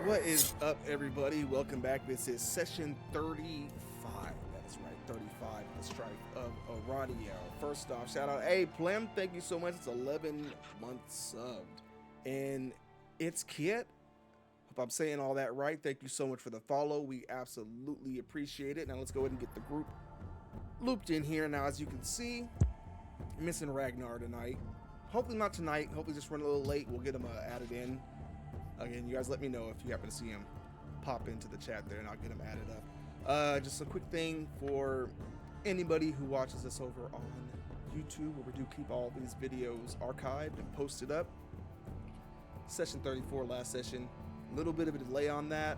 What is up, everybody? Welcome back. This is session 35. That is right, 35 of the Strife of Aradiel. First off, shout out, hey, Plem, thank you so much. It's 11 months subbed. And it's Kit. Hope I'm saying all that right. Thank you so much for the follow. We absolutely appreciate it. Now let's go ahead and get the group looped in here. Now, as you can see, missing Ragnar tonight. Hopefully not tonight. Hopefully just run a little late. We'll get him added in. Again, you guys let me know if you happen to see him pop into the chat there, and I'll get him added up. Just a quick thing for anybody who watches us over on YouTube, where we do keep all these videos archived and posted up. Session 34, last session. A little bit of a delay on that.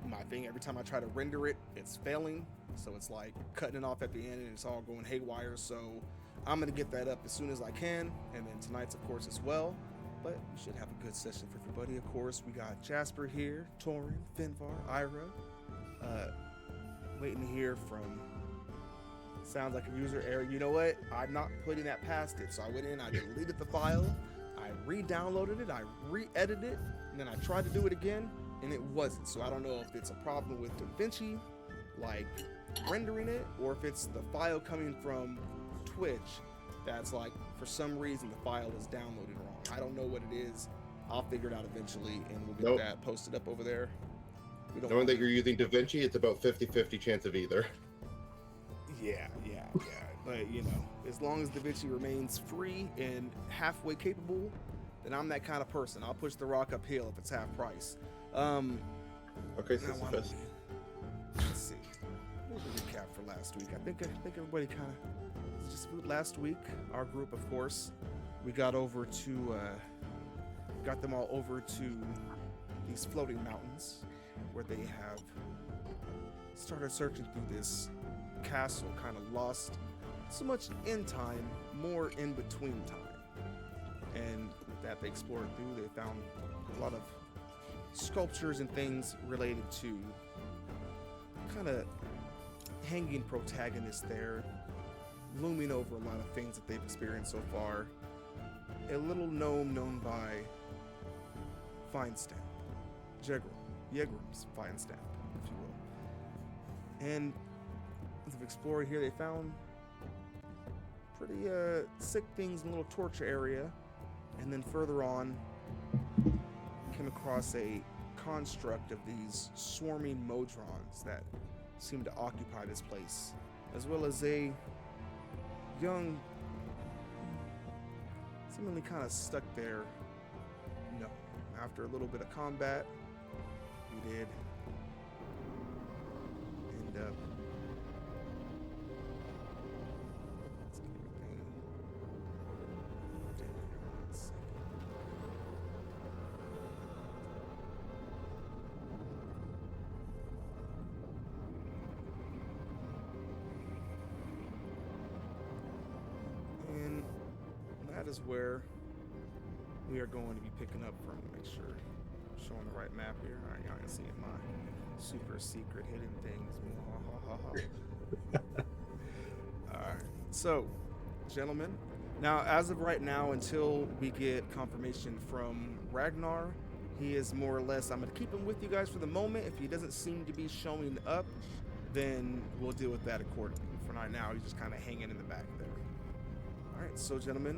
My thing, every time I try to render it, it's failing. So it's like cutting it off at the end, and it's all going haywire. So I'm going to get that up as soon as I can. And then tonight's, of course, as well. But we should have a good session for everybody. Of course, we got Jasper here, Torin, Finvar, Ira. Waiting to hear from sounds like a user error. You know what? I'm not putting that past it. So I went in, I deleted the file, I re-downloaded it, I re-edited it, and then I tried to do it again, and it wasn't. So I don't know if it's a problem with DaVinci, like rendering it, or if it's the file coming from Twitch that's like, for some reason, the file is downloaded wrong. I don't know what it is. I'll figure it out eventually, and we'll get that posted up over there. Knowing that you're using DaVinci, it's about 50-50 chance of either. Yeah. But, you know, as long as DaVinci remains free and halfway capable, then I'm that kind of person. I'll push the rock uphill if it's half price. Okay, Sisyphus. Let's see. What was the recap for last week? I think everybody kind of... Just last week, our group, of course, we got over to, got them all over to these floating mountains where they have started searching through this castle, kind of lost so much in time, more in between time. And that they explored through, they found a lot of sculptures and things related to kind of hanging protagonists there, looming over a lot of things that they've experienced so far. A little gnome known by Feinstamp, Yegram's Feinstamp, if you will. And as they've explored here, they found pretty sick things in a little torture area, and then further on came across a construct of these swarming modrons that seem to occupy this place, as well as a young, seemingly kind of stuck there. No. After a little bit of combat, we did end up. Let's get everything. One second. And that is where we are going to be picking up from. Make sure I'm showing the right map here. All right, y'all can see my super secret hidden things. All right, so gentlemen, now as of right now, until we get confirmation from Ragnar, he is more or less, I'm gonna keep him with you guys for the moment. If he doesn't seem to be showing up, then we'll deal with that accordingly. For right now, he's just kind of hanging in the back there. All right, so gentlemen,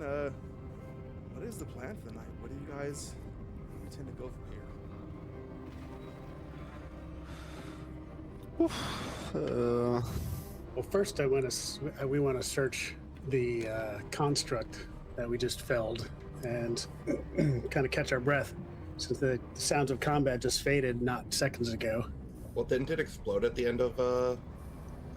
what is the plan for the night? What do you guys intend to go from Well, first we want to search the construct that we just felled and kind of catch our breath, since the sounds of combat just faded not seconds ago. Well, didn't it explode at the end of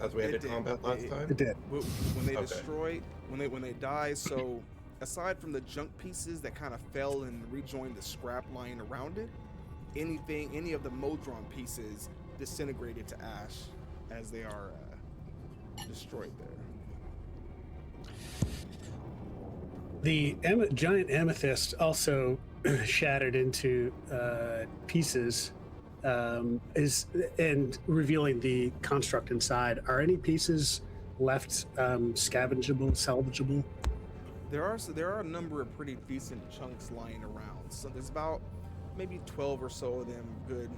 as we ended combat last time? It did. When they destroyed, when they die. So aside from the junk pieces that kind of fell and rejoined the scrap lying around it, any of the Modron pieces disintegrated to ash as they are destroyed there. The giant amethyst also shattered into pieces, and revealing the construct inside. Are any pieces left scavengeable, salvageable? There are a number of pretty decent chunks lying around. So there's about maybe 12 or so of them good.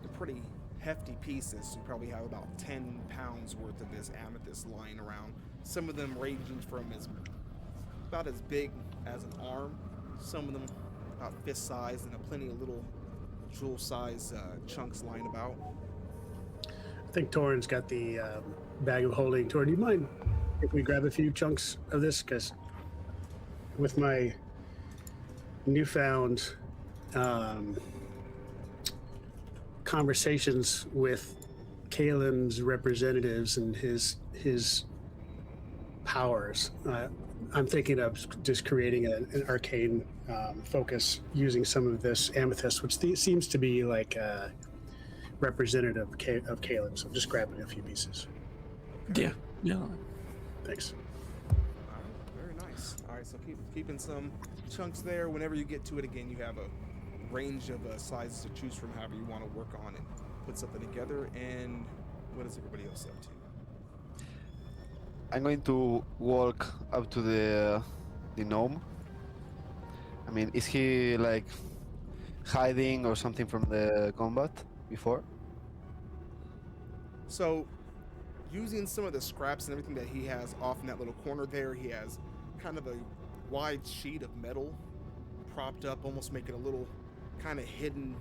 They're pretty hefty pieces. You probably have about 10 pounds worth of this amethyst lying around. Some of them ranging from about as big as an arm. Some of them about fist size, and plenty of little jewel size chunks lying about. I think Torin's got the bag of holding. Torin, do you mind if we grab a few chunks of this? Because with my newfound conversations with Kalen's representatives and his powers, I'm thinking of just creating an arcane focus using some of this amethyst, which seems to be like representative of Kalen. So I'm just grabbing a few pieces. Yeah. Thanks. All right, very nice. All right, so keeping some chunks there. Whenever you get to it again, you have a range of sizes to choose from, however you want to work on and put something together. And what is everybody else up to? I'm going to walk up to the gnome. I mean, is he like hiding or something from the combat before? So, using some of the scraps and everything that he has off in that little corner there, he has kind of a wide sheet of metal propped up, almost making a little kind of hidden,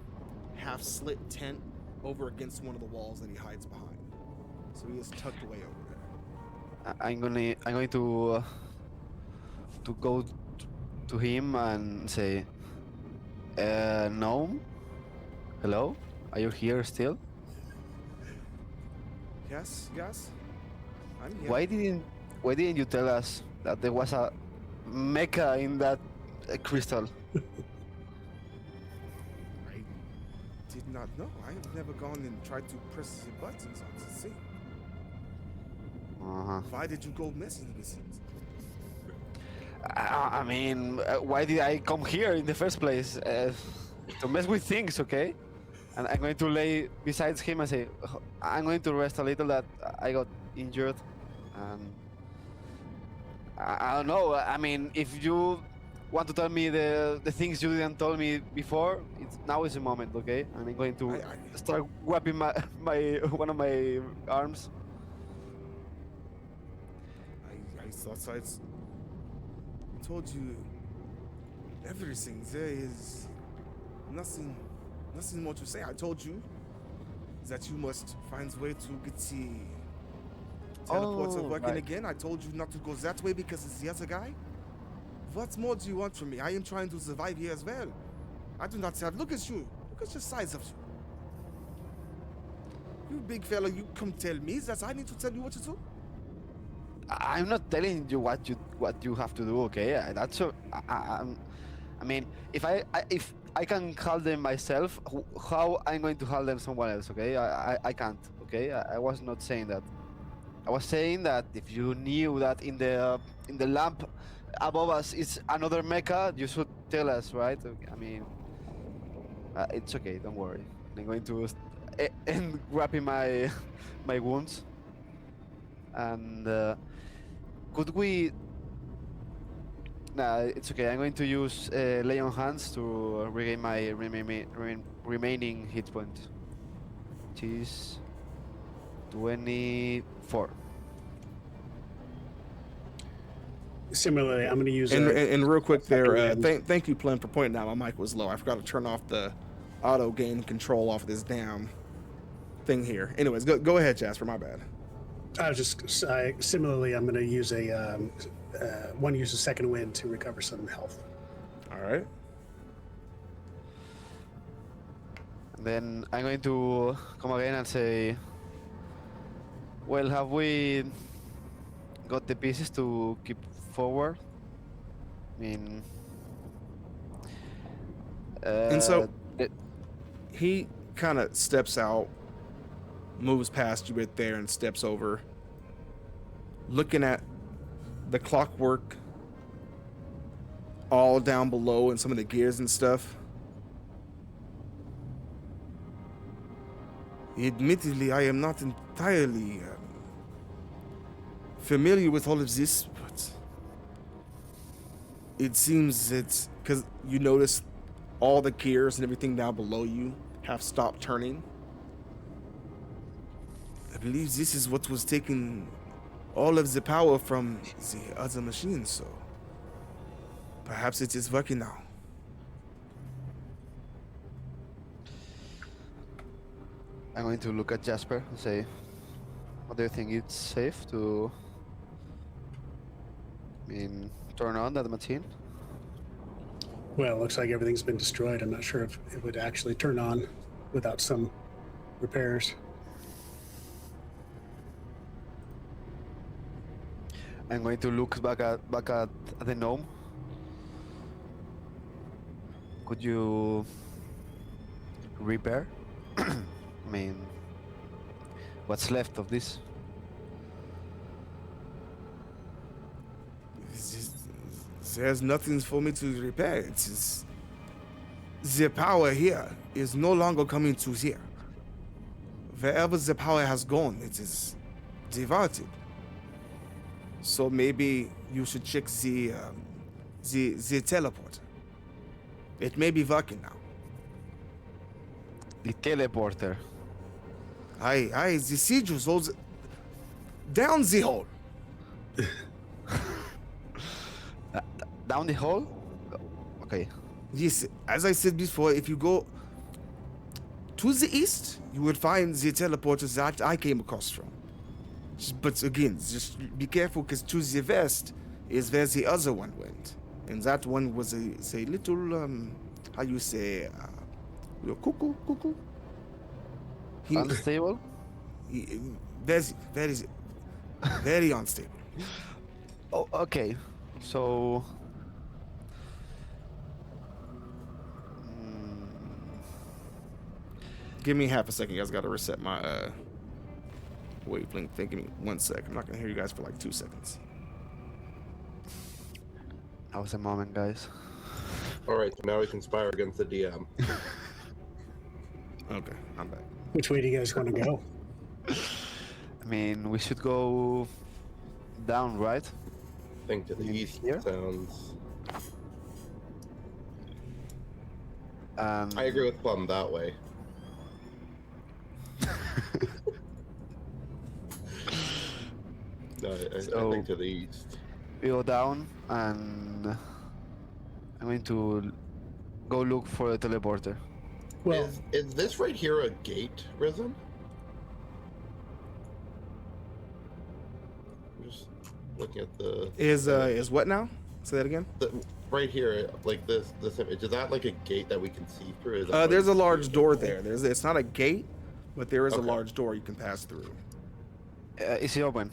half-slit tent over against one of the walls that he hides behind. So he is tucked away over there. I'm going to go to him and say, gnome, hello, are you here still? Yes. I'm here. Why didn't you tell us that there was a mecha in that crystal? I did not know. I have never gone and tried to press the buttons on to see. Uh-huh. Why did you go missing this? I mean, why did I come here in the first place? To mess with things, okay? And I'm going to lay beside him and say, I'm going to rest a little, that I got injured. And I don't know, I mean, if you want to tell me the things you didn't tell me before, now is the moment, okay? And I'm going to start wrapping my one of my arms. I thought I told you everything. There is nothing more to say. I told you that you must find a way to get the teleporter working right. again. I told you not to go that way because it's the other guy. What more do you want from me? I am trying to survive here as well. I do not have. Look at you. Look at the size of you. You big fella, you come tell me that I need to tell you what to do? I'm not telling you what you have to do, okay? That's so. I mean, if I can hold them myself, how I'm going to hold them someone else, okay? I can't, okay? I was not saying that. I was saying that if you knew that in the lamp above us is another mecha, you should tell us, right? Okay, I mean, it's okay. Don't worry. I'm going to end wrapping my wounds, and could we? Nah, it's okay. I'm going to use lay on hands to regain my remaining hit point, which is 24. Similarly, I'm going to use And real quick there, wind. thank you, Plem, for pointing out my mic was low. I forgot to turn off the auto gain control off of this damn thing here. Anyways, go ahead, Jasper. My bad. I was just similarly, I'm going to use use a second wind to recover some health. All right. And then I'm going to come again and say, well, have we got the pieces to keep forward? I mean, And so he kind of steps out, moves past you right there, and steps over, looking at the clockwork all down below and some of the gears and stuff. Admittedly, I am not entirely familiar with all of this, but it seems that, because you notice all the gears and everything down below you have stopped turning. I believe this is what was taking all of the power from the other machines, so perhaps it is working now. I'm going to look at Jasper and say, what do you think it's safe to, turn on that machine? Well, it looks like everything's been destroyed. I'm not sure if it would actually turn on without some repairs. I'm going to look back at the gnome. Could you repair? What's left of this? There's nothing for me to repair. It's the power here is no longer coming to here. Wherever the power has gone, it is diverted. So maybe you should check the teleporter. It may be working now. The teleporter. Aye, the siege holds down the hole. Down the hole? Okay. Yes, as I said before, if you go to the east, you will find the teleporters that I came across from. But again, just be careful, because to the west is where the other one went. And that one was a little, how you say, cuckoo? Unstable? Very unstable. Oh, okay. So... Give me half a second, guys. Got to reset my wavelength thing. Give me 1 sec. I'm not gonna hear you guys for like 2 seconds. That was a moment, guys. All right, so now we conspire against the DM. Okay, I'm back. Which way do you guys want to go? We should go down, right? I think to the Maybe east here? sounds. Um, I agree with Plum that way. No, I think to the east. We go down, and I'm going to go look for a teleporter. Well, Is this right here a gate, Risen? I'm just looking at the Is what now? Say that again. right here, like this image. Is that like a gate that we can see through? Is that There's a like- large door there. It's not a gate, but there is a Okay. large door you can pass through. Is it open?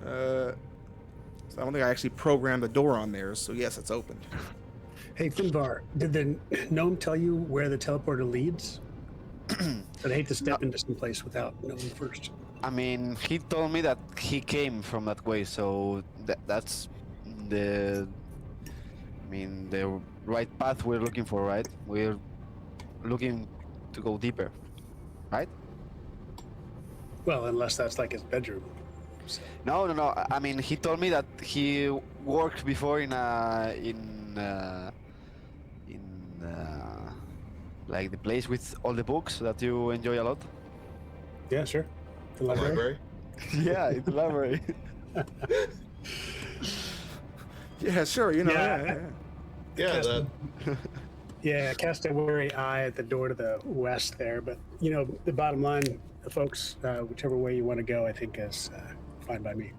So I don't think I actually programmed the door on there, so yes, it's open. hey, Finbar, did the gnome tell you where the teleporter leads? I'd hate to step into some place without knowing first. He told me that he came from that way, so that's the right path we're looking for, right? We're looking to go deeper, right? Well, unless that's like his bedroom. So, No. He told me that he worked before in like the place with all the books that you enjoy a lot. yeah, sure. The The library. library? Yeah, in the library. Yeah, sure. You know. Yeah. Yeah. Yeah, that. Yeah, cast a wary eye at the door to the west there. But, the bottom line, the folks, whichever way you want to go, I think is fine by me.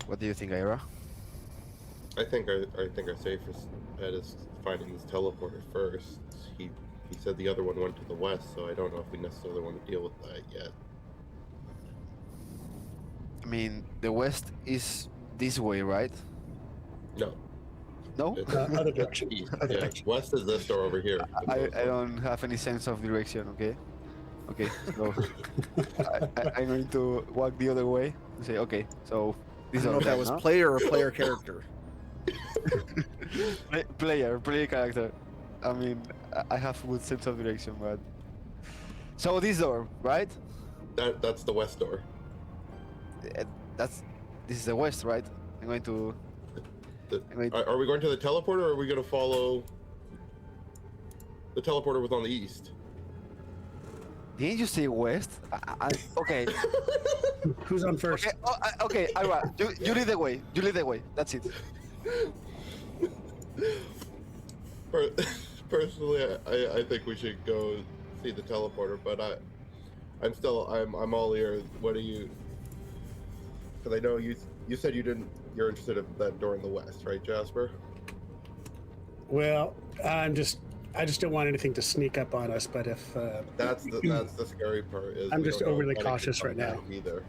What do you think, Ira? I think our safest bet is finding this teleporter first. He said the other one went to the west, so I don't know if we necessarily want to deal with that yet. The west is this way, right? No. No? It's Other direction. east. Other Yeah, direction. west is this door over here. I don't have any sense of direction, okay? Okay, so I'm going to walk the other way and say, okay, so I this don't know if that was player or player character. player character. I have a good sense of direction, but... So this door, right? That's the west door. This is the west, right? I'm going to. Are we going to the teleporter, or are we going to follow? The teleporter was on the east. Didn't you say west? Okay. Who's on first? Okay. Alright. You lead the way. You lead the way. That's it. Personally, I think we should go see the teleporter, but I'm all ears. What do you? Because I know you said you're interested in that door in the west, right, Jasper? Well, I just don't want anything to sneak up on us. But if That's the scary part. Is I'm we just don't know overly when it could cautious come right now. back either.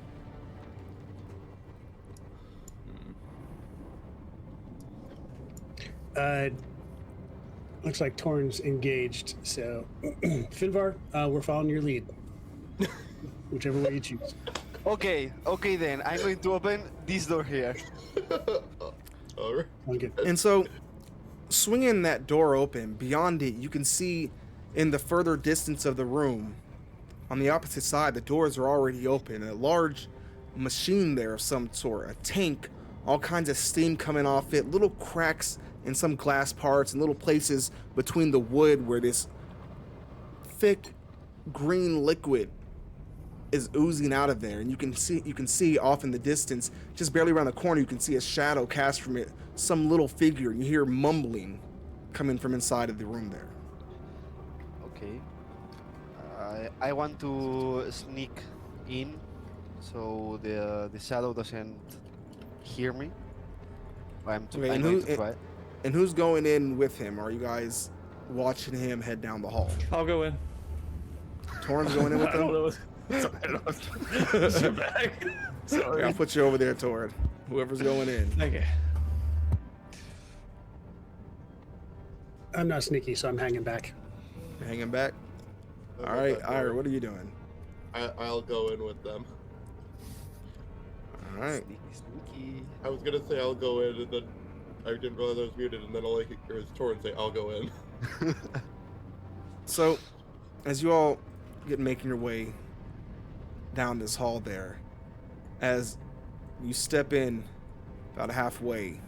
Looks like Torn's engaged. So, Finvar, we're following your lead. Whichever way you choose. Okay then. I'm going to open this door here. All right. Okay. And so, swinging that door open, beyond it, you can see in the further distance of the room, on the opposite side, the doors are already open. A large machine there of some sort, a tank, all kinds of steam coming off it, little cracks in some glass parts, and little places between the wood where this thick green liquid is oozing out of there. And you can see off in the distance, just barely around the corner, you can see a shadow cast from it, some little figure, and you hear mumbling coming from inside of the room there. Okay. I want to sneak in, so the shadow doesn't hear me. I'm going to try. And who's going in with him? Are you guys watching him head down the hall? I'll go in. Torn's going in with I don't him? know. Sorry. Back. Sorry. I'll put you over there, Torn. Whoever's going in. Okay. I'm not sneaky, so I'm hanging back. Hanging back? All right, Ira, what are you doing? I'll go in with them. All right. Sneaky. I was gonna say I'll go in, and then I didn't realize I was muted, and then all I could hear is Torn say, "I'll go in." So, as you all get making your way down this hall there, as you step in about halfway,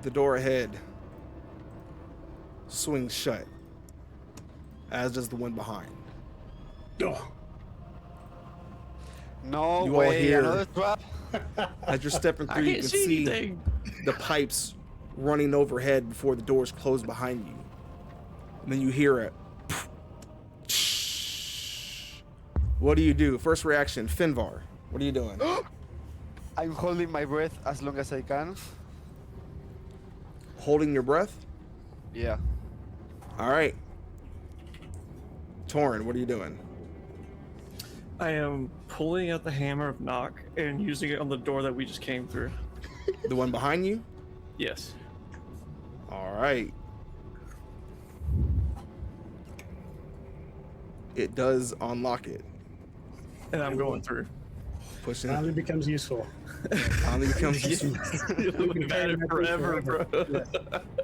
the door ahead swings shut, as does the one behind. Oh, No You all way. hear- Another trap. As you're stepping I through, you can't can see see anything. the pipes running overhead before the doors close behind you. And then you hear it. What do you do? First reaction, Finvar. What are you doing? I'm holding my breath as long as I can. Holding your breath? Yeah. All right. Torrin, what are you doing? I am pulling out the hammer of knock and using it on the door that we just came through. The one behind you? Yes. All right. It does unlock it. And I'm going through. Pushing finally it. becomes useful. Finally becomes We've had it forever, bro.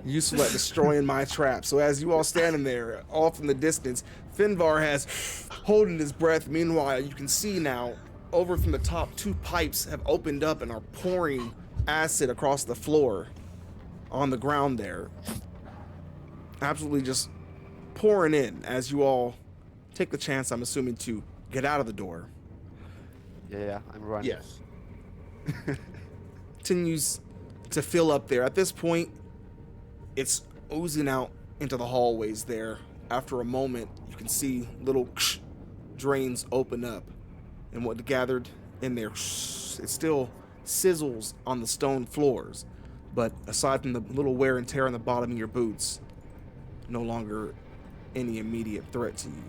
useful at destroying my trap. So as you all standing there, off in the distance, Finvar has holding his breath. Meanwhile, you can see now, over from the top, two pipes have opened up and are pouring acid across the floor on the ground there. Absolutely just pouring in as you all take the chance, I'm assuming, to get out of the door. Yeah, I'm running. Yes. Continues to fill up there. At this point, it's oozing out into the hallways there. After a moment, you can see little drains open up, and what gathered in there, it still sizzles on the stone floors, but aside from the little wear and tear on the bottom of your boots, no longer any immediate threat to you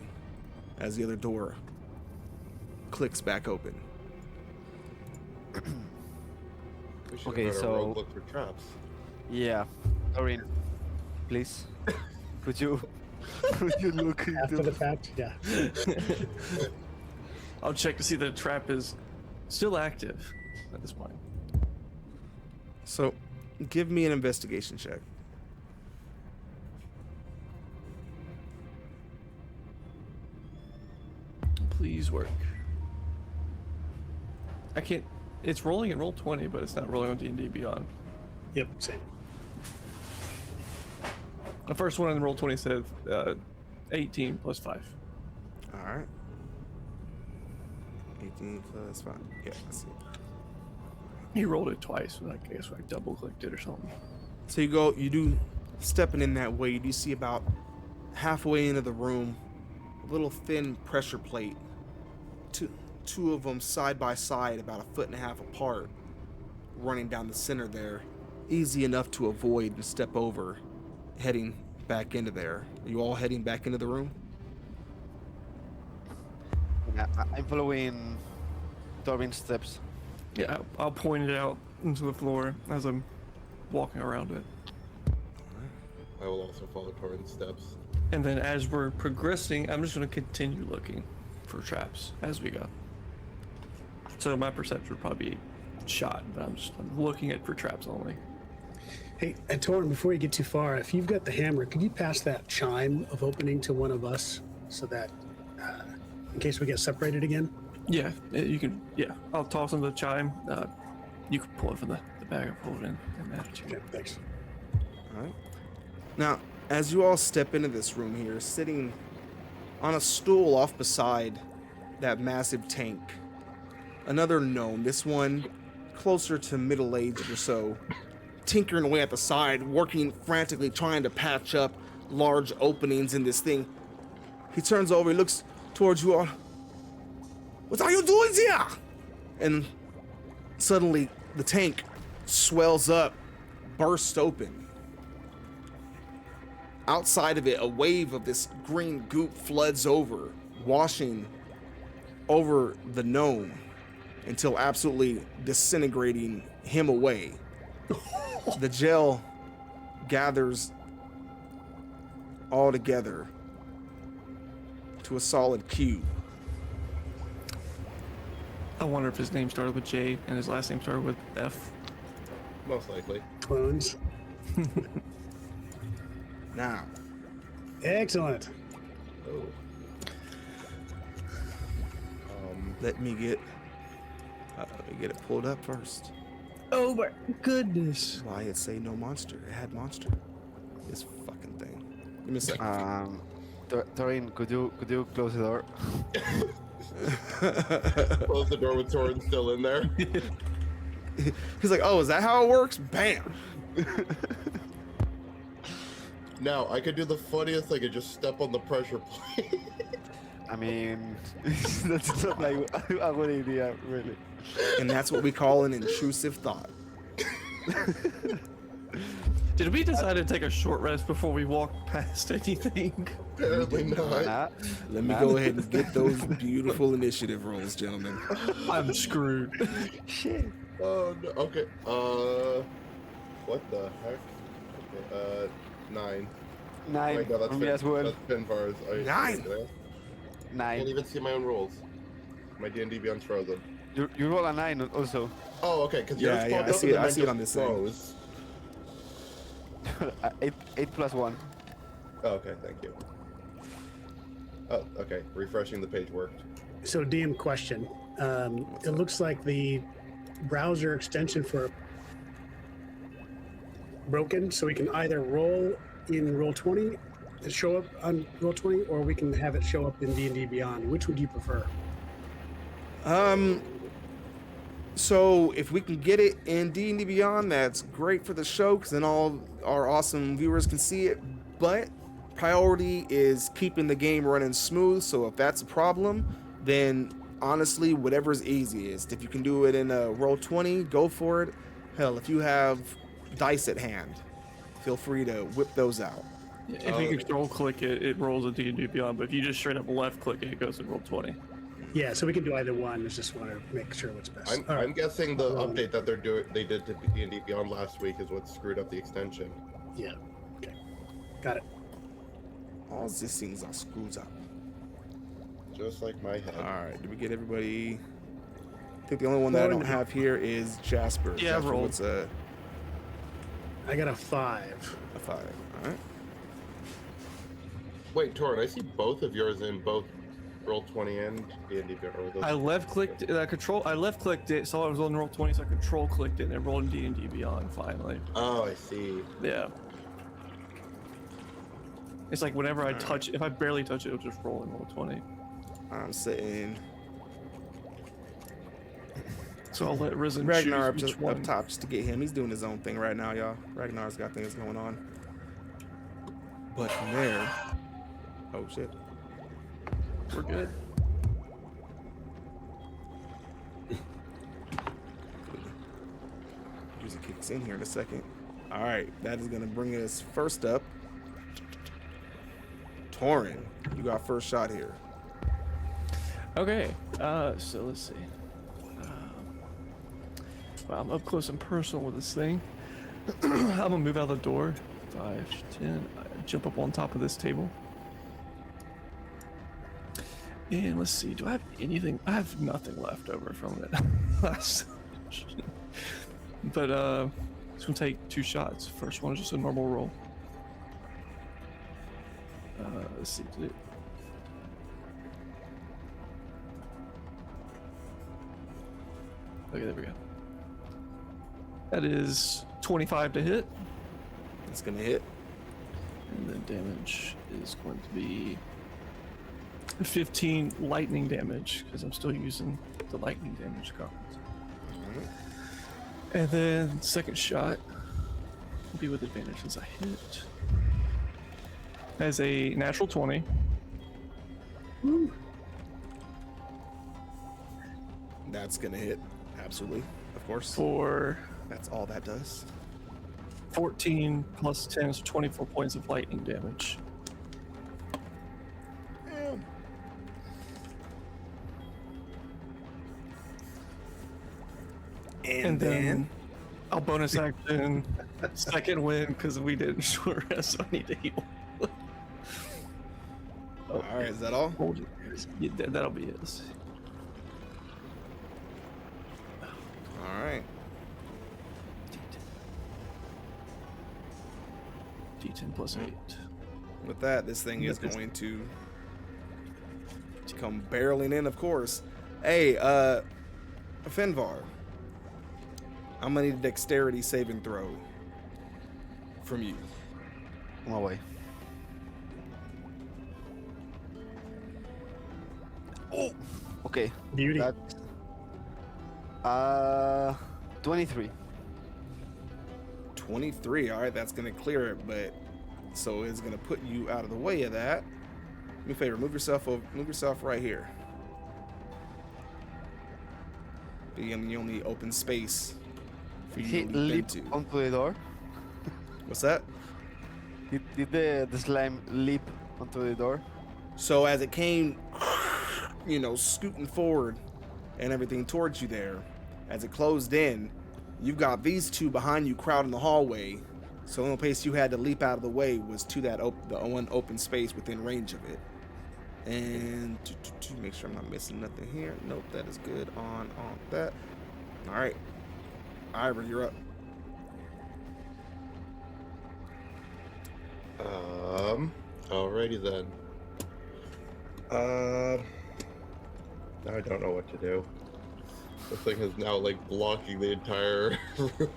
as the other door clicks back open. We should Okay, have had a so- rogue look for traps. Yeah. Doreen, please. Could you look After into the fact, yeah. I'll check to see the trap is still active at this point. So, give me an investigation check. these work? I can't. It's rolling in roll 20, but it's not rolling on D&D Beyond. Yep, same. The first one in roll 20 said 18 plus 5. All right. 18 plus 5. Yeah, I see. You rolled it twice, and I guess I double clicked it or something. So you do stepping in that way. You do see about halfway into the room, a little thin pressure plate. Two of them side by side, about 1.5 feet apart, running down the center there. Easy enough to avoid and step over, heading back into there. Are you all heading back into the room? Yeah, I'm following Torvin's steps. Yeah, I'll point it out into the floor as I'm walking around it. I will also follow Torrin's steps. And then as we're progressing, I'm just going to continue looking for traps as we go. So my perception would probably be shot, but I'm looking at for traps only. Hey, and Torin, before you get too far, if you've got the hammer, could you pass that chime of opening to one of us so that, in case we get separated again? Yeah, you can. Yeah, I'll toss him the chime. You can pull it from the bag and pull it in. Okay, thanks. All right. Now, as you all step into this room here, sitting on a stool off beside that massive tank, another gnome, this one closer to middle-aged or so, tinkering away at the side, working frantically, trying to patch up large openings in this thing. He turns over, he looks towards you all. What are you doing here? And suddenly the tank swells up, bursts open. Outside of it, a wave of this green goop floods over, washing over the gnome until absolutely disintegrating him away. The gel gathers all together to a solid cube. I wonder if his name started with J and his last name started with F. Most likely. Clones. Now, Excellent. Oh. let me get it pulled up first. Oh my goodness. Why it say no monster? It had monster. This fucking thing. Give me a second. Torin, could you close the door? Close the door with Torrin still in there. He's like, oh, is that how it works? Bam. Now, I could do the funniest thing and just step on the pressure plate. I mean, that's not like a good idea, really. And that's what we call an intrusive thought. Did we decide to take a short rest before we walk past anything? Apparently not. Nah. Let me go ahead and get those beautiful initiative rolls, gentlemen. I'm screwed. Shit. Oh, no. Okay. What the heck? Okay, 9. 9. Wait, no, that's Me as well. That's Finvar's. 9. I 9. can't even see my own rolls. My D&D Beyond's frozen. You roll a 9 also. Oh, okay, because Yeah, yours yeah, popped I up see and it- then I mine see it just on this thing. froze. 8 plus 1. Oh, okay, thank you. Oh, okay. Refreshing the page worked. So, DM question. It looks like the browser extension for broken, so we can either roll in Roll20 and show up on Roll20, or we can have it show up in D&D Beyond. Which would you prefer? So if we can get it in D&D Beyond, that's great for the show, because then all our awesome viewers can see it. But priority is keeping the game running smooth. So if that's a problem, then honestly, whatever's easiest. If you can do it in a Roll20, go for it. Hell, if you have dice at hand, feel free to whip those out. If you control click it, it rolls a D&D Beyond, but if you just straight up left click it, it goes to roll 20. Yeah, so we can do either one. I just want to make sure what's best. I'm, All right. I'm guessing the update that they did to D&D Beyond last week is what screwed up the extension. Yeah. Okay. Got it. All these things are screwed up. Just like my head. All right, did we get everybody? I think the only one that I don't have here is Jasper. Yeah, Jasper, roll. what's a I got a 5. 5? All right. Wait, Torrin, I see both of yours in both roll 20 and D&D Beyond? I left clicked control. I left clicked it, so I was on roll 20, so I control clicked it, and it rolled D&D Beyond finally. Oh, I see. Yeah. It's like whenever I touch, if I barely touch it, it'll just roll in roll 20. I'm saying So I'll let Risen Ragnar up, choose just which one. up top just to get him. He's doing his own thing right now, y'all. Ragnar's got things going on. But from there, oh shit. We're good. Music kicks in here in a second. All right, that is gonna bring us first up. Torin, you got first shot here. Okay. So let's see. Well, I'm up close and personal with this thing. I'm gonna move out the door. 5, 10. I jump up on top of this table. And let's see. Do I have anything? I have nothing left over from it last. But it's gonna take 2 shots. First one is just a normal roll. Let's see. Okay, there we go. That is 25 to hit. It's gonna hit. And the damage is going to be 15 lightning damage, because I'm still using the lightning damage cards. And then second shot will be with advantage since I hit. As a natural 20. Woo. That's gonna hit. Absolutely. Of course. For That's all that does. 14 plus 10, so 24 points of lightning damage. Damn. And then I'll bonus action second win because we didn't short rest, so I need to heal. all right, is that all? Hold it. Yeah, that'll be it. Let's see. All right. D10 plus 8. With that, this thing is But this- going to come barreling in, of course. Hey, Finvar, I'm gonna need a dexterity saving throw from you. On my way. Oh, okay. Beauty. That's 23. 23. All right, that's gonna clear it, but so it's gonna put you out of the way of that. Do me a favor, move yourself right here. Be in the only open space for He you to leaped leap into. onto the door. What's that? Did the slime leap onto the door? So as it came, scooting forward and everything towards you there, as it closed in, you've got these two behind you crowding the hallway. So the only place you had to leap out of the way was to that the one open space within range of it. And to make sure I'm not missing nothing here. Nope, that is good on that. All right, Ivor, you're up. Alrighty then. Now I don't know what to do. This thing is now like blocking the entire room.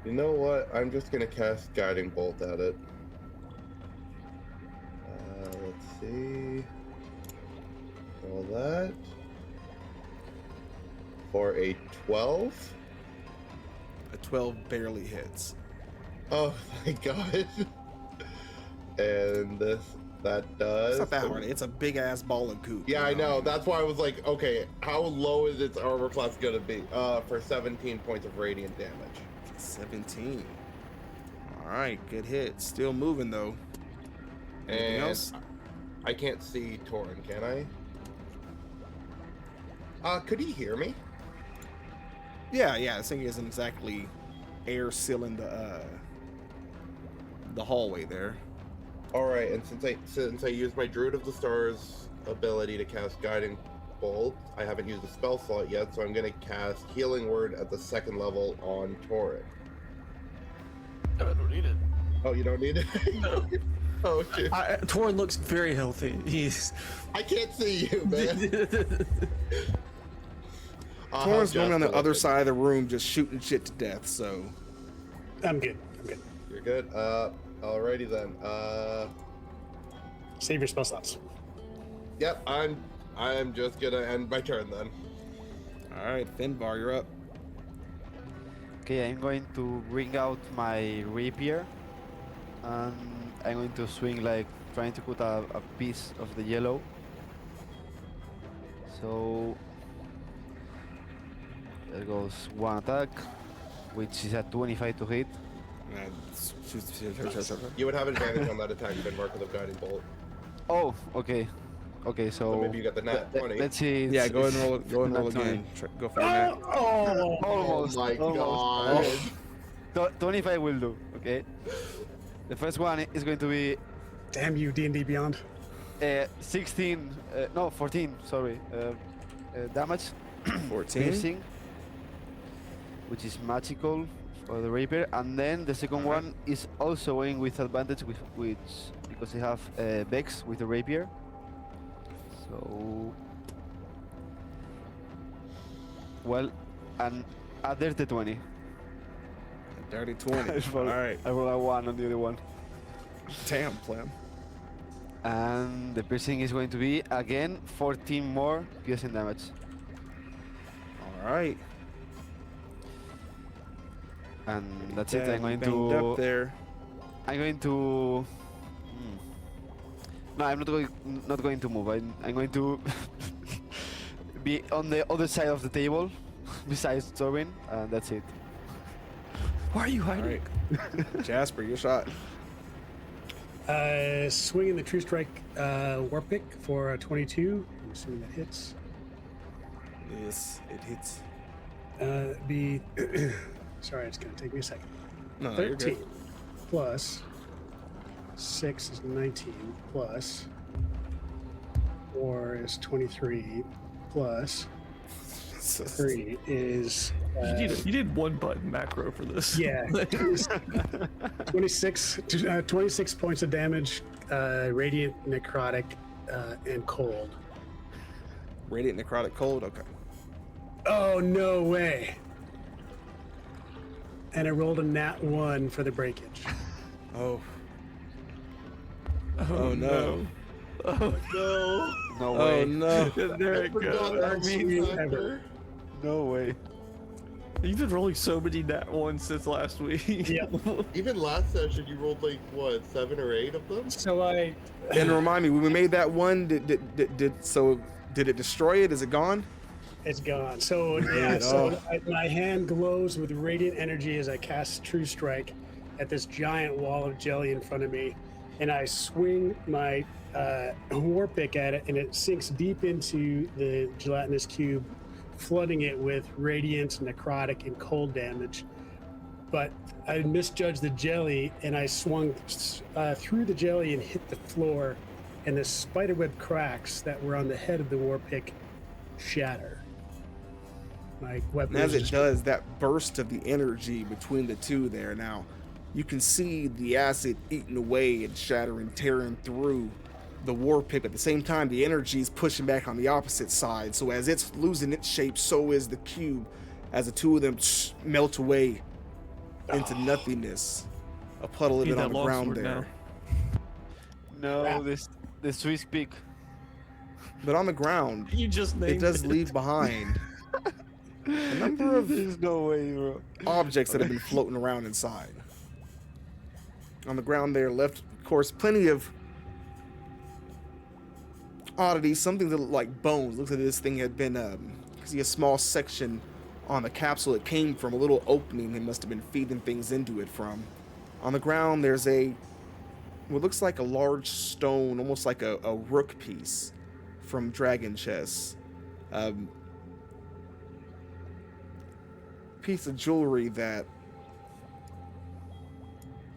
You know what? I'm just gonna cast Guiding Bolt at it. Let's see. All that. For a 12. A 12 barely hits. Oh my god. And that does. It's not that hard. It's a big ass ball of goop. Yeah, I you know. That's why I was like, okay, how low is its armor class gonna be? For 17 points of radiant damage. 17. All right, good hit. Still moving though. Anything And else? I can't see Torin, can I? Could he hear me? Yeah. This thing isn't exactly air sealing the hallway there. All right, and since I used my Druid of the Stars ability to cast Guiding Bolt, I haven't used a spell slot yet, so I'm gonna cast Healing Word at the 2nd level on Torin. I don't need it. Oh, you don't need it? No. Oh, shit. Torin looks very healthy. He's. I can't see you, man. Torrance normally on the other side of the room just shooting shit to death, so. I'm good. I'm good. You're good. Alrighty then. Save your spell slots. Yep. I'm just gonna end my turn then. Alright, Finbar, you're up. Okay, I'm going to bring out my rapier, and I'm going to swing like trying to put a piece of the yellow. So there goes one attack, which is a 25 to hit. You would have advantage on that attack if Mark with a guiding bolt. Oh, okay. Okay, so, So maybe you got the nat 20. Let's see. Yeah, go ahead and roll. Go ahead and roll Nat 20. again. Go for your net. Oh, Almost. Oh my almost. god. 25 will do. Okay. The first one is going to be damn you, D&D Beyond. 14. Sorry. Damage. 14. Piercing, which is magical for the rapier, and then the second one is also going with advantage, which because they have Vex with the rapier. So, well, and there's the 20. Dirty 20. All Alright. I roll a 1 on the other one, Damn, Plem. and the piercing is going to be again 14 more piercing damage. Alright. And that's it. I'm going Banged up to. there. I'm going to. No, I'm not going to move. I'm going to be on the other side of the table, besides Torvin, and that's it. Why are you hiding? Alright. Jasper, your shot. Swinging the True Strike War Pick for a 22. I'm assuming that hits. Yes, it hits. Be sorry, it's gonna take me a second. No, you're 13 good. plus 6 is 19 plus 4 is 23 plus 3 is You need one button macro for this. yeah 26 points of damage, radiant, necrotic, and cold. Radiant necrotic cold. Okay. Oh no way! And I rolled a nat 1 for the breakage. Oh. Oh no. Oh no. No Oh way. no. There it goes. Worst swing ever. No way. You've been rolling so many nat ones since last week. Yeah. Even last session, you rolled like what, 7 or 8 of them? So I And remind me, when we made that one, did it destroy it? Is it gone? It's gone. So yeah, my hand glows with radiant energy as I cast True Strike at this giant wall of jelly in front of me, and I swing my war pick at it, and it sinks deep into the gelatinous cube, flooding it with radiant, necrotic, and cold damage. But I misjudged the jelly, and I swung through the jelly and hit the floor, and the spiderweb cracks that were on the head of the war pick shatter. My weapon And as is it does, that burst of the energy between the two there. Now, you can see the acid eating away and shattering, tearing through the war pick. At the same time, the energy is pushing back on the opposite side. So as it's losing its shape, so is the cube. As the two of them melt away into nothingness. A puddle of Need it that on the longsword ground there. No, Crap. the Swiss peak. But on the ground, You just named it does leave behind a number of There's no way, bro. objects that have been floating around inside. On the ground there, left, of course, plenty of oddities, something that look like bones. Looks like this thing had been, see a small section on the capsule it came from, a little opening they must have been feeding things into it from. On the ground, there's what looks like a large stone, almost like a rook piece from dragon chess. Piece of jewelry that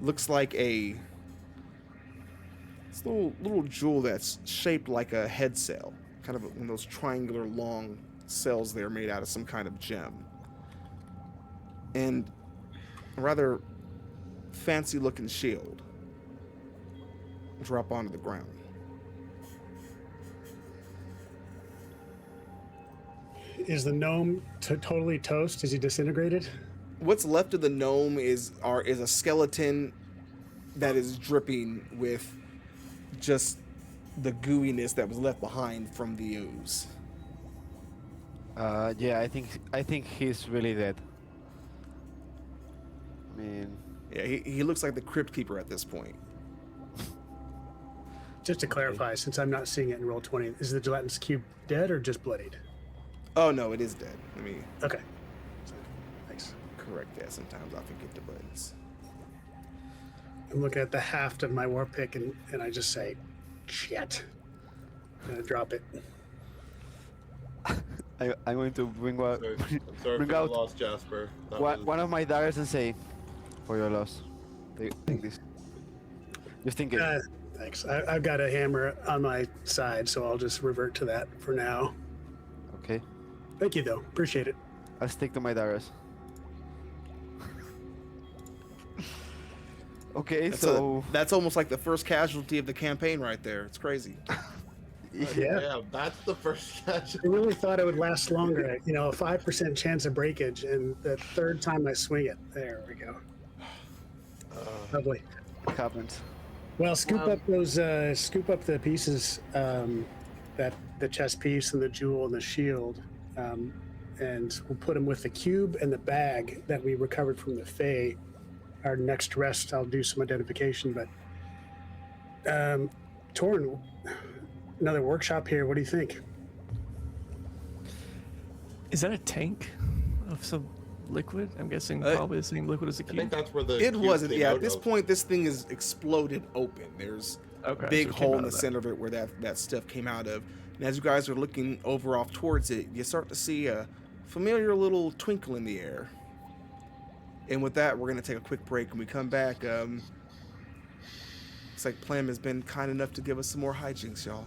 looks like it's a little jewel that's shaped like a head cell, kind of one of those triangular long cells there made out of some kind of gem, and a rather fancy looking shield drop onto the ground. Is the gnome totally toast? Is he disintegrated? What's left of the gnome is a skeleton that is dripping with just the gooiness that was left behind from the ooze. Yeah, I think he's really dead. I mean, Yeah, he looks like the crypt keeper at this point. Just to clarify, since I'm not seeing it in Roll20, is the gelatinous cube dead or just bloodied? Oh no, it is dead. Let me Okay. Thanks. correct that. Sometimes I forget the buttons. I'm looking at the haft of my war pick and I just say, shit. I'm gonna drop it. I'm going to bring out I'm sorry bring for out the loss, Jasper. That one of my daggers and say, for your loss. Take this. Just think it. Thanks. I've got a hammer on my side, so I'll just revert to that for now. Okay. Thank you, though. Appreciate it. I'll stick to my daggers. Okay, That's almost like the first casualty of the campaign right there. It's crazy. Yeah. That's the first catch. I really thought it would last longer. You know, a 5% chance of breakage, and the third time I swing it. There we go. Lovely. it happens. Well, scoop up the pieces, that the chest piece and the jewel and the shield, and we'll put them with the cube and the bag that we recovered from the Fae. Our next rest, I'll do some identification, but Torn, another workshop here. What do you think? Is that a tank of some liquid? I'm guessing probably the same liquid as the I cube. think that's where the It cube wasn't. came Yeah, out at this of. point, this thing is exploded open. There's Okay, a big so it came hole out in the of that. center of it where that stuff came out of. And as you guys are looking over off towards it, you start to see a familiar little twinkle in the air. And with that, we're going to take a quick break. When we come back, looks like Plem has been kind enough to give us some more hijinks, y'all.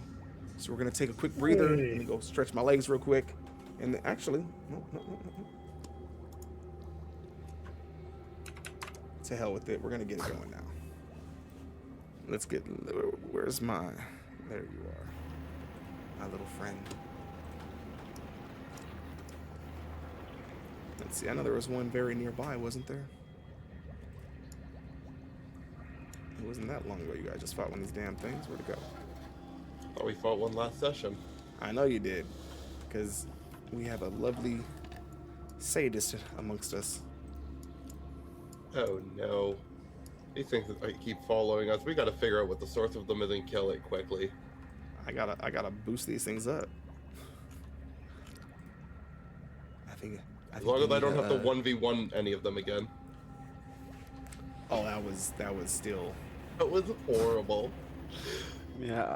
So we're going to take a quick breather. Hey. Let me go stretch my legs real quick. And actually, no. To hell with it. We're going to get it going now. Let's get... Where's my... There you are. My little friend. Let's see. I know there was one very nearby, wasn't there? It wasn't that long ago. You guys just fought one of these damn things. Where'd it go? Thought we fought one last session. I know you did. Because we have a lovely sadist amongst us. Oh no. These things that keep following us. We gotta figure out what the source of them is and kill it quickly. I gotta boost these things up. I think As long as we I don't need have to 1v1 any of them again. Oh, that was still. That was horrible. Yeah.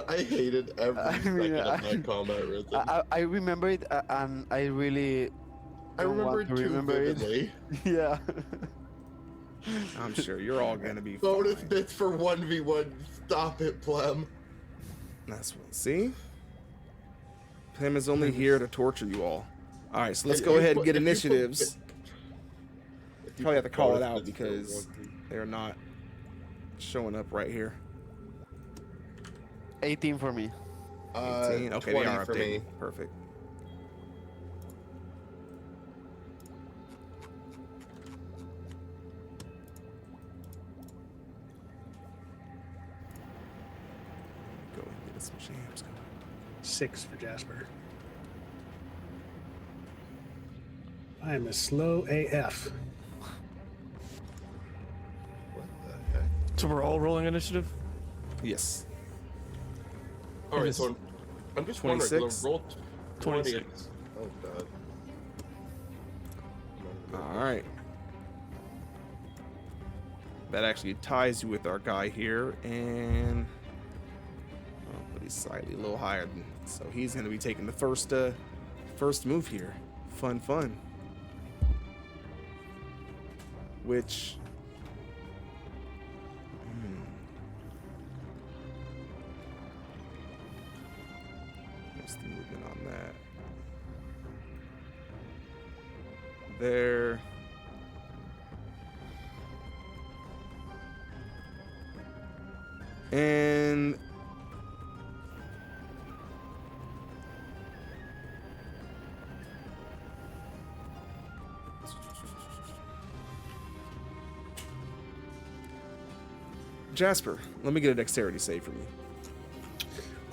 I hated every I second mean, of that combat rhythm. I remember it, and I really. I don't remember want it to too remember it. vividly. Yeah. I'm sure you're all gonna be Bonus fine. bits for 1v1. Stop it, Plem. That's what. See, Pim is only here to torture you all. All right, so let's If go you ahead and put- get if you put- initiatives. if you Probably have to put call it bonus out bits for because 1v. they're not showing up right here. 18 for me. 18. Okay, they 20 are for updating. me. Perfect. Go and get us some shams going. 6 for Jasper. I am a slow AF. What the heck? So we're all rolling initiative? Yes. Alright, is so I'm just wondering, 26? the roll 20. 26. Oh god. All right. That actually ties you with our guy here, and but he's slightly a little higher than, so he's going to be taking the first move here. Fun. Which, what's the movement on that? There. And Jasper, let me get a dexterity save from you.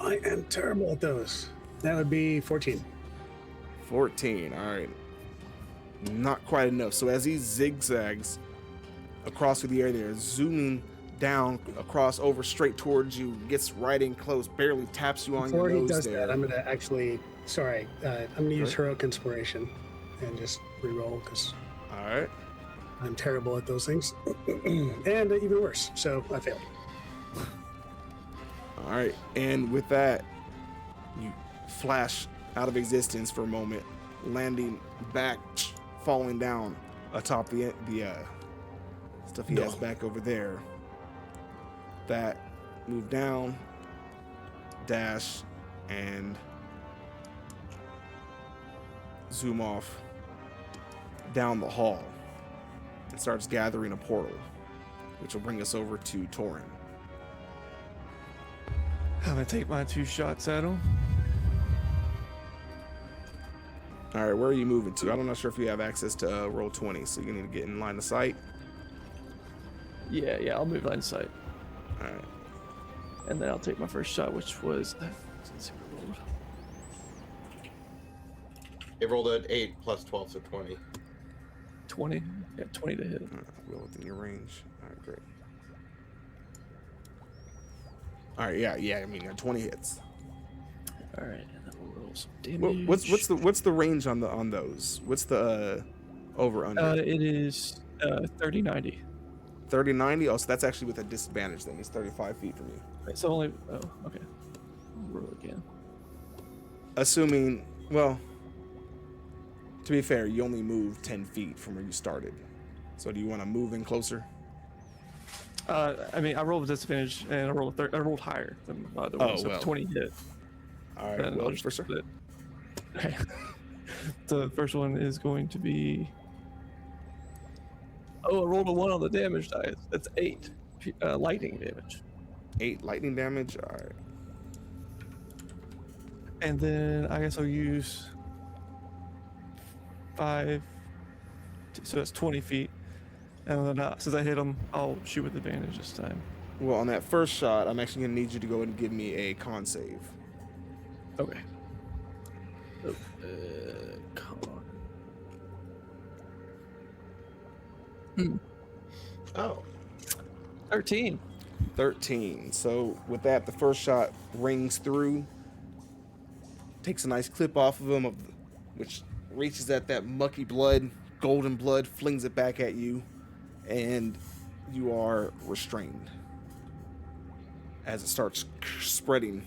I am terrible at those. That would be 14. 14. All right. Not quite enough. So as he zigzags across through the air there, zooming down across over straight towards you, gets right in close, barely taps you on Before your he nose does there. that, I'm going to actually, I'm going to use Okay. heroic inspiration and just reroll because All right. I'm terrible at those things. And even worse, so I failed. All right. And with that, you flash out of existence for a moment, landing back, falling down atop the stuff he has back over there. That move down, dash, and zoom off down the hall. It starts gathering a portal, which will bring us over to Torin. I'm gonna take my 2 shots at him. All right, where are you moving to? I'm not sure if you have access to roll 20, so you need to get in line of sight. Yeah, I'll move line of sight. All right. And then I'll take my first shot, which was, let's see what I rolled. It rolled an 8 plus 12, so 20. 20. Yeah, 20 to hit. All right, well within your range. All right, great. All right, yeah. I mean, 20 hits. All right, and then we'll roll some damage. What's the range on those? What's the over under? It is 30-90. 30-90. Oh, so that's actually with a disadvantage. Then he's 35 feet from you. Wait, so only. Oh, okay. I'll roll again. Assuming, well, to be fair, you only moved 10 feet from where you started. So do you want to move in closer? I mean, I rolled with disadvantage, and I rolled higher than the other one, so well. 20 hit. All right, And well, I'll just for sure. split. Okay. The first one is going to be. Oh, I rolled a 1 on the damage dice. That's 8 lightning damage. 8 lightning damage. All right. And then I guess I'll use 5. So that's 20 feet. And then since I hit him, I'll shoot with advantage this time. Well, on that first shot, I'm actually gonna need you to go and give me a con save. Okay. Oh, come on. Oh. 13. 13. So with that, the first shot rings through, takes a nice clip off of him, which reaches at that mucky blood, golden blood, flings it back at you, and you are restrained as it starts spreading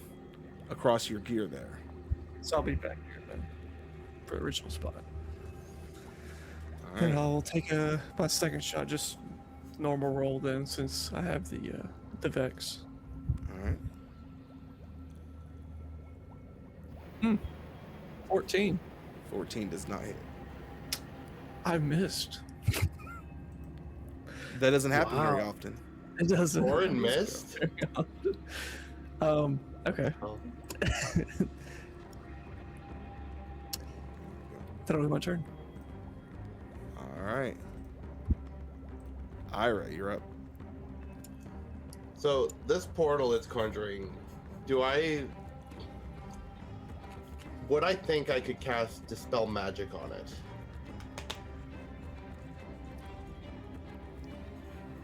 across your gear there. So I'll be back here then for the original spot. All And right. I'll take my second shot, just normal roll then, since I have the Vex. All right. 14. 14 does not hit. I missed. That doesn't happen very Wow. often. It doesn't. Orin missed? very often. Okay. Oh. That'll be my turn. All right. Ira, you're up. So this portal it's conjuring, would I think I could cast Dispel Magic on it?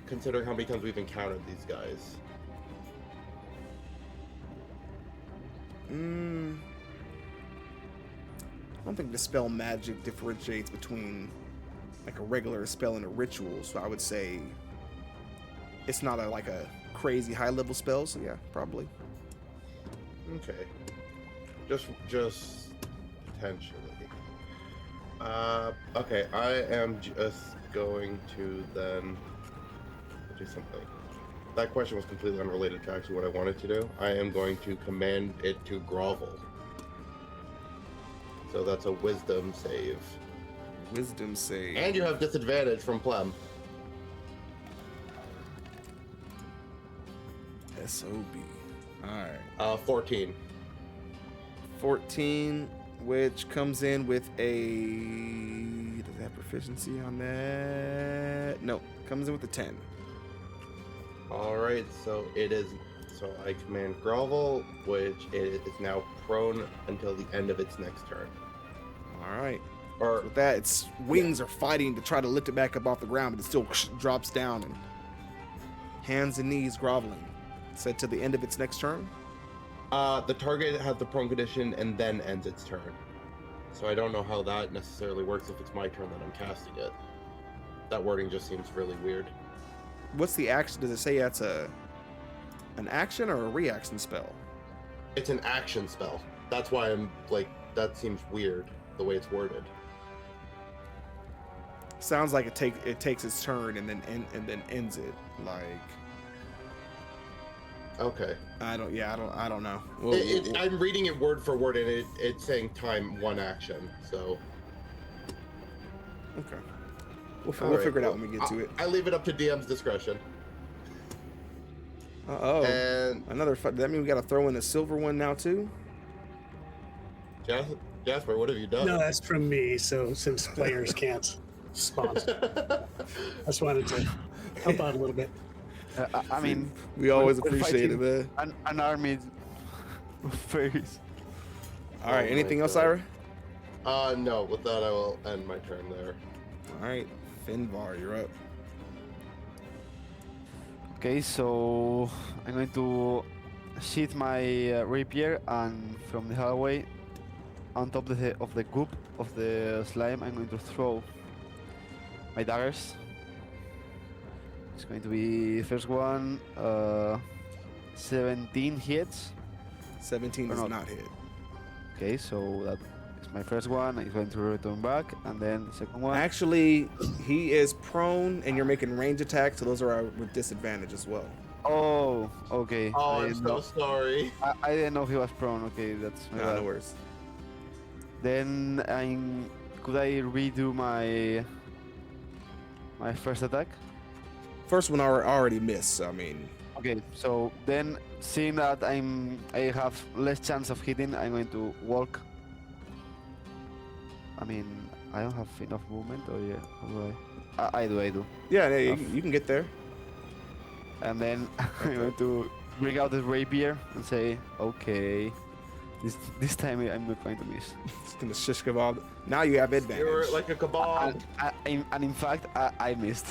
Considering how many times we've encountered these guys. I don't think Dispel Magic differentiates between like a regular spell and a ritual, so I would say it's not like a crazy high level spell, so yeah, probably. Okay. Just potentially. Okay, I am just going to then do something. That question was completely unrelated to actually what I wanted to do. I am going to command it to grovel. So that's a wisdom save. Wisdom save. And you have disadvantage from Plem. SOB. All right. 14. 14, which comes in with a... Does it have proficiency on that? No, comes in with a 10. All right, so it is. So I command grovel, which it is now prone until the end of its next turn. All right. Or With that, its wings are fighting to try to lift it back up off the ground, but it still drops down and hands and knees groveling. Said to the end of its next turn. the target has the prone condition and then ends its turn. So I don't know how that necessarily works if it's my turn that I'm casting it. That wording just seems really weird. What's the action? Does it say that's an action or a reaction spell? It's an action spell. That's why I'm like, that seems weird the way it's worded. Sounds like it takes its turn and then ends it. Like, Okay. I don't know. I'm reading it word for word, and it's saying time one action. So Okay. We'll All right, figure it out well, when we get to it. I leave it up to DM's discretion. Uh-oh. And Does that mean we got to throw in a silver one now too? Jasper, what have you done? No, that's from me. So since players can't sponsor, I just wanted to help out a little bit. I mean, We always we're appreciate it, fighting man. an army of fairies. All right. Oh Anything my else, God. Ira? No. With that, I will end my turn there. All right. Finvar, you're up. Okay, so I'm going to sheath my rapier, and from the hallway, on top of the goop of the slime, I'm going to throw my daggers. It's going to be first one, 17 hits. 17 Or does not. not hit. Okay, so that is my first one. I'm going to return back, and then the second one. Actually, he is prone, and you're making range attacks, so those are with disadvantage as well. Oh, okay. Oh, I I'm didn't so know- sorry. I didn't know he was prone. Okay, that's my No, bad. no worries. Then could I redo my first attack? First one already missed. So, I mean, Okay, so then seeing that I have less chance of hitting, I'm going to walk. I mean, I don't have enough movement, or yeah, how do I do. yeah, Enough. you can get there. And then I'm going to bring out the rapier and say, okay, this time I'm not going to miss. It's gonna shish kebab. Now you have advantage. You're like a kebab. And in fact, I missed.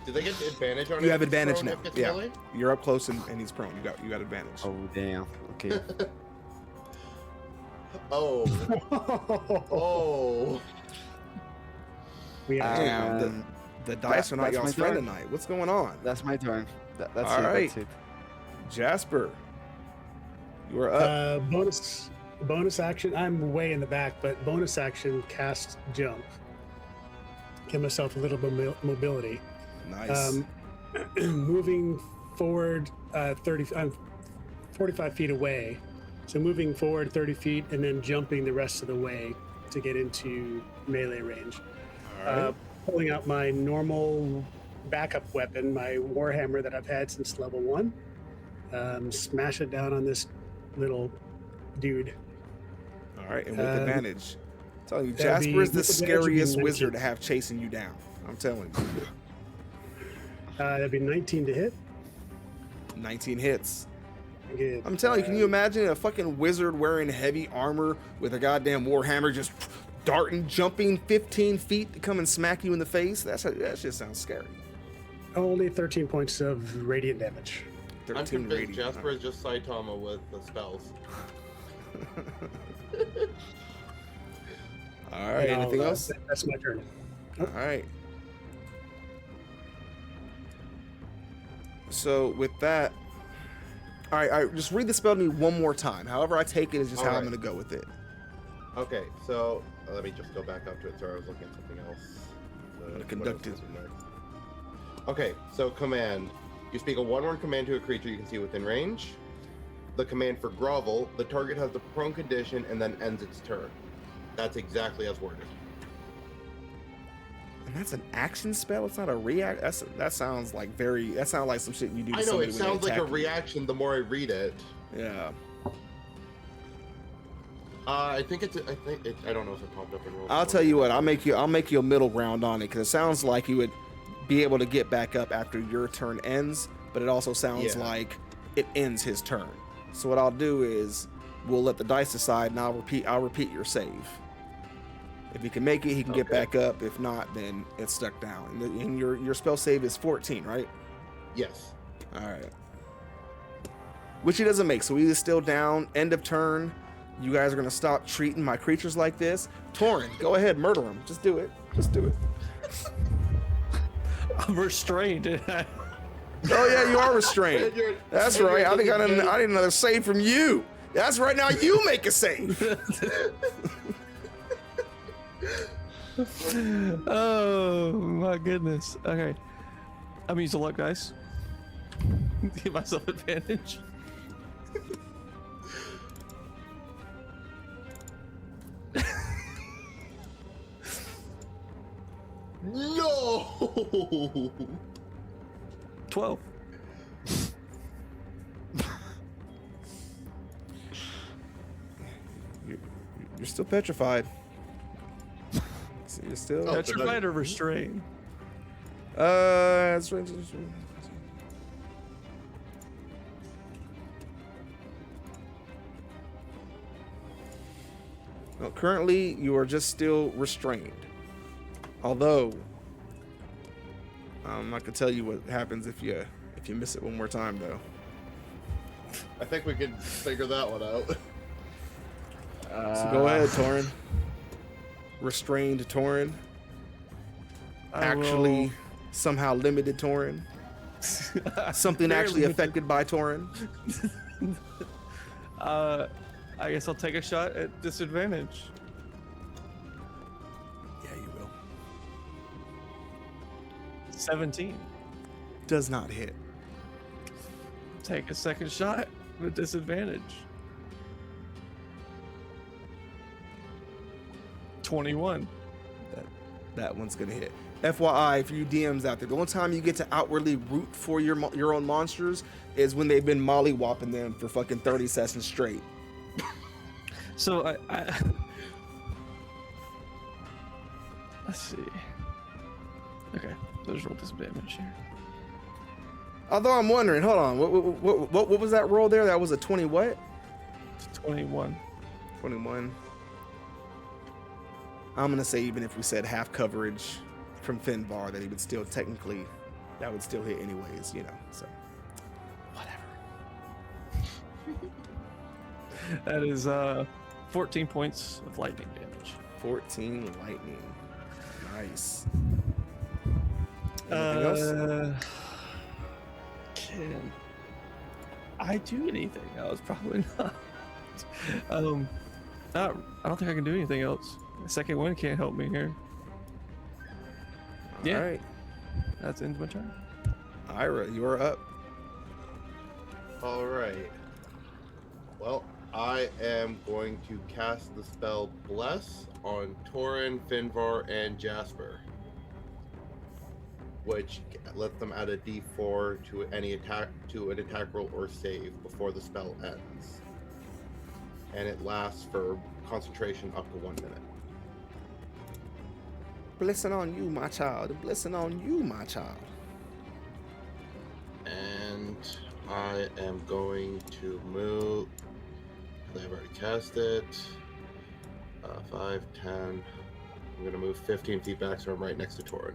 Do they get advantage on it? You have if it's advantage prone now. if it's Yeah, melee? you're up close and he's prone. You got advantage. Oh damn. Okay. Oh. Oh. We are Damn, Um, the dice are not that's my y'all's friend turn. tonight. What's going on? That's my turn. That's All it. right. That's it. Jasper, you are up. bonus action. I'm way in the back, but bonus action cast jump. Give myself a little bit mobility. Nice. Moving forward 45 feet away. So moving forward 30 feet and then jumping the rest of the way to get into melee range. All right. Pulling out my normal backup weapon, my warhammer that I've had since level 1. Smash it down on this little dude. All right, and with advantage. I'm telling you, that'd Jasper is be- the with advantage would be scariest 19. wizard to have chasing you down. I'm telling you. That'd be 19 to hit. 19 hits. Good. I'm telling you, can you imagine a fucking wizard wearing heavy armor with a goddamn warhammer just darting, jumping 15 feet to come and smack you in the face? That just sounds scary. Only 13 points of radiant damage. I'm 13 convinced radiant. Jasper is just Saitama with the spells. All right, And anything I'll, else? That's my turn. All right. So with that, all right, just read the spell to me one more time. However I take it is just All how I'm right. gonna go with it. Okay, so let me just go back up to it. Sorry, I was looking at something else. gonna What conduct else it. was in there? Okay, so command. You speak a one-word command to a creature you can see within range. The command for grovel, the target has the prone condition and then ends its turn. That's exactly as worded. And that's an action spell. It's not a react. That sounds like some shit you do. To I know somebody it when they sounds like a attack you. reaction the more I read it. Yeah. I think it. I don't know if it popped up in rules. I'll tell you what. I'll make you a middle ground on it because it sounds like you would be able to get back up after your turn ends, but it also sounds Yeah. like it ends his turn. So what I'll do is we'll let the dice decide, and I'll repeat your save. If he can make it, he can get Okay. back up. If not, then it's stuck down. And your spell save is 14, right? Yes. All right. Which he doesn't make, so he is still down. End of turn. You guys are gonna stop treating my creatures like this. Torin, go ahead, murder him. Just do it. Just do it. I'm restrained. Oh yeah, you are restrained. That's right. I think I need another save from you. That's right. Now you make a save. Oh my goodness. Okay. I'm gonna use a luck dice. Give myself advantage. No. 12. You're still petrified. So you're still. Oh, Petrified or restrained? That's right. No, currently, you are just still restrained. Although, I'm not gonna tell you what happens if you miss it one more time, though. I think we can figure that one out. So go ahead, Torin. Restrained Torin. Actually, somehow limited Torin. Something Very actually limited. affected by Torin. I guess I'll take a shot at disadvantage. Yeah, you will. 17. Does not hit. Take a second shot with disadvantage. 21. That one's gonna hit. FYI, for you DMs out there, the only time you get to outwardly root for your own monsters is when they've been molly-whopping them for fucking 30 sessions straight. So I let's see. Okay, let's roll disadvantage here. Although I'm wondering, hold on, what was that roll there? That was a 20 what? 21. 21. I'm gonna say even if we said half coverage from Finbar, that he would still technically, that would still hit anyways, you know. So whatever. That is 14 points of lightning damage. 14 lightning. Nice. Anything else? Can I do anything else? Probably not. I don't think I can do anything else. The second one can't help me here. Yeah. All right. That's ends my turn. Ira, you are up. All right. Well, I am going to cast the spell Bless on Torin, Finvar, and Jasper, which lets them add a D4 to any attack an attack roll or save before the spell ends, and it lasts for concentration up to 1 minute. Blessing on you, my child. Blessing on you, my child. And I am going to move. I've already cast it. 5, 10. I'm going to move 15 feet back, so I'm right next to Torin.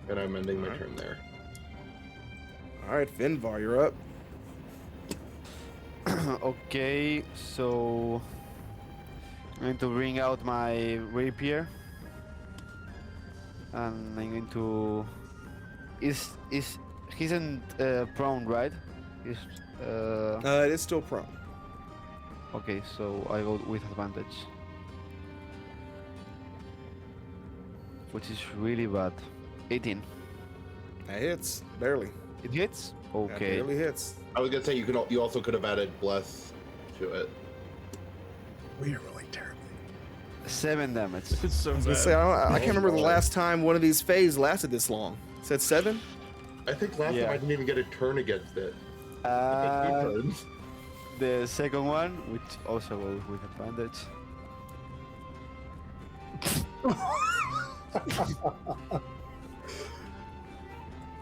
And I'm ending my Alright. turn there. All right, Finvar, you're up. Okay, so I'm going to bring out my rapier, and I'm going to. Is he's in prone, right? He's It is still prone. okay. So I go with advantage, which is really bad. 18. That hits barely. It hits. That Okay. barely hits. I was going to say you also could have added Bless to it. We are rolling terribly. 7 damage. It's so I was gonna bad. say, I can't remember the boy. last time one of these phases lasted this long. Said 7? I think last Yeah. time I didn't even get a turn against it. Two Uh, turns. the second one, which also goes with advantage.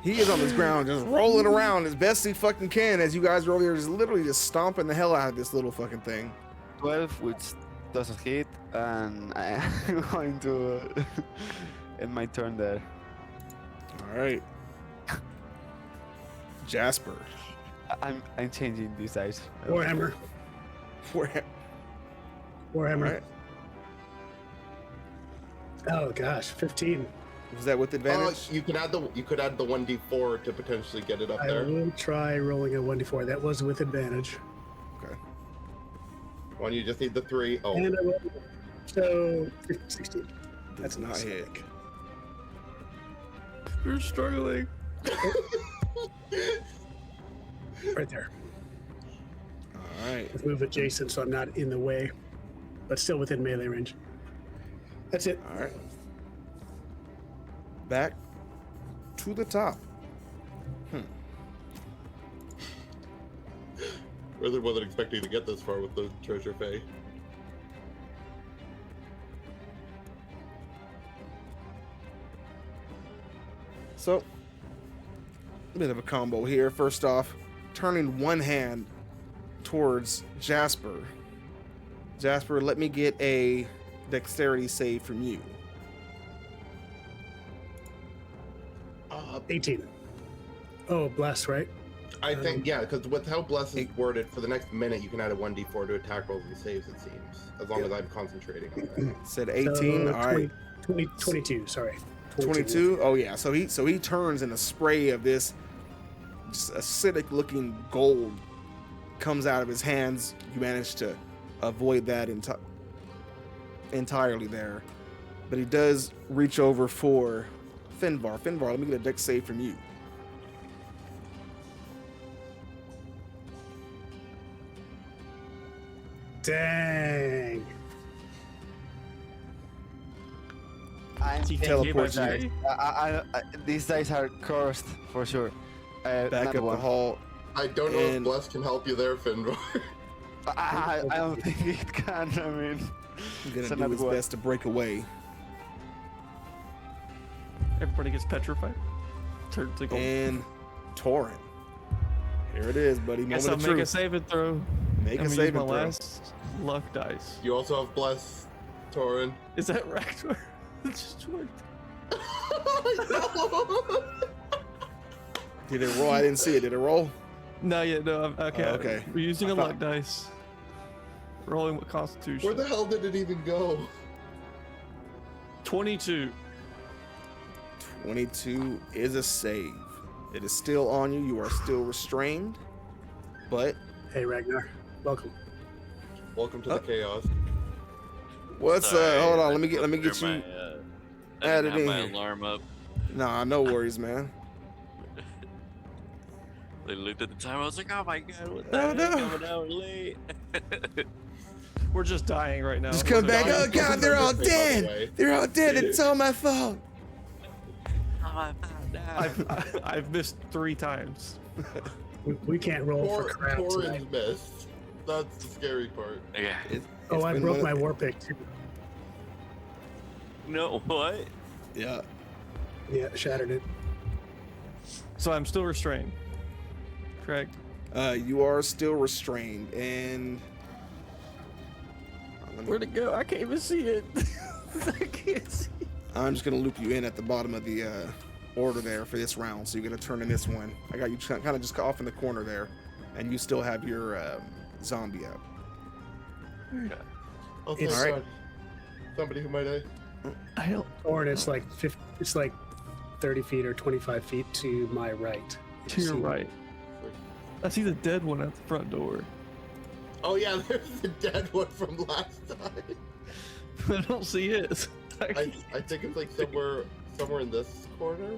He is on this ground just rolling around as best he fucking can as you guys are over here just literally just stomping the hell out of this little fucking thing. 12, which doesn't hit, and I'm going to end my turn there. All right. Jasper. I'm changing these dice. Warhammer. Where? Warhammer. Right. Oh gosh, 15. Was that with advantage? You could add the 1d4 to potentially get it up I there. will try rolling a 1d4. That was with advantage. Okay. One, you just need the 3. Oh, And I rolled. So 16. That's not hit. You're struggling. Right there. All right. Let's move adjacent so I'm not in the way, but still within melee range. That's it. All right. Back to the top. really wasn't expecting to get this far with the treasure fay. So, a bit of a combo here. First off, turning one hand towards Jasper. Jasper, let me get a dexterity save from you. 18. Oh, bless, right? I think, yeah, because with how Bless is worded, for the next minute, you can add a 1d4 to attack rolls and saves, it seems. As long as I'm concentrating on that. Said 18. So, All right. 22, sorry. 22. Oh yeah. So he turns and a spray of this just acidic looking gold comes out of his hands. You manage to avoid that entirely there. But he does reach over for Finvar. Finvar, let me get a dex save from you. Dang. I'm He thinking teleports about you. that. These dice are cursed for sure. Back Not up the one. hall. I don't know if And- Bless can help you there, Finbar. I don't think it can. I mean, He's gonna So do not his what? best to break away. Everybody gets petrified. Turns to gold. And Torrent. Here it is, buddy. Guess Moment I'll of make a truth. saving throw. Make I'm a gonna use saving my throw. last luck dice. You also have Bless, Torin. Is that Ractor? It just worked. Did it roll? I didn't see it. Did it roll? No, yeah, no. Okay. Oh, okay. We're using I a thought- luck dice. Rolling with Constitution. Where the hell did it even go? 22. 22 is a save. It is still on you. You are still restrained. But Hey, Ragnar. Welcome. Welcome to the chaos. what's Sorry, hold on? I let me get turn you my, I added didn't have in my here. alarm up. Nah, no worries, man. I looked at the time. I was like, "Oh my god, what the Oh, heck? no. Coming out late." We're just dying right now. Just come back. dying Oh from god, they're all by the way. dead. They're all dead. It's all my fault. Oh, I found out. I've missed 3 times. We can't roll for Tor- crap tonight. Torin's missed. That's the scary part. Yeah. Oh, I been broke one my of- war pick too. No, what? Yeah. Yeah, shattered it. So I'm still restrained. Correct. You are still restrained, and Where'd it go? I can't even see it. I can't see. I'm just gonna loop you in at the bottom of the order there for this round. So you're gonna turn in this one. I got you kind of just off in the corner there, and you still have your zombie out. Oh, thank It's- All right. God. Somebody who might I don't. Or it's like 50, it's like 30 feet or 25 feet to my right. To your See- right. I see the dead one at the front door. Oh yeah, there's the dead one from last time. I don't see it. I think it's like somewhere in this corner.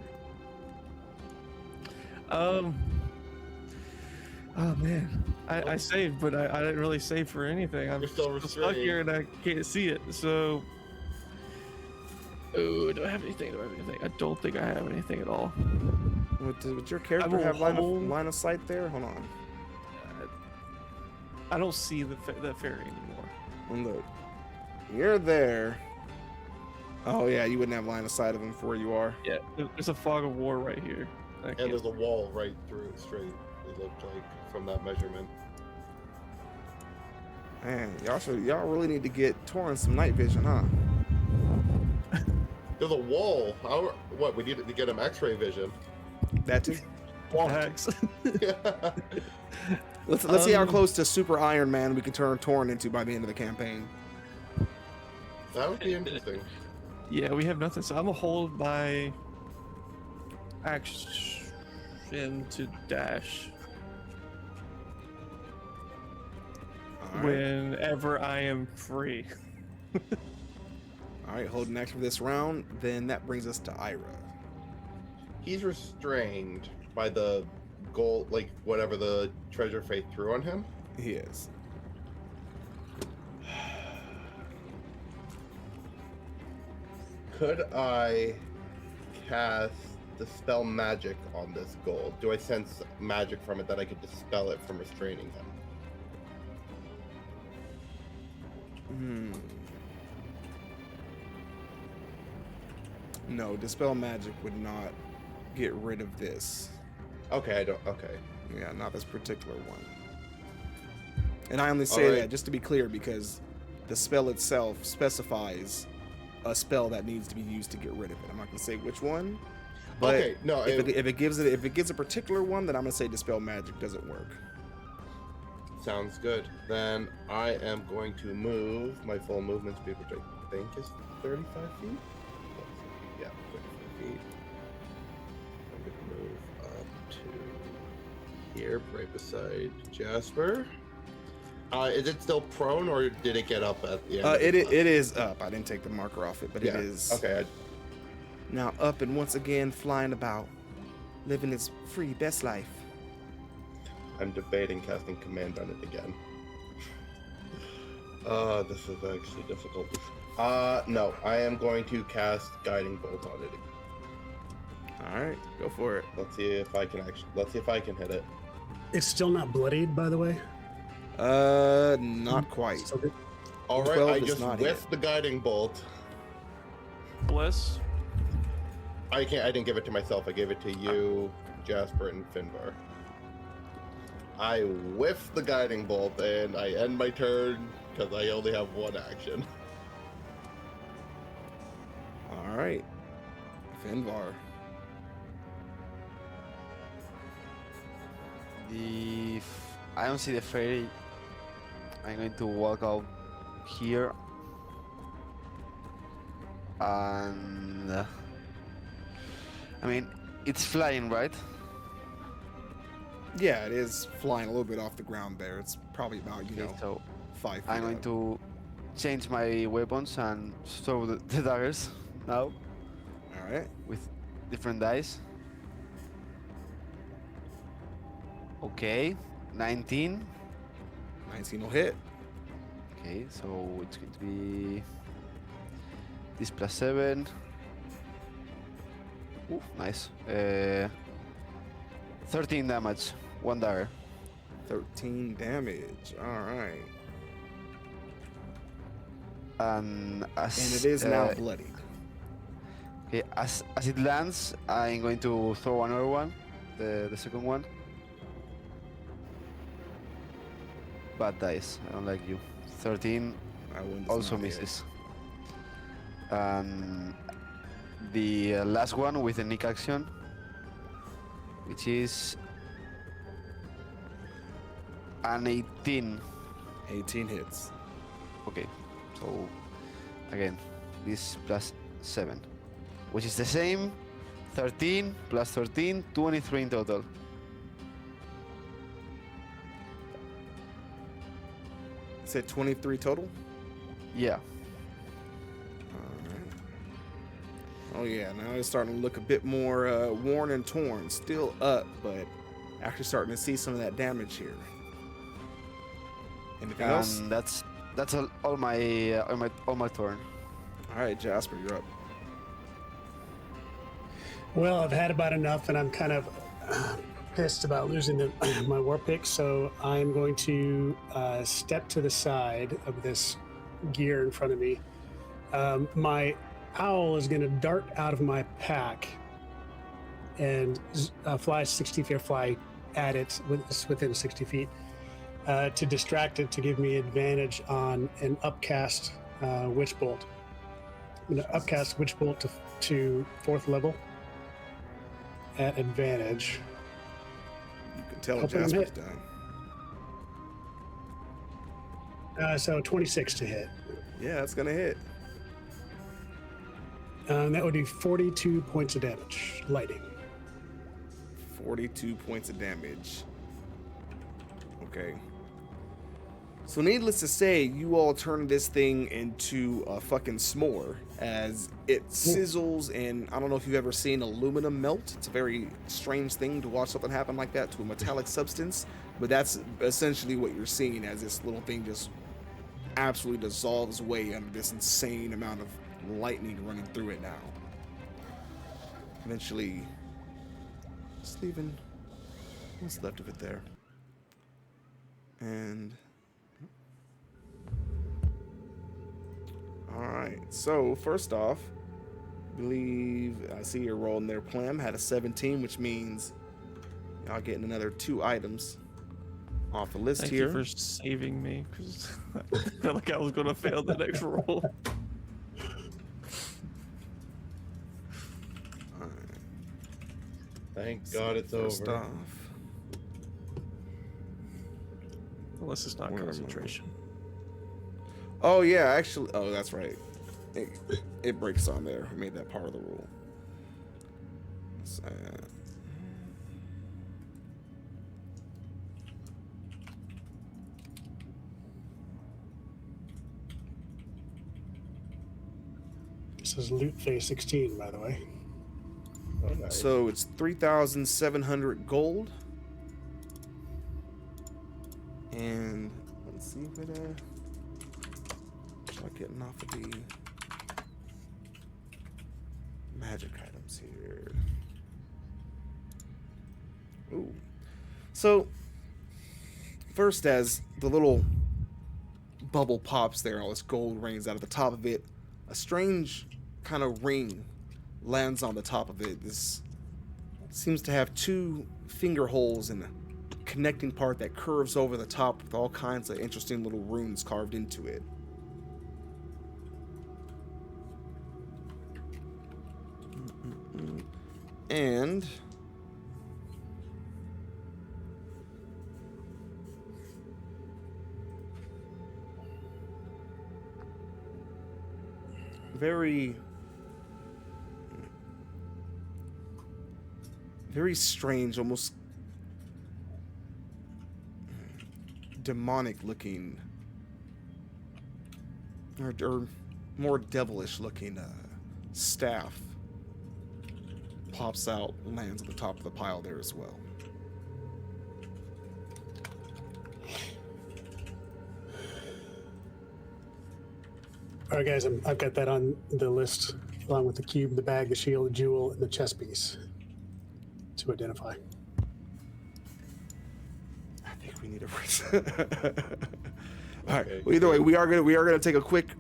Oh man, I saved, but I didn't really save for anything. I'm You're still stuck here and I can't see it. So, oh, do I have anything? Do I have anything? I don't think I have anything at all. Would your character will have hold- line of sight there? Hold on. I don't see that fairy anymore. Look, you're there. Oh yeah, you wouldn't have line of sight of him from where you are. Yeah, there's a fog of war right here. I And can't- there's a wall right through it straight. It looked like from that measurement. Man, y'all really need to get Torrent some night vision, huh? There's a wall. What? We need to get him X-ray vision. That too. wall hacks. Let's see how close to Super Iron Man we can turn Torrent into by the end of the campaign. That would be interesting. Yeah, we have nothing. So I'm gonna hold my action to dash All right. whenever I am free. All right, holding action for this round. Then that brings us to Ira. He's restrained by the gold, like whatever the treasure faith threw on him. He is. Could I cast dispel magic on this gold? Do I sense magic from it that I could dispel it from restraining him? No, dispel magic would not get rid of this. Okay, I don't. Okay. Yeah, not this particular one. And I only say Alright. that just to be clear because the spell itself specifies a spell that needs to be used to get rid of it. I'm not gonna say which one, but Okay, no, if it gives a particular one, then I'm gonna say dispel magic doesn't work. Sounds good. Then I am going to move my full movement speed, which I think is 35 feet. Yeah, 35 feet. I'm gonna move up to here, right beside Jasper. Is it still prone, or did it get up at the end? It is up. I didn't take the marker off it, but Yeah. it is Okay. now up and once again flying about, living its free best life. I'm debating casting command on it again. This is actually difficult. No, I am going to cast guiding bolt on it. All right, go for it. Let's see if I can hit it. It's still not bloodied, by the way. Not quite. So good. All right, 12 I does just not whiffed hit. the guiding bolt. Bliss. I didn't give it to myself. I gave it to you, Jasper, and Finbar. I whiffed the guiding bolt, and I end my turn because I only have one action. All right, Finvar. If I don't see the fairy, I'm going to walk out here and I mean it's flying, right? Yeah, it is flying a little bit off the ground there. It's probably about Okay, so 5 feet. I'm going up. to change my weapons and throw the daggers now All right. with different dice. Okay, 19. 19 will hit. Okay, so it's going to be this plus 7. Ooh, nice. 13 damage, 1 dagger. 13 damage. All right. And as And it is now bloodied. okay, as it lands, I'm going to throw another one, the second one. Bad dice. I don't like you. 13 That one does also not hit. misses. And the last one with the nick action, which is an 18. 18 hits. Okay, so again, this plus 7, which is the same. 13 plus 13, 23 in total. You said 23 total? Yeah. Alright. Oh yeah, now it's starting to look a bit more worn and torn. Still up, but Actually starting to see some of that damage here. Anything else? And that's all my turn. All right, Jasper, you're up. Well, I've had about enough, and I'm kind of pissed about losing my war pick, so I'm going to step to the side of this gear in front of me. My owl is going to dart out of my pack and fly 60 feet, fly at it within 60 feet to distract it, to give me advantage on an upcast witch bolt. I'm going to upcast witch bolt to 4th level at advantage. You can tell Hoping I'm Jasper's hit. done. So 26 to hit. Yeah, that's gonna hit. That would be 42 points of damage, lightning. 42 points of damage. Okay. So needless to say, you all turn this thing into a fucking s'more as it sizzles, and I don't know if you've ever seen aluminum melt. It's a very strange thing to watch something happen like that to a metallic substance, but that's essentially what you're seeing as this little thing just absolutely dissolves away under this insane amount of lightning running through it now. Eventually, just leaving what's left of it there. And all right, so first off, I believe I see you're rolling there. Plum had a 17, which means y'all getting another 2 items off the list Thank here. you for saving me, because I felt like I was going to fail the next roll. Thank God it's First over. off, Unless it's not Where am I? concentration. oh yeah, actually, oh that's right. It breaks on there. We made that part of the rule. So, This is loot phase 16, by the way. Oh, nice. so it's 3,700 gold. And let's see what try getting off of the magic items here. Ooh. So first, as the little bubble pops there, all this gold rains out of the top of it, a strange kind of ring lands on the top of it. This seems to have 2 finger holes and a connecting part that curves over the top with all kinds of interesting little runes carved into it. And very strange, almost demonic looking or more devilish looking staff pops out, lands at the top of the pile there as well. All right, guys, I've got that on the list, along with the cube, the bag, the shield, the jewel, and the chess piece to identify. I think we need a reason. All right. Okay, Well, either way, we are gonna take a quick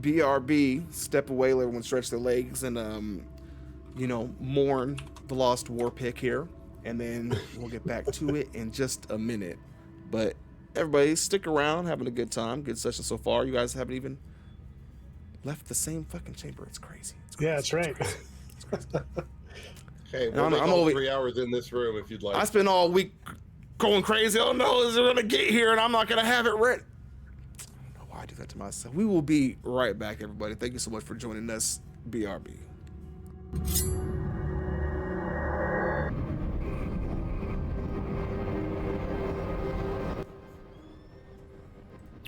BRB, step away, let everyone stretch their legs, and mourn the lost war pick here, and then we'll get back to it in just a minute. But everybody, stick around, having a good time, good session so far. You guys haven't even left the same fucking chamber. It's crazy. It's crazy. Yeah, that's right. It's crazy. Okay, I'm we'll make all over- 3 hours in this room if you'd like. I spent all week going crazy. Oh no, is it gonna get here and I'm not gonna have it ready? I don't know why I do that to myself. We will be right back, everybody. Thank you so much for joining us. BRB.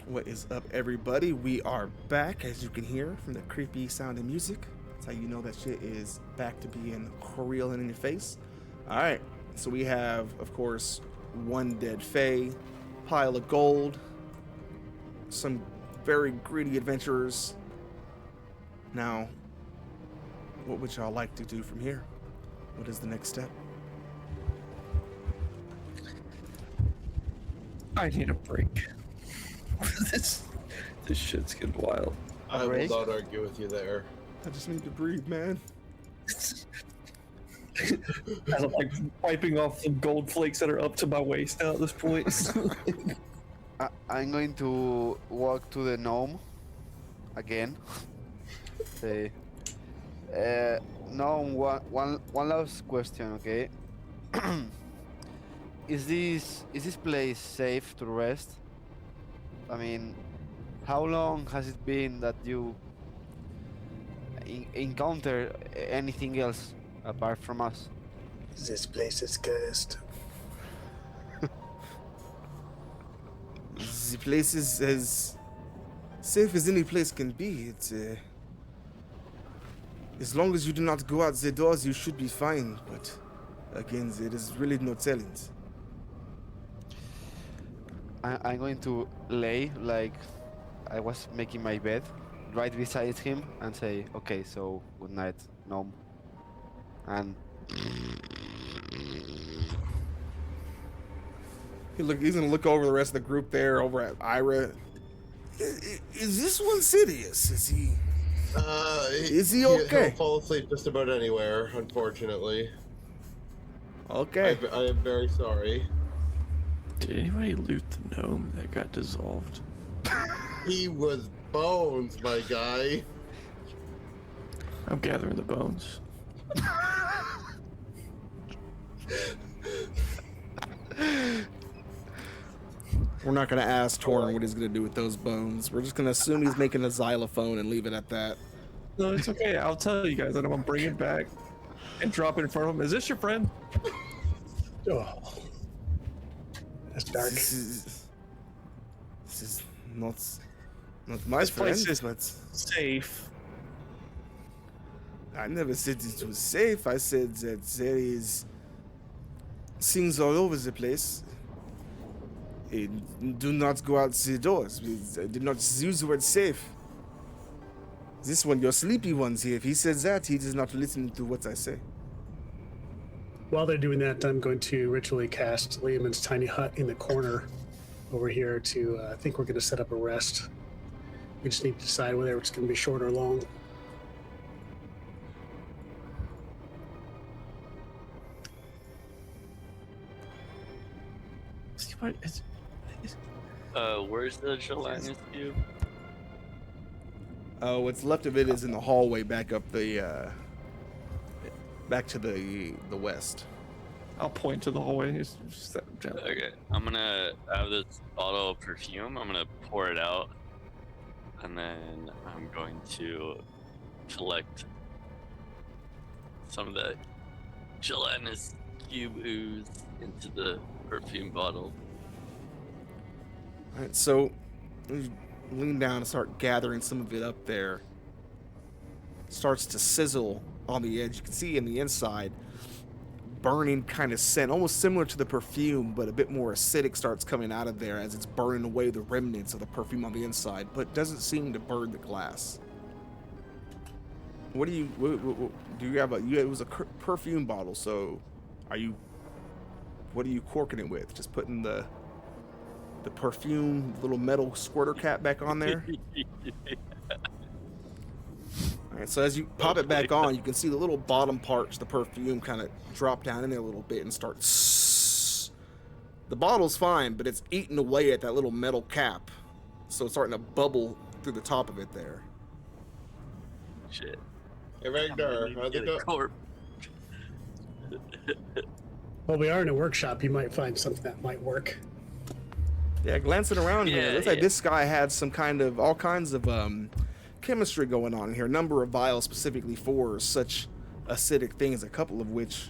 What is up, everybody? We are back, as you can hear from the creepy sounding music. That's how you know that shit is back to being real and in your face. All right, So we have, of course, one dead fae, pile of gold, some very greedy adventurers. Now, what would y'all like to do from here? What is the next step? I need a break. this shit's getting wild. I will Break? not argue with you there. I just need to breathe, man. I'm like wiping off the gold flakes that are up to my waist now at this point. I'm going to walk to the gnome again. Say, gnome, one last question, okay? Is this place safe to rest? I mean, how long has it been that you encounter anything else apart from us? This place is cursed. The place is as safe as any place can be. It's as long as you do not go out the doors, you should be fine. But again, there is really no telling. I'm going to lay like I was making my bed right beside him and say, okay, so good night, gnome. And He's gonna look over the rest of the group there, over at Ira. Is this one serious? Is he? Is he okay? He'll fall asleep just about anywhere, unfortunately. Okay. I am very sorry. Did anybody loot the gnome that got dissolved? He was bones, my guy. I'm gathering the bones. We're not gonna ask Torn what he's gonna do with those bones. We're just gonna assume he's making a xylophone and leave it at that. No, it's okay. I'll tell you guys that I'm gonna bring it back and drop it in front of him. Is this your friend? Oh, that's dark. This is not my This friend, place is- but Safe. I never said it was safe. I said that there is things all over the place. Do not go out the doors. I did not use the word safe. This one, your sleepy one's here. If he says that, he does not listen to what I say. While they're doing that, I'm going to ritually cast Liam's tiny hut in the corner over here to, I think we're going to set up a rest. We just need to decide whether it's going to be short or long. See what? Where's the gelatinous cube? What's left of it is in the hallway back up the, back to the west. I'll point to the hallway. Just that down. Okay, I'm gonna have this bottle of perfume. I'm gonna pour it out, and then I'm going to collect some of the gelatinous cube ooze into the perfume bottle. All right, so you lean down and start gathering some of it up there. Starts to sizzle on the edge. You can see in the inside, burning kind of scent, almost similar to the perfume, but a bit more acidic starts coming out of there as it's burning away the remnants of the perfume on the inside, but doesn't seem to burn the glass. What do you do? You have it was a perfume bottle, so what are you corking it with? Just putting the perfume little metal squirter cap back on there? All right, so as you pop it back on, you can see the little bottom parts, the perfume kind of drop down in there a little bit and start. The bottle's fine, but it's eating away at that little metal cap, so it's starting to bubble through the top of it there. Shit. Hey, Ragnar, how's it go? Well, we are in a workshop. You might find something that might work. Yeah, glancing around here, Yeah, looks like yeah. this guy had some kind of all kinds of chemistry going on here. A number of vials specifically for such acidic things, a couple of which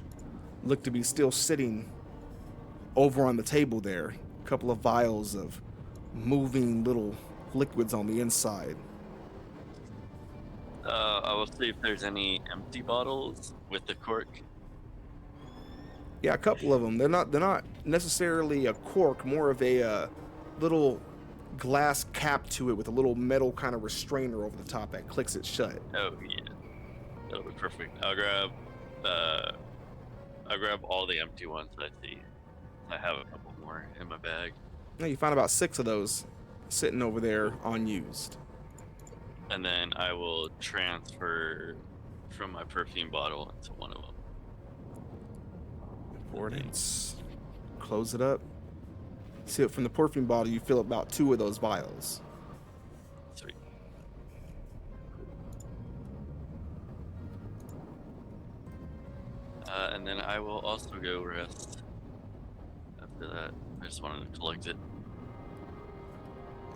look to be still sitting over on the table there. A couple of vials of moving little liquids on the inside. I will see if there's any empty bottles with the cork. Yeah, a couple of them. They're not necessarily a cork, more of a little glass cap to it with a little metal kind of restrainer over the top that clicks it shut. Oh yeah, that'll be perfect. I'll grab all the empty ones I see. I have a couple more in my bag. Now you find about 6 of those sitting over there unused. And then I will transfer from my perfume bottle into one of them. Ordnance. Close it up. See it from the perfume bottle. You fill about 2 of those vials. Sweet. And then I will also go rest. After that, I just wanted to collect it.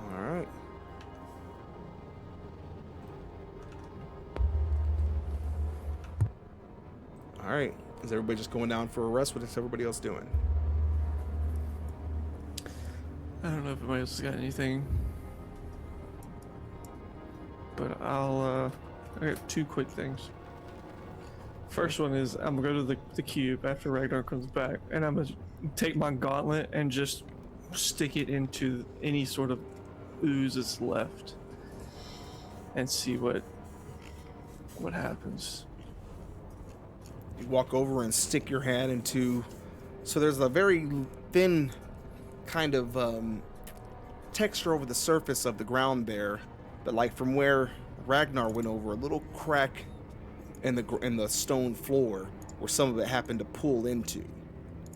All right. All right. Is everybody just going down for a rest? What is everybody else doing? I don't know if anybody else has got anything, but I got 2 quick things. First one is I'm gonna go to the cube after Ragnar comes back, and I'm gonna take my gauntlet and just stick it into any sort of ooze that's left, and see what happens. You walk over and stick your hand into. So there's a very thin kind of texture over the surface of the ground there, but like from where Ragnar went over, a little crack in the stone floor where some of it happened to pull into.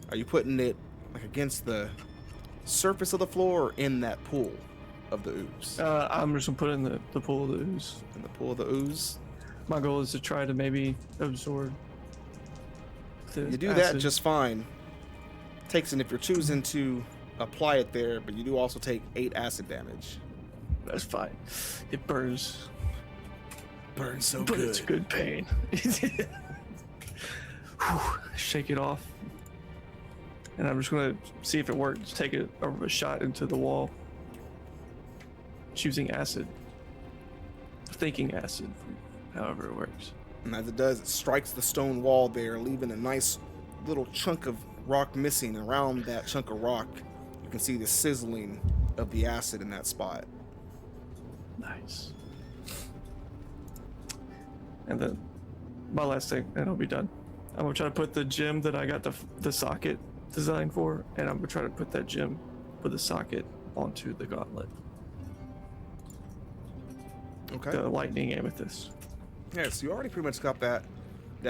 Are you putting it like against the surface of the floor or in that pool of the ooze? I'm just gonna put it in the pool of the ooze. In the pool of the ooze. My goal is to try to maybe absorb. You do that just fine. Takes, and if you're choosing to apply it there, but you do also take 8 acid damage. That's fine. It burns. Burns so But good. it's good pain. Whew, shake it off. And I'm just gonna see if it works. Take a shot into the wall. Choosing acid. Thinking acid. However it works. And as it does, it strikes the stone wall there, leaving a nice little chunk of rock missing. Around that chunk of rock, you can see the sizzling of the acid in that spot. Nice. And then my last thing, and I'll be done. I'm gonna try to put the gem that I got the socket designed for, and I'm gonna try to put that gem with the socket onto the gauntlet. Okay. The lightning amethyst. Yeah, so you already pretty much got that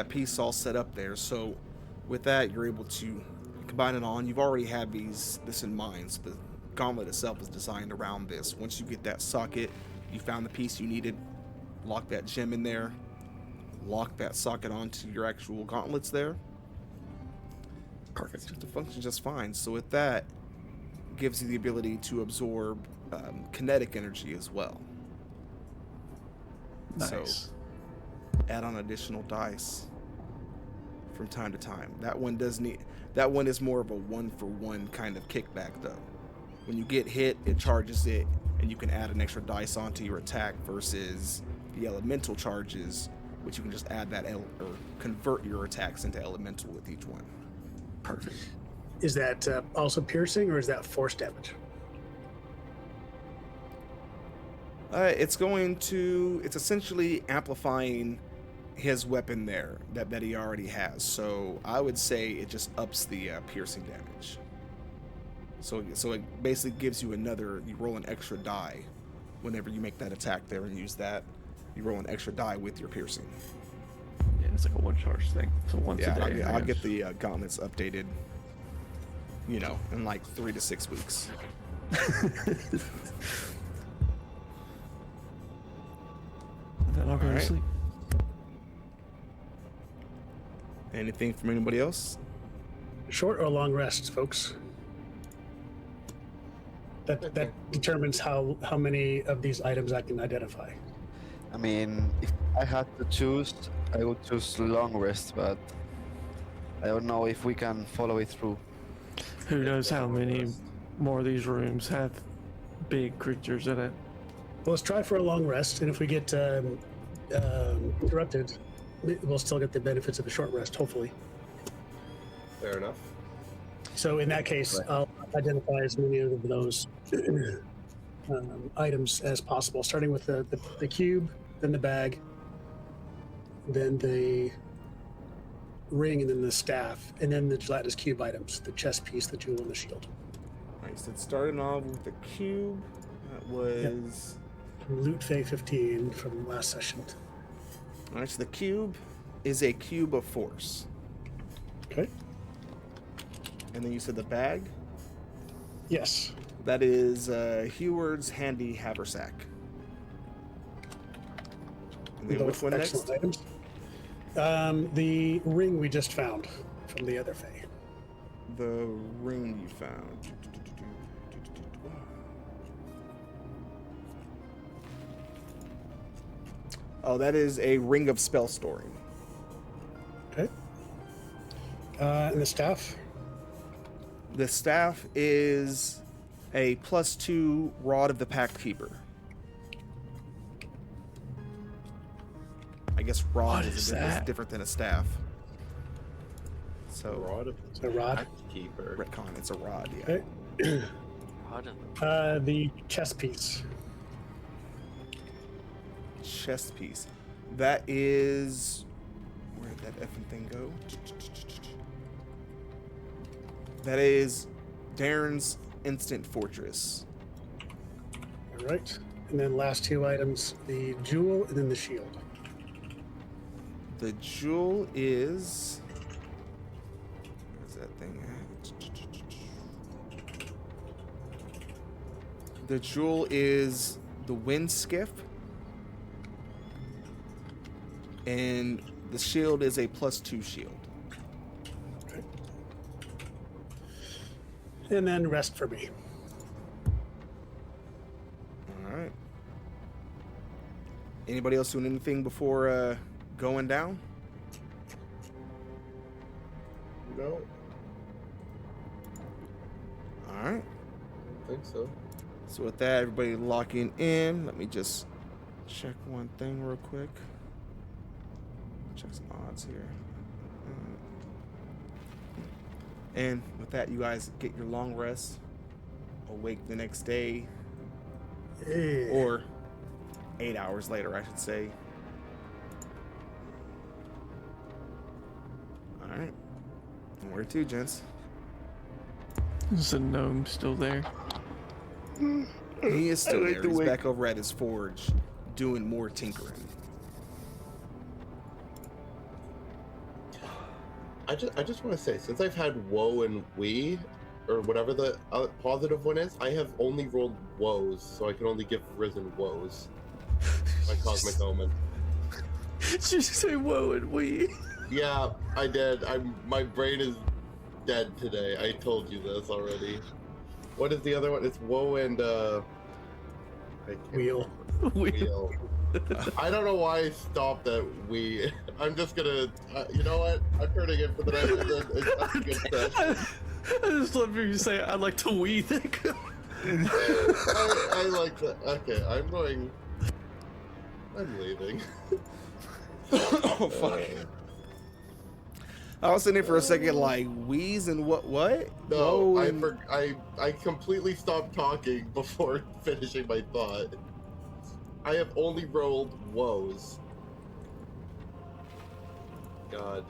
piece all set up there. So with that, you're able to combine it on. You've already had this in mind. So the gauntlet itself is designed around this. Once you get that socket, you found the piece you needed, lock that gem in there, lock that socket onto your actual gauntlets there. Perfect. It functions just fine. So with that, it gives you the ability to absorb kinetic energy as well. Nice. So add on additional dice from time to time. That one is more of a 1-for-1 kind of kickback though. When you get hit, it charges it, and you can add an extra dice onto your attack versus the elemental charges, which you can just add that or convert your attacks into elemental with each one. Perfect. Is that also piercing, or is that force damage? It's essentially amplifying his weapon there that he already has. So I would say it just ups the piercing damage. So it basically gives you you roll an extra die whenever you make that attack there and use that. You roll an extra die with your piercing. Yeah, it's like a one charge thing. So once a day. I'll get the gauntlets updated, in like 3 to 6 weeks. Then I'll go to Alright. sleep. Anything from anybody else? Short or long rests, folks? That determines how many of these items I can identify. I mean, if I had to choose, I would choose long rest, but I don't know if we can follow it through. Who knows how many more of these rooms have big creatures in it? Well, let's try for a long rest, and if we get interrupted, we'll still get the benefits of a short rest, hopefully. Fair enough. So in that case, I'll identify as many of those items as possible, starting with the cube, then the bag, then the ring, and then the staff, and then the gelatinous cube items, the chest piece, the jewel, and the shield. All right, so it started off with the cube. That was... Loot Fay 15 from last session. All right, so the cube is a cube of force. Okay. And then you said the bag? Yes. That is Heward's handy haversack. And then Both which one next? excellent items. The ring we just found from the other Fay. The ring you found. Oh, that is a ring of spell storing. Okay. And the staff? The staff is a +2 rod of the Pact Keeper. I guess rod is different than a staff. So Rod of It's a rod. Keeper. retcon, it's a rod, yeah. Okay. How did The chest piece. Chest piece. That is... Where'd that effing thing go? That is Darren's Instant Fortress. All right. And then last two items, the jewel and then the shield. The jewel is... Where's that thing at? The jewel is the wind skiff. And the shield is a +2 shield. Okay. And then rest for me. Alright. Anybody else doing anything before going down? No, Alright. I think so. So with that, everybody locking in. Let me just check one thing real quick. Check some odds here. And with that, you guys get your long rest. Awake the next day, Yeah. or 8 hours later, I should say. All right. And where to, gents? Is the gnome still there? He is still like there. to He's wake- back over at his forge, doing more tinkering. I just want to say, since I've had woe and we, or whatever the positive one is, I have only rolled woes, so I can only give Risen woes. My cosmic omen. Did you say whoa and we? Yeah, I did. My brain is dead today. I told you this already. What is the other one? It's woe and I can't Wheel. Wheel. I don't know why I stopped at we. I'm just gonna. You know what? I'm turning it for the next. That's a good set. I just love you say I'd like to wee think. I like that. Okay, I'm going. I'm leaving. Oh fuck! I was sitting there for a second, like wheeze and what? No, Whoa, I completely stopped talking before finishing my thought. I have only rolled woes. God.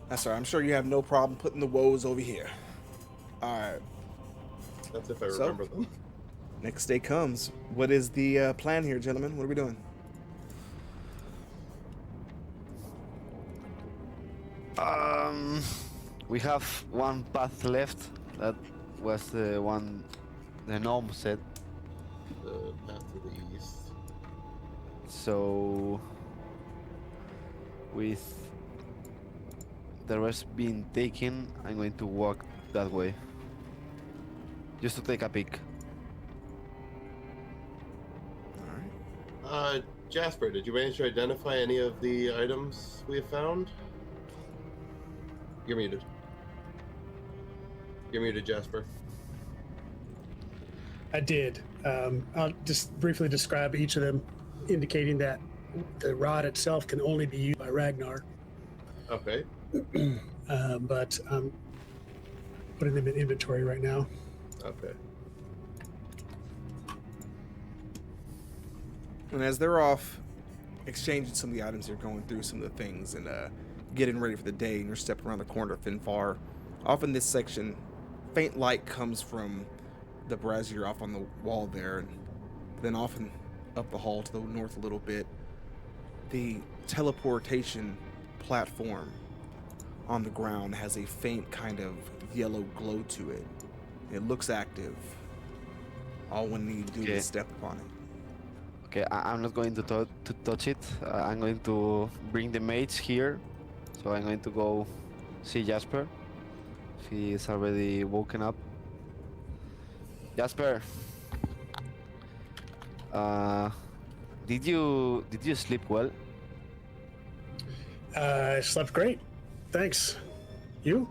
That's all right. I'm sure you have no problem putting the woes over here. All right. That's if I So? remember them. Next day comes. What is the plan here, gentlemen? What are we doing? We have one path left. That was the one the gnome said. The path to the east. So, with the rest being taken, I'm going to walk that way. Just to take a peek. All right. Jasper, did you manage to identify any of the items we have found? You're muted. You're muted, Jasper. I did. I'll just briefly describe each of them, indicating that the rod itself can only be used by Ragnar. Okay. But I'm putting them in inventory right now. Okay. And as they're off exchanging some of the items, you're going through some of the things and getting ready for the day, and you're stepping around the corner of Finfar. Off in this section, faint light comes from the brazier off on the wall there, and then off and up the hall to the north a little bit, the teleportation platform on the ground has a faint kind of yellow glow to it. It looks active. All one need to do Okay. is step upon it. Okay, I'm not going to touch it. I'm going to bring the mage here. So I'm going to go see Jasper. He is already woken up. Jasper, did you sleep well? I slept great. Thanks. You?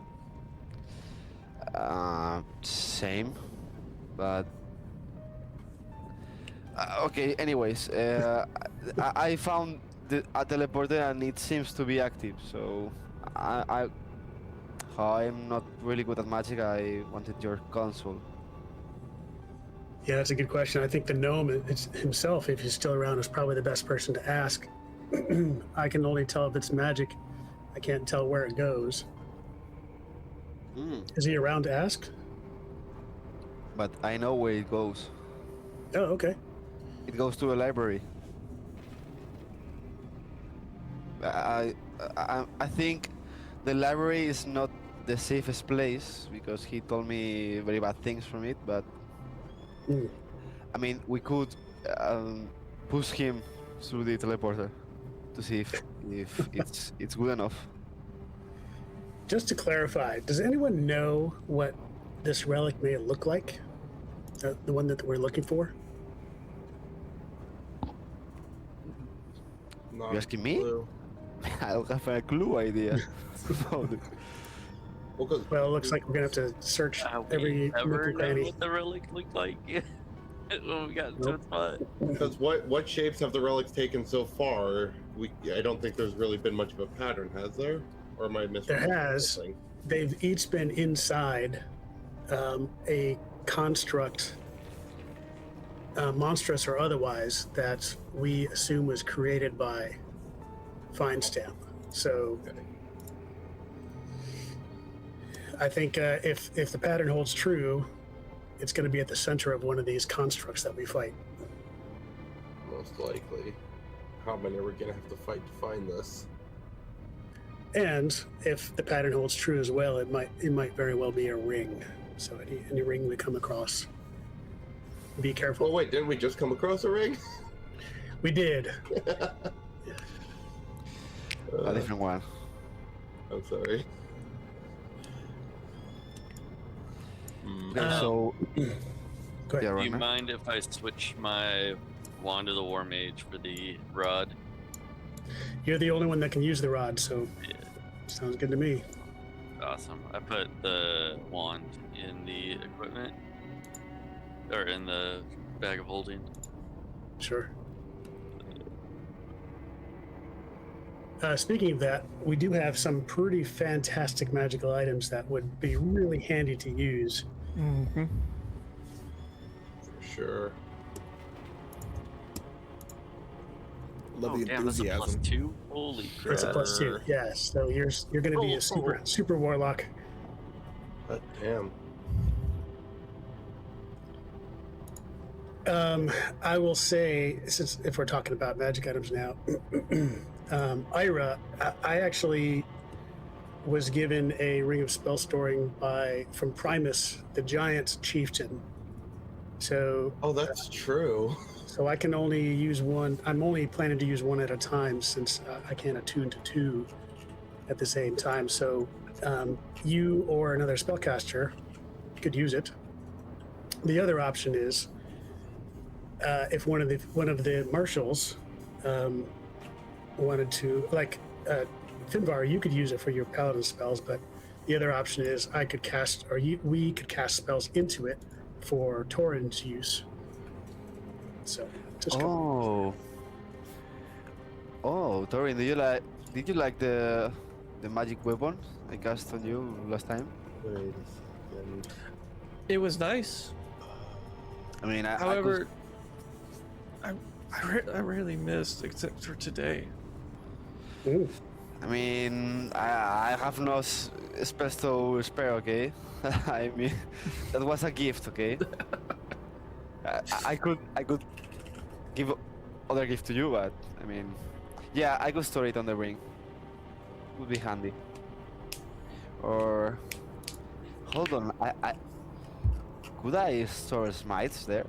Same, but okay. Anyways, I found a teleporter and it seems to be active. So I'm not really good at magic. I wanted your counsel. Yeah, that's a good question. I think the gnome himself, if he's still around, is probably the best person to ask. I can only tell if it's magic. I can't tell where it goes. Is he around to ask? But I know where it goes. Oh, okay. It goes to a library. I think the library is not the safest place because he told me very bad things from it. But Hmm. I mean, we could push him through the teleporter to see if it's good enough. Just to clarify, does anyone know what this relic may look like? The one that we're looking for? Not You asking me? blue. I don't have a clue idea about it. Well, 'cause Well, it looks like we're gonna have to search Have every we nook ever and known cranny. what the relic looked like when we got into Nope. a spot? Because what shapes have the relics taken so far? I don't think there's really been much of a pattern, has there? Or am I missing There has. something? They've each been inside a construct, monstrous or otherwise, that we assume was created by Finestamp. So Okay. I think if the pattern holds true, it's going to be at the center of one of these constructs that we fight. Most likely. How many are we gonna have to fight to find this? And if the pattern holds true as well, it might very well be a ring. So any ring we come across, be careful. Well, wait, didn't we just come across a ring? We did. A different one. I'm sorry. Hmm. Okay, so Go ahead. yeah, Do you right now. mind if I switch my Wand of the War Mage for the rod? You're the only one that can use the rod, so Yeah. sounds good to me. Awesome. I put the wand in the equipment, or in the bag of holding. Sure. Speaking of that, we do have some pretty fantastic magical items that would be really handy to use. Mm-hmm. For sure. Love Oh the damn, that's a enthusiasm. +2. Holy crap! It's a +2. Sure. Yes. So you're going to be a super warlock. But damn. I will say, since if we're talking about magic items now, Ira, I actually was given a ring of spell storing from Primus, the giant chieftain. So Oh, that's true. So I can only use one. I'm only planning to use one at a time since I can't attune to two at the same time. So you or another spellcaster could use it. The other option is if one of the marshals wanted to, like Finvar, you could use it for your paladin spells. But the other option is I could cast, or we could cast spells into it for Torin's use. So, just Oh, Torin, did you like the the magic weapon I cast on you last time? Wait a second. It was nice. I mean, However, I rarely missed except for today. Ooh. I mean, I have no spells to spare, okay? I mean, that was a gift, okay? I could give other gift to you, but I mean, yeah, I could store it on the ring. Would be handy. Or hold on, I could I store smites there?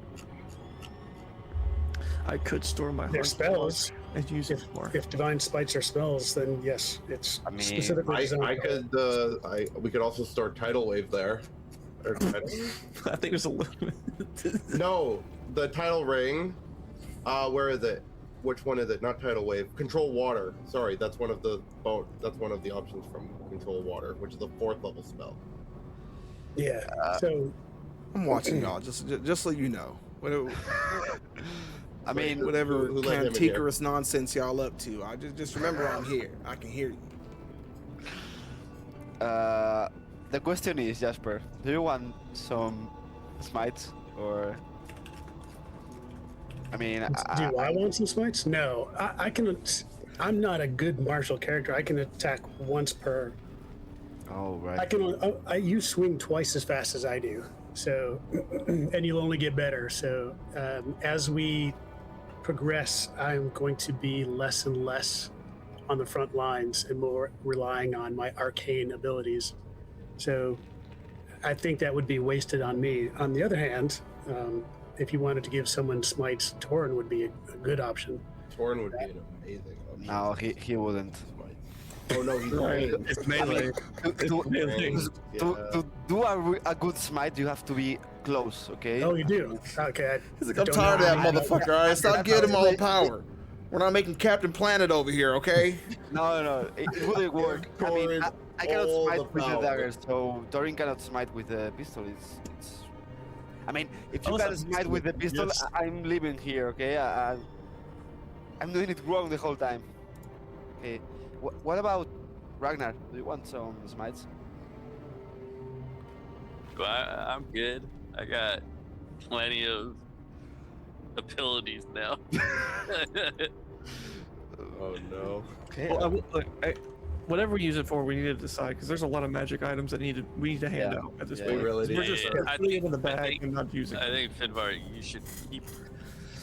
I could store my They're heart spells. and use it more. If divine smites are spells, then yes, it's I mean, specifically designed. We could also store tidal wave there. Or I think there's a little. no, the tidal ring. Where is it? Which one is it? Not tidal wave. Control water. Sorry, that's one of the options from control water, which is a 4th level spell. Yeah. So I'm watching y'all, just so you know. I mean, Whatever who let him in here? cantankerous nonsense y'all up to, I just remember I'm here. I can hear you. the question is, Jasper, do you want some smites or? I mean, do I want some smites? No, I can. I'm not a good martial character. I can attack once per. Oh right. I can. You swing twice as fast as I do. So, and you'll only get better. So, as we progress, I'm going to be less and less on the front lines and more relying on my arcane abilities. So, I think that would be wasted on me. On the other hand, if you wanted to give someone smites, Torin would be a good option. Torin would be an amazing option. No, he wouldn't. Oh no, he's Right. right. It's melee. To do a good smite, you have to be close, okay? Oh, you do? Okay. He's like, I'm don't tired of know. that I don't- motherfucker. All right, stop giving him all the power. We're not making Captain Planet over here, okay? No, it wouldn't work. I mean, Torin, I cannot all smite the with the power. dagger, so Torin cannot smite with the pistol. It's. I mean, if you Also, can smite with the pistol, yes. I'm leaving here, okay? I'm doing it wrong the whole time. Okay. What about Ragnar? Do you want some smites? I'm good. I got plenty of abilities now. Oh no. Okay. Well, whatever we use it for, we need to decide because there's a lot of magic items that we need to hand Yeah. out at this Yeah. point. We really We're need just to. I putting it in the I bag think- and not using I it. think Finbar, you should keep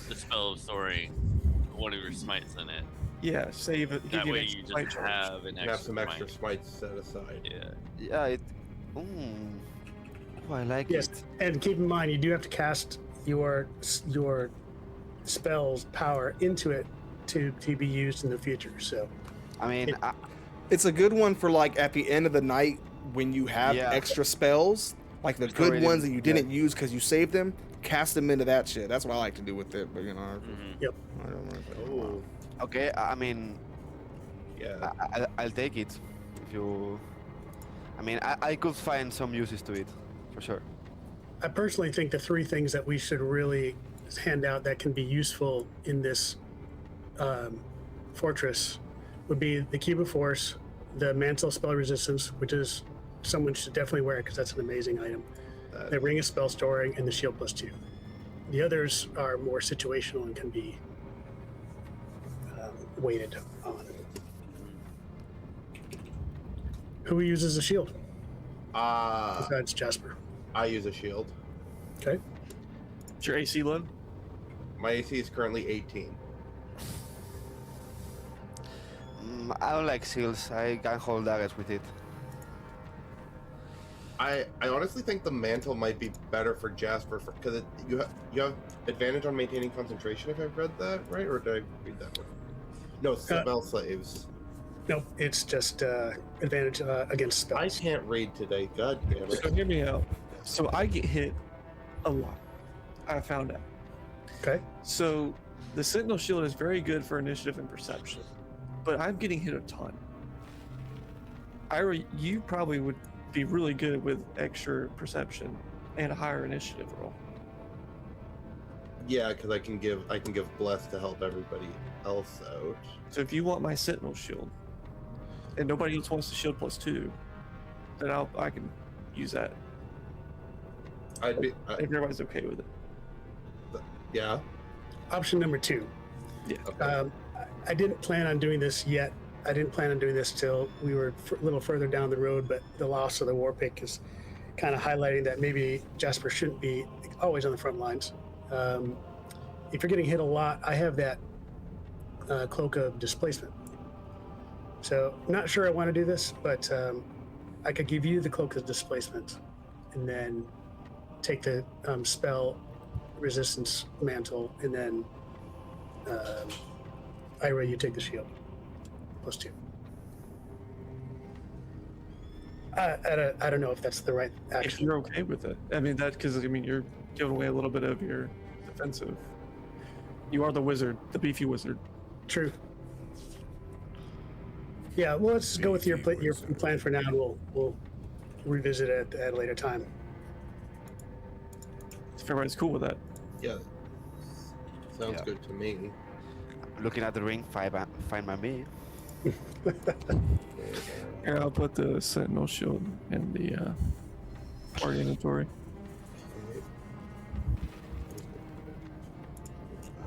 the spell of storing one of your smites in it. Yeah, save it. Give That you way an extra you smite just charge. have an You have some extra extra smite. smites set aside. Yeah. Yeah, it. Oh, I like Yes, it. and keep in mind you do have to cast your spell's power into it to be used in the future. So I mean, It's a good one for like at the end of the night when you have Yeah. extra spells, like the Just good already- ones that you yeah. didn't use because you saved them. Cast them into that shit. That's what I like to do with it. But you know, Mhm. I don't know. Oh, okay. I mean, yeah. I'll take it. If you. I mean, I could find some uses to it, for sure. I personally think the three things that we should really hand out that can be useful in this fortress would be the Cube of Force, the Mantle of Spell Resistance, which is someone should definitely wear it because that's an amazing item. The Ring of Spell Storing, and the Shield +2. The others are more situational and can be weighted on. Who uses a shield besides Jasper? I use a shield. Okay. Is your AC low? My AC is currently 18. I don't like shields. I can hold daggers with it. I honestly think the mantle might be better for Jasper because you have advantage on maintaining concentration if I've read that right, or did I read that one? No, spell saves. Nope, it's just advantage against I spells. can't read today. God damn So it. hear me out. So I get hit a lot. I found out. Okay. So the Sentinel Shield is very good for initiative and perception, but I'm getting hit a ton. Ira, you probably would be really good with extra perception and a higher initiative roll. Yeah, because I can give bless to help everybody else out. So if you want my Sentinel Shield, and nobody else wants the shield +2, then I can use that. I'd be. If everybody's okay with it. Yeah. Option number 2. Yeah. Okay. I didn't plan on doing this yet. I didn't plan on doing this till we were a little further down the road, but the loss of the war pick is kind of highlighting that maybe Jasper shouldn't be always on the front lines. If you're getting hit a lot, I have that cloak of displacement. So not sure I want to do this, but I could give you the cloak of displacement and then take the spell resistance mantle, and then Ira, you take the shield +2. I don't know if that's the right If action. you're okay with it, I mean because you're giving away a little bit of your defensive. You are the wizard, the beefy wizard. True. Yeah, well, let's go with your plan for now, and we'll revisit it at a later time. If everybody's cool with that. Yeah. Sounds Yeah. good to me. Looking at the ring, fine by me. Here, I'll put the sentinel shield in the party inventory.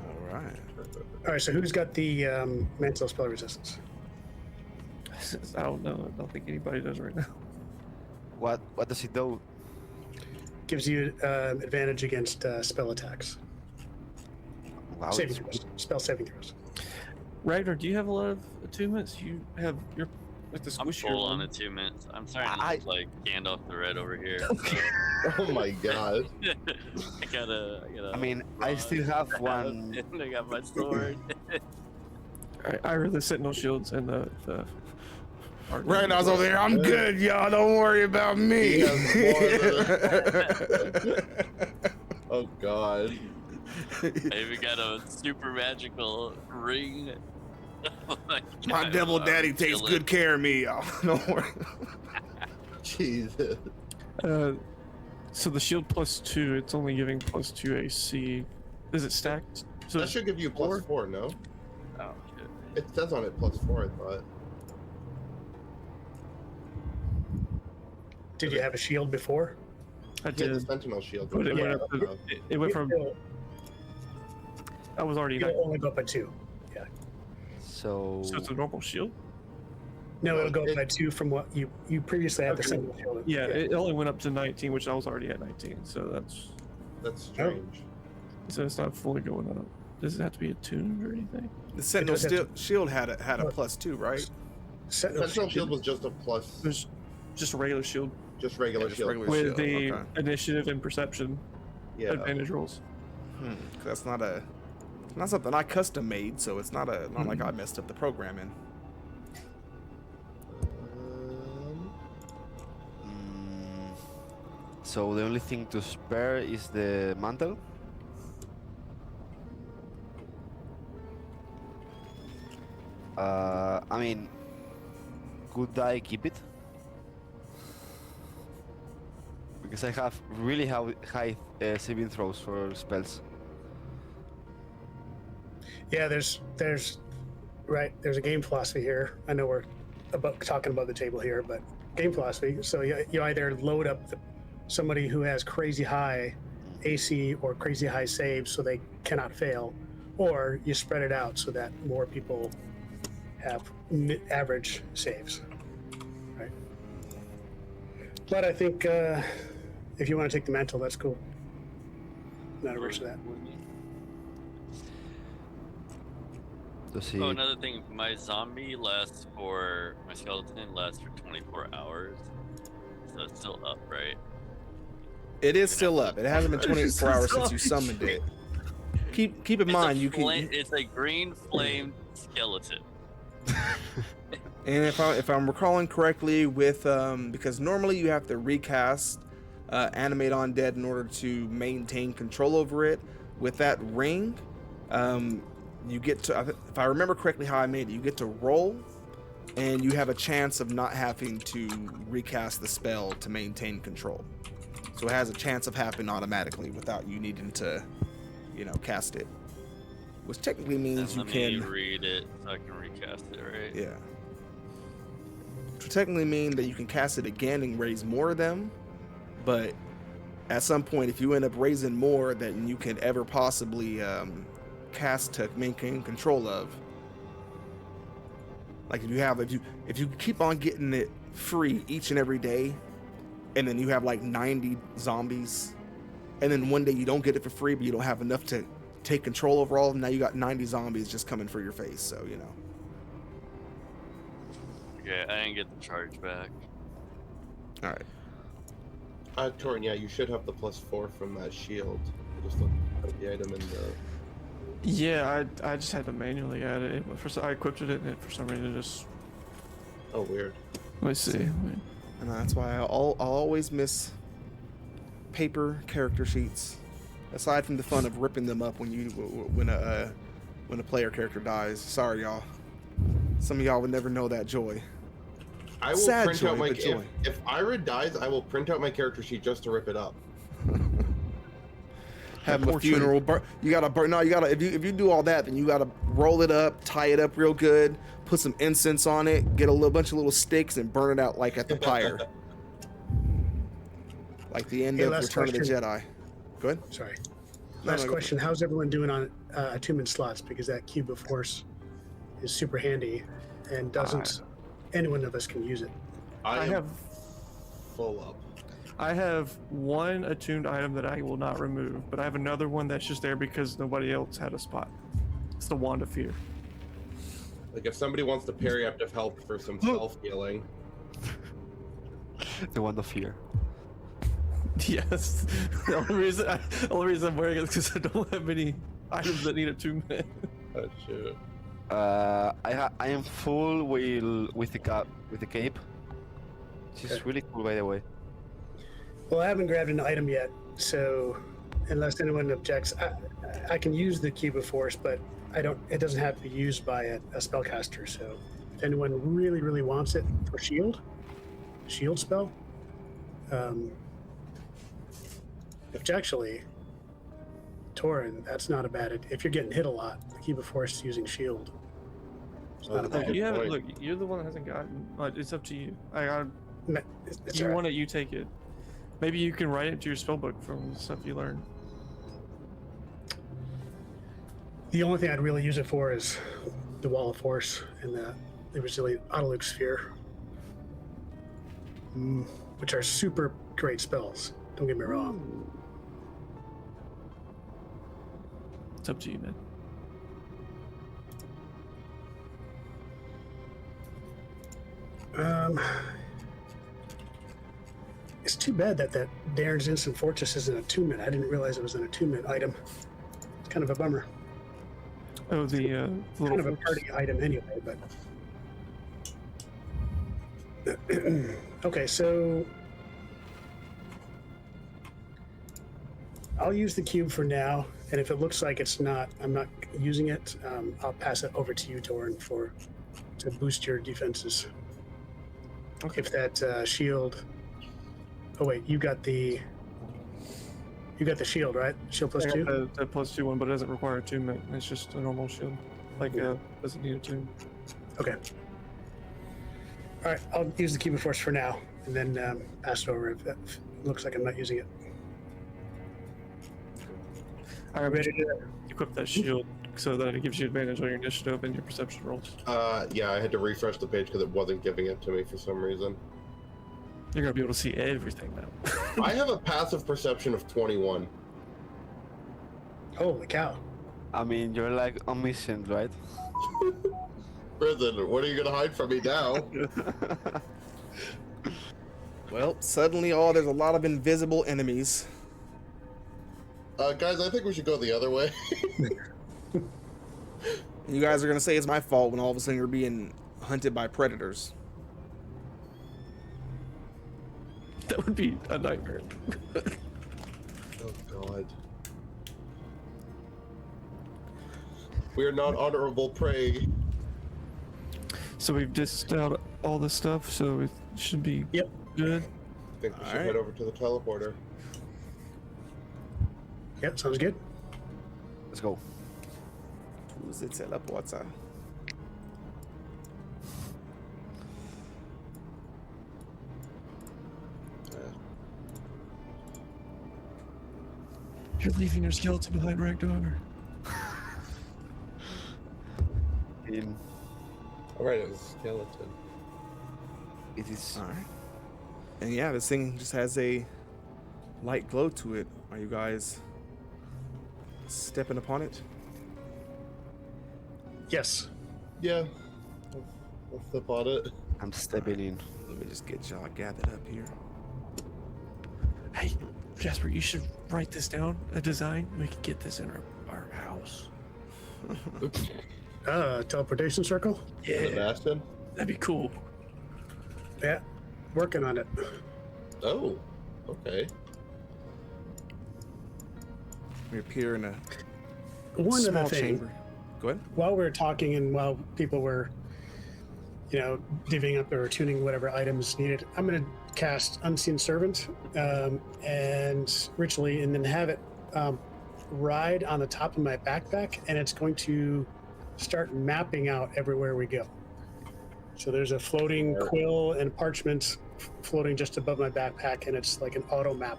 All right. All right, so who's got the mantle spell resistance? I don't know. I don't think anybody does right now. What does it do? Gives you advantage against spell attacks. Wow. Saving throws. Spell saving throws. Ragnar, do you have a lot of attunements? You have your with the I'm squish. full on attunements. I'm starting to look like Gandalf the Red over here. So Oh my god. I gotta. I mean, I still have one. And I got my sword. I read the sentinel shields and the Ragnar's over there. I'm good, y'all. Don't worry about me. He has more Oh god. I even got a super magical ring. My devil daddy takes good care of me, y'all. Don't worry. Jesus. So the shield +2, it's only giving +2 AC. Is it stacked? So That should give you +4, no? Oh shit. It says on it +4, I thought. Did you have a shield before? I Get the did. Sentinel shield. But it Yeah. went up. It went from. I was already. It'll only go up by 2. So So it's a normal shield. No, it'll go up It- by 2 from what you previously had the Okay. single shield. Yeah, it only went up to 19, which I was already at 19. So That's strange. so it's not fully going up. Does it have to be attuned or anything? The Sentinel does have shield had a +2, right? Sentinel shield was just a plus, There's just a regular shield just regular just shield. regular- with shield, the okay. initiative and perception Yeah. advantage rolls. 'Cause that's not something I custom made, so it's not like I messed up the programming. So the only thing to spare is the mantle. I mean, could I keep it? Because I have really high saving throws for spells. Yeah, there's a game philosophy here. I know we're talking about the table here, but game philosophy. So you either load up somebody who has crazy high AC or crazy high saves so they cannot fail, or you spread it out so that more people have average saves, right? But I think if you want to take the mantle, that's cool. Not averse to that. Does he? Oh, another thing, my skeleton lasts for 24 hours. So it's still up, right? It is still up. It hasn't been 24 So hours since you sorry. summoned it. Keep in It's mind a you can. It's a green flamed skeleton. And if I'm recalling correctly, with because normally you have to recast animate undead in order to maintain control over it. With that ring, you get to, if I remember correctly how I made it, you get to roll, and you have a chance of not having to recast the spell to maintain control. So it has a chance of happening automatically without you needing to, cast it. Which technically means And you let me can. read it so I can recast it, right? Yeah. which would technically mean that you can cast it again and raise more of them. But at some point, if you end up raising more than you can ever possibly cast to maintain control of, like if you keep on getting it free each and every day, and then you have like 90 zombies, and then one day you don't get it for free, but you don't have enough to take control over all of them, now you got 90 zombies just coming for your face. So you know. Okay, I didn't get the charge back. All right. Torin, yeah, you should have the +4 from that shield. You just look at the item in the. Yeah, I just had to manually add it. I equipped it and it for some reason just. Oh, weird. Let me see. And that's why I'll always miss paper character sheets. Aside from the fun of ripping them up when a player character dies. Sorry, y'all. Some of y'all would never know that joy. I will Sad print joy, out my. but joy. If Ira dies, I will print out my character sheet just to rip it up. Have a funeral. You gotta burn. No, you gotta. If you do all that, then you gotta roll it up, tie it up real good, put some incense on it, get a bunch of little sticks, and burn it out like at the pyre, like the end of Return of the Jedi. Go ahead. Sorry. No, Last go question. How's everyone doing on attunement slots? Because that cube of force is super handy, and doesn't any one of us can use it. I have full up. I have one attuned item that I will not remove, but I have another one that's just there because nobody else had a spot. It's the Wand of Fear. Like if somebody wants to periaptive help for some self healing. The Wand of Fear. Yes. The only reason I'm wearing it is because I don't have any items that need attunement. Oh shit. I am full with the cape. Which is really cool, by the way. Well, I haven't grabbed an item yet, so unless anyone objects, I can use the cube of force, but I don't. It doesn't have to be used by a spellcaster. So, if anyone really wants it for shield spell, which actually, Torin, that's not a bad. If you're getting hit a lot, the cube of force using shield. It's not a bad. You haven't. Look, you're the one that hasn't gotten. It's up to you. It's You all right. want it, you take it. Maybe you can write it to your spellbook from the stuff you learned. The only thing I'd really use it for is the Wall of Force and the Resilient Autoluke Sphere, which are super great spells. Don't get me wrong. It's up to you, man. It's too bad that Darren's Instant Fortress is an attunement. I didn't realize it was an attunement item. It's kind of a bummer. Oh, the little Kind of a force. party item anyway, but okay, so I'll use the cube for now, and if it looks like I'm not using it, I'll pass it over to you, Torin, to boost your defenses. Okay. If that shield. Oh wait, you got the shield, right? Shield plus I got 2. the +2 one, but it doesn't require attunement. It's just a normal shield. Like, doesn't need attunement. Okay. All right, I'll use the cube of force for now, and then pass it over if it looks like I'm not using it. I Ready to equip that shield so that it gives you advantage on your initiative and your perception rolls. Yeah, I had to refresh the page because it wasn't giving it to me for some reason. You're gonna be able to see everything now. I have a passive perception of 21. Holy cow! I mean, you're like omniscient, right? Prison, what are you gonna hide from me now? Well, suddenly, there's a lot of invisible enemies. Guys, I think we should go the other way. And you guys are gonna say it's my fault when all of a sudden you're being hunted by predators. That would be a nightmare. Oh god. We are not honorable prey. So we've dished out all this stuff, so it should be Yep. good. I think we should Alright. head over to the teleporter. Yep, sounds good. Let's go. Who's it teleporter? You're leaving your skeleton behind, Ragnar. In All right, it was a skeleton. it is. All right. And yeah, this thing just has a light glow to it. Are you guys stepping upon it? Yes. Yeah. I'll step on it. I'm stepping in. Let me just get y'all gathered up here. Hey, Jasper, you should write this down, a design. We can get this in our house. Teleportation circle? Sebastian? That'd be cool. Yeah. Working on it. Oh, okay. We appear in a One small other thing. chamber. Go ahead. While we were talking and while people were, divvying up or tuning whatever items needed, I'm going to cast Unseen Servant and ritually, and then have it ride on the top of my backpack, and it's going to start mapping out everywhere we go. So there's a floating quill and parchment floating just above my backpack, and it's like an auto map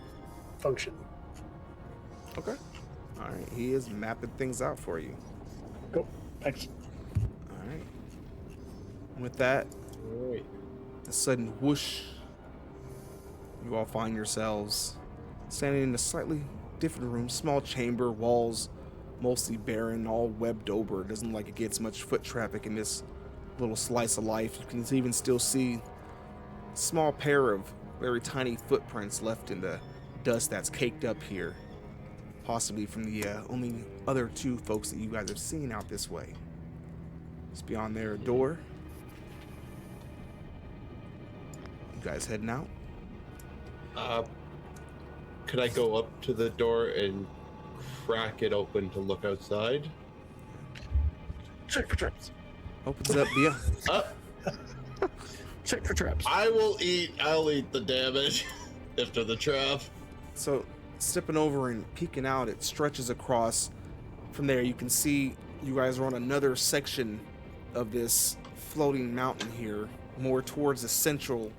function. Okay. All right. He is mapping things out for you. Cool. Thanks. All right. With that, All right. a sudden whoosh, you all find yourselves standing in a slightly different room, small chamber, walls mostly barren, all webbed over. It doesn't look like it gets much foot traffic in this little slice of life. You can even still see a small pair of very tiny footprints left in the dust that's caked up here, possibly from the only other two folks that you guys have seen out this way. Just beyond there, a door. You guys heading out? Could I go up to the door and crack it open to look outside? Check for traps. Opens up beyond. Check for traps. I'll eat the damage after the trap. So, stepping over and peeking out, it stretches across. From there, you can see you guys are on another section of this floating mountain here, more towards the central,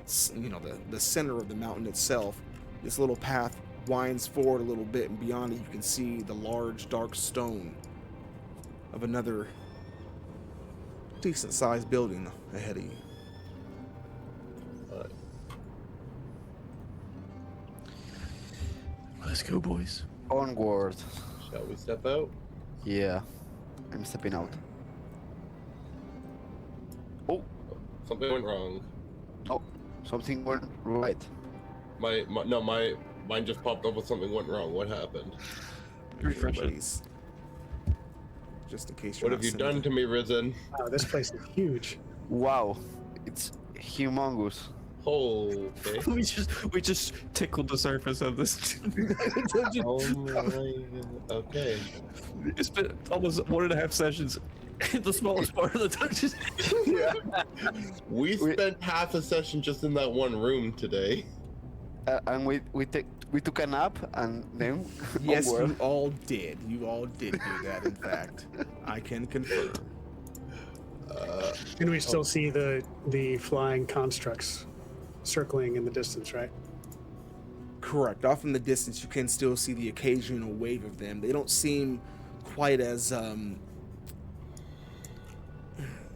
the center of the mountain itself. This little path winds forward a little bit, and beyond it, you can see the large, dark stone of another decent-sized building ahead of you. Let's go, boys. Onward. Shall we step out? Yeah. I'm stepping out. Oh, Something went wrong. something went right. Mine just popped up with something went wrong. What happened? Refresh it. Everybody's- Just in case you're What have not you sending done to me, Risen? Wow, this place is huge. Wow, it's humongous. Oh, okay. we just tickled the surface of this dungeon. Oh my. Okay. It's been almost 1.5 sessions in the smallest part of the dungeon. Yeah. We spent half a session just in that one room today. And we took a nap and then Yes, onward. you all did. You all did do that, in fact. I can confirm. And we still see the flying constructs circling in the distance, right? Correct. Off in the distance, you can still see the occasional wave of them. They don't seem quite as...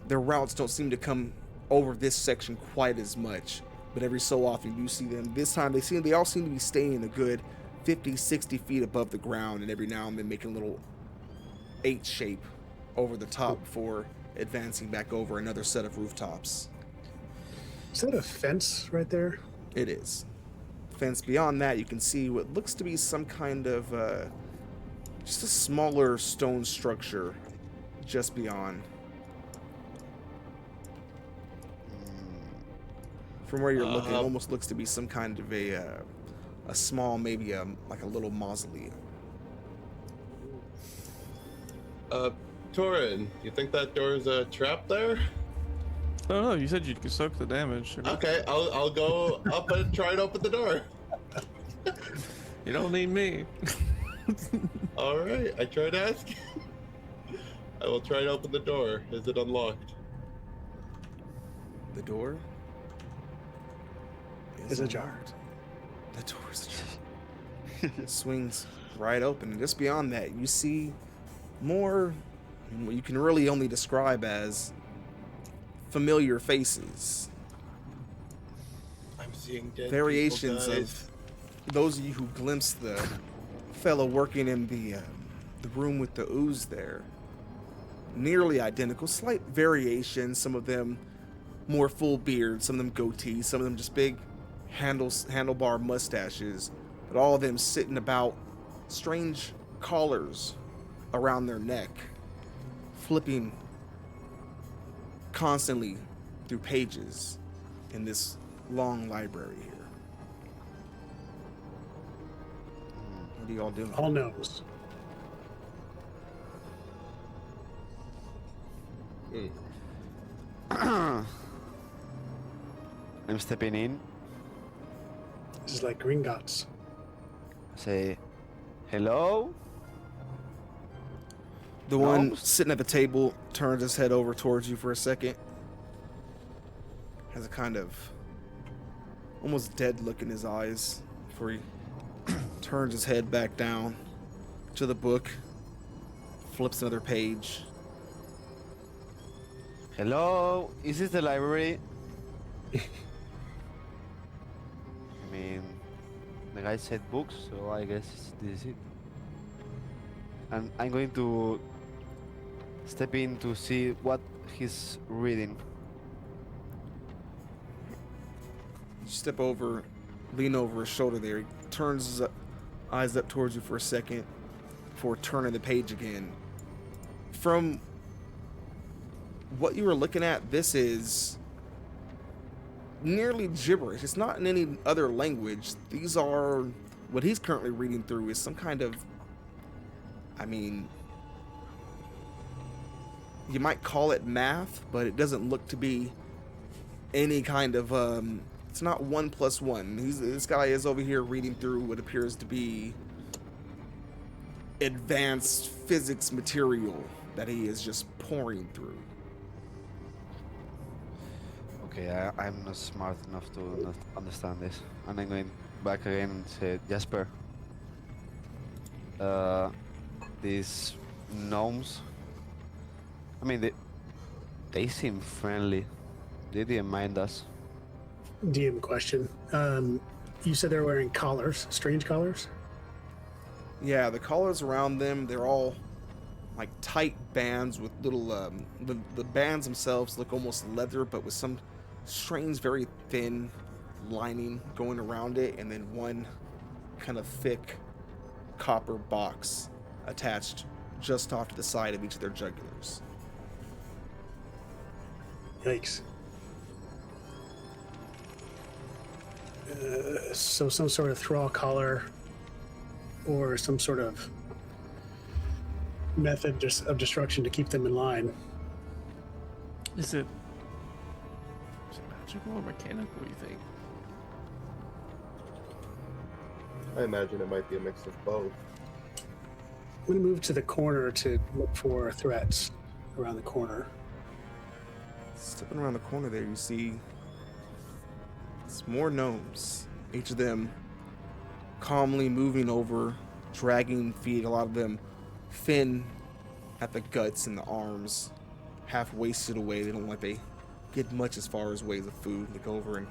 their routes don't seem to come over this section quite as much. But every so often you see them. This time they all seem to be staying a good 50, 60 feet above the ground, and every now and then making a little H shape over the top before advancing back over another set of rooftops. Is that a fence right there? It is. Fence beyond that, you can see what looks to be some kind of just a smaller stone structure just beyond. From where you're looking, it almost looks to be some kind of a small, maybe like a little mausoleum. Torin, you think that door's a trap there? I don't know. You said you could soak the damage. Okay, I'll go up and try and open the door. You don't need me. All right, I tried asking. I will try and open the door. Is it unlocked? The door Is ajar. unlocked. The door is ajar. swings right open. And just beyond that, you see more what you can really only describe as familiar faces. I'm seeing dead Variations people, of those of you who glimpsed the fellow working in the room with the ooze there. Nearly identical, slight variations. Some of them more full beard, some of them goatees, some of them just big handlebar mustaches, but all of them sitting about strange collars around their neck, flipping constantly through pages in this long library here. What are you all doing? All gnomes. I'm stepping in. This is like Gringotts. Say, hello. The one Gnomes? sitting at the table turns his head over towards you for a second. Has a kind of almost dead look in his eyes before he turns his head back down to the book, flips another page. Hello. Is this the library? I mean, the guy said books, so I guess this is it. And I'm going to step in to see what he's reading. You step over, lean over his shoulder there. He turns his eyes up towards you for a second before turning the page again. From what you were looking at, this is nearly gibberish. It's not in any other language. These are what he's currently reading through is some kind of, I mean, you might call it math, but it doesn't look to be any kind of it's not 1 + 1. This guy is over here reading through what appears to be advanced physics material that he is just pouring through. Okay, I'm not smart enough to not understand this. And I'm going back again and say, Jasper, these gnomes, I mean, they seem friendly. They didn't mind us. DM question. You said they're wearing collars, strange collars? Yeah, the collars around them, they're all like tight bands with little the bands themselves look almost leather, but with some strange, very thin lining going around it, and then one kind of thick copper box attached just off to the side of each of their jugulars. Yikes. So some sort of thrall collar or some sort of method of destruction to keep them in line. Is it magical or mechanical, you think? I imagine it might be a mix of both. I'm going to move to the corner to look for threats around the corner. Stepping around the corner there, you see it's more gnomes. Each of them calmly moving over, dragging feet, a lot of them thin at the guts and the arms, half wasted away. They don't look like they get much as far as ways of food. They go over and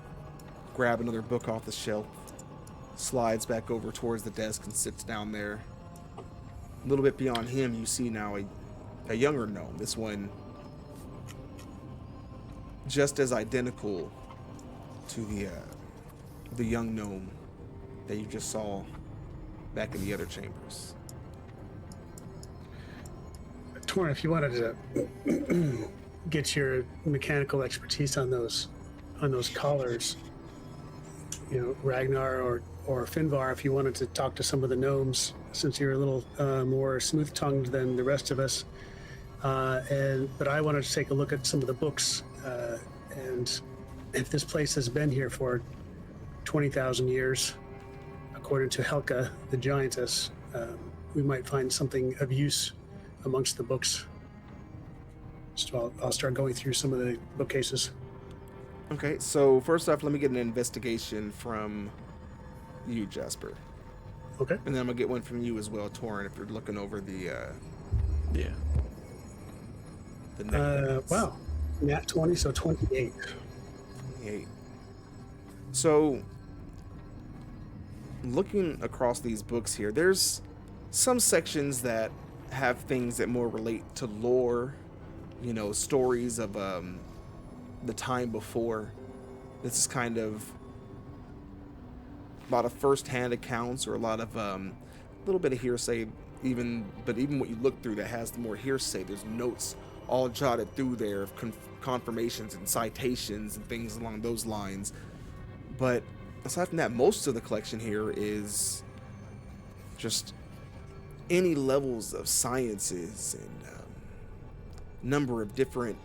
grab another book off the shelf, slides back over towards the desk and sits down there. A little bit beyond him, you see now a younger gnome. This one just as identical to the young gnome that you just saw back in the other chambers. Torn, if you wanted to get your mechanical expertise on those collars, you know, Ragnar or Finvar, if you wanted to talk to some of the gnomes, since you're a little more smooth-tongued than the rest of us, but I wanted to take a look at some of the books, and if this place has been here for 20,000 years, according to Helka, the giantess, we might find something of use amongst the books. So I'll start going through some of the bookcases. Okay, so first off, let me get an investigation from you, Jasper. Okay. And then I'm gonna get one from you as well, Torin, if you're looking over the Yeah. next. Wow. Nat 20, so 28. 28. So, looking across these books here, there's some sections that have things that more relate to lore, stories of the time before. This is kind of a lot of first-hand accounts or a lot of little bit of hearsay, but even what you look through that has the more hearsay, there's notes all jotted through there of confirmations and citations and things along those lines. But aside from that, most of the collection here is just any levels of sciences and number of different,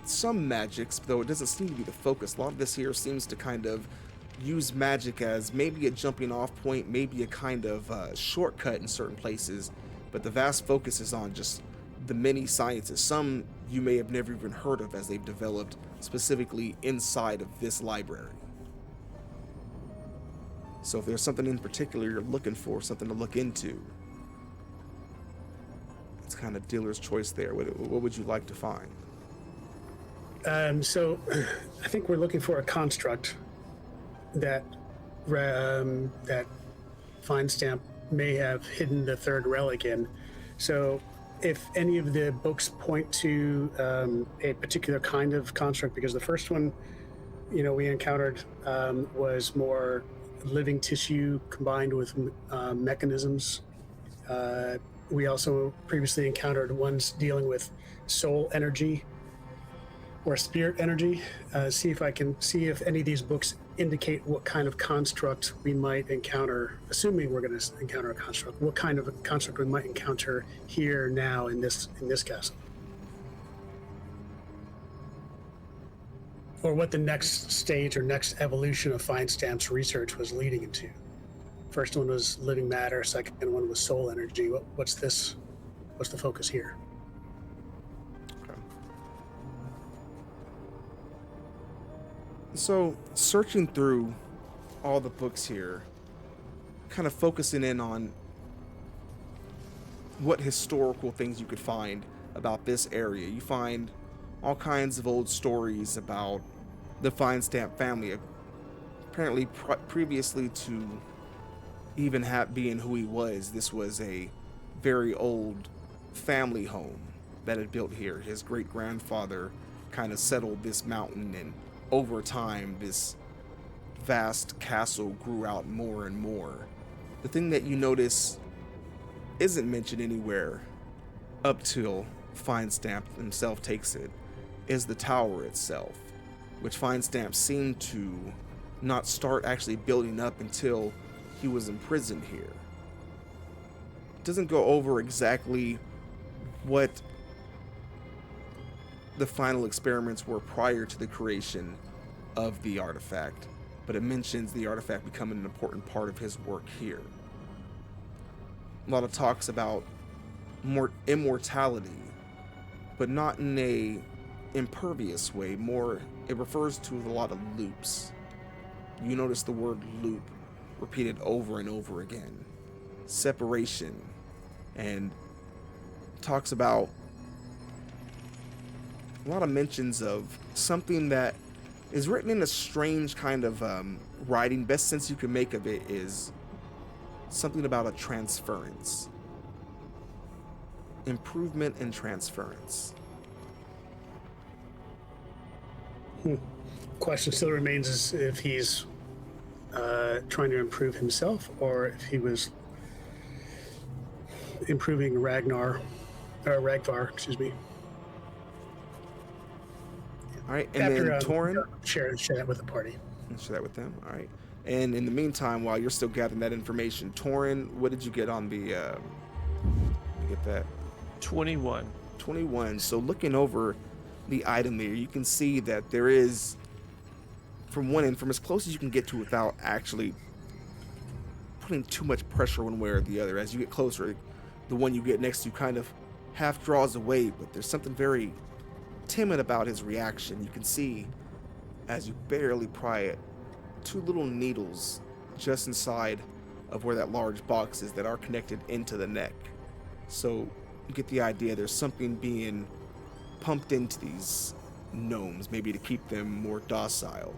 some magics, though it doesn't seem to be the focus. A lot of this here seems to kind of use magic as maybe a jumping off point, maybe a kind of shortcut in certain places, but the vast focus is on just the many sciences. Some you may have never even heard of as they've developed specifically inside of this library. So if there's something in particular you're looking for, something to look into, it's kind of dealer's choice there. What would you like to find? So I think we're looking for a construct that that Fine Stamp may have hidden the third relic in. So if any of the books point to a particular kind of construct, because the first one, we encountered was more living tissue combined with mechanisms. We also previously encountered ones dealing with soul energy or spirit energy. See if any of these books indicate what kind of construct we might encounter, assuming we're going to encounter a construct, what kind of a construct we might encounter here now in this castle. Or what the next stage or next evolution of Fine Stamp's research was leading into. First one was living matter, second one was soul energy. What's this? What's the focus here? Okay. So, searching through all the books here, kind of focusing in on what historical things you could find about this area. You find all kinds of old stories about the Fine Stamp family. Apparently, previously to even being who he was, this was a very old family home that had built here. His great-grandfather kind of settled this mountain, and over time, this vast castle grew out more and more. The thing that you notice isn't mentioned anywhere up till Fine Stamp himself takes it is the tower itself, which Fine Stamp seemed to not start actually building up until he was imprisoned here. It doesn't go over exactly what the final experiments were prior to the creation of the artifact, but it mentions the artifact becoming an important part of his work here. A lot of talks about more immortality, but not in a impervious way. More, it refers to a lot of loops. You notice the word loop repeated over and over again. Separation, and talks about a lot of mentions of something that is written in a strange kind of writing. Best sense you can make of it is something about a transference. Improvement and transference. Question still remains is if he's trying to improve himself or if he was improving Ragnar, excuse me. All right, and then Torin, share that with the party. share that with them. All right, and in the meantime, while you're still gathering that information, Torin, what did you get on the? You get that 21. 21. So looking over the item there, you can see that there is, from one end, from as close as you can get to without actually putting too much pressure one way or the other. As you get closer, the one you get next to kind of half draws away, but there's something very timid about his reaction. You can see, as you barely pry it, two little needles just inside of where that large box is that are connected into the neck. So you get the idea there's something being pumped into these gnomes, maybe to keep them more docile.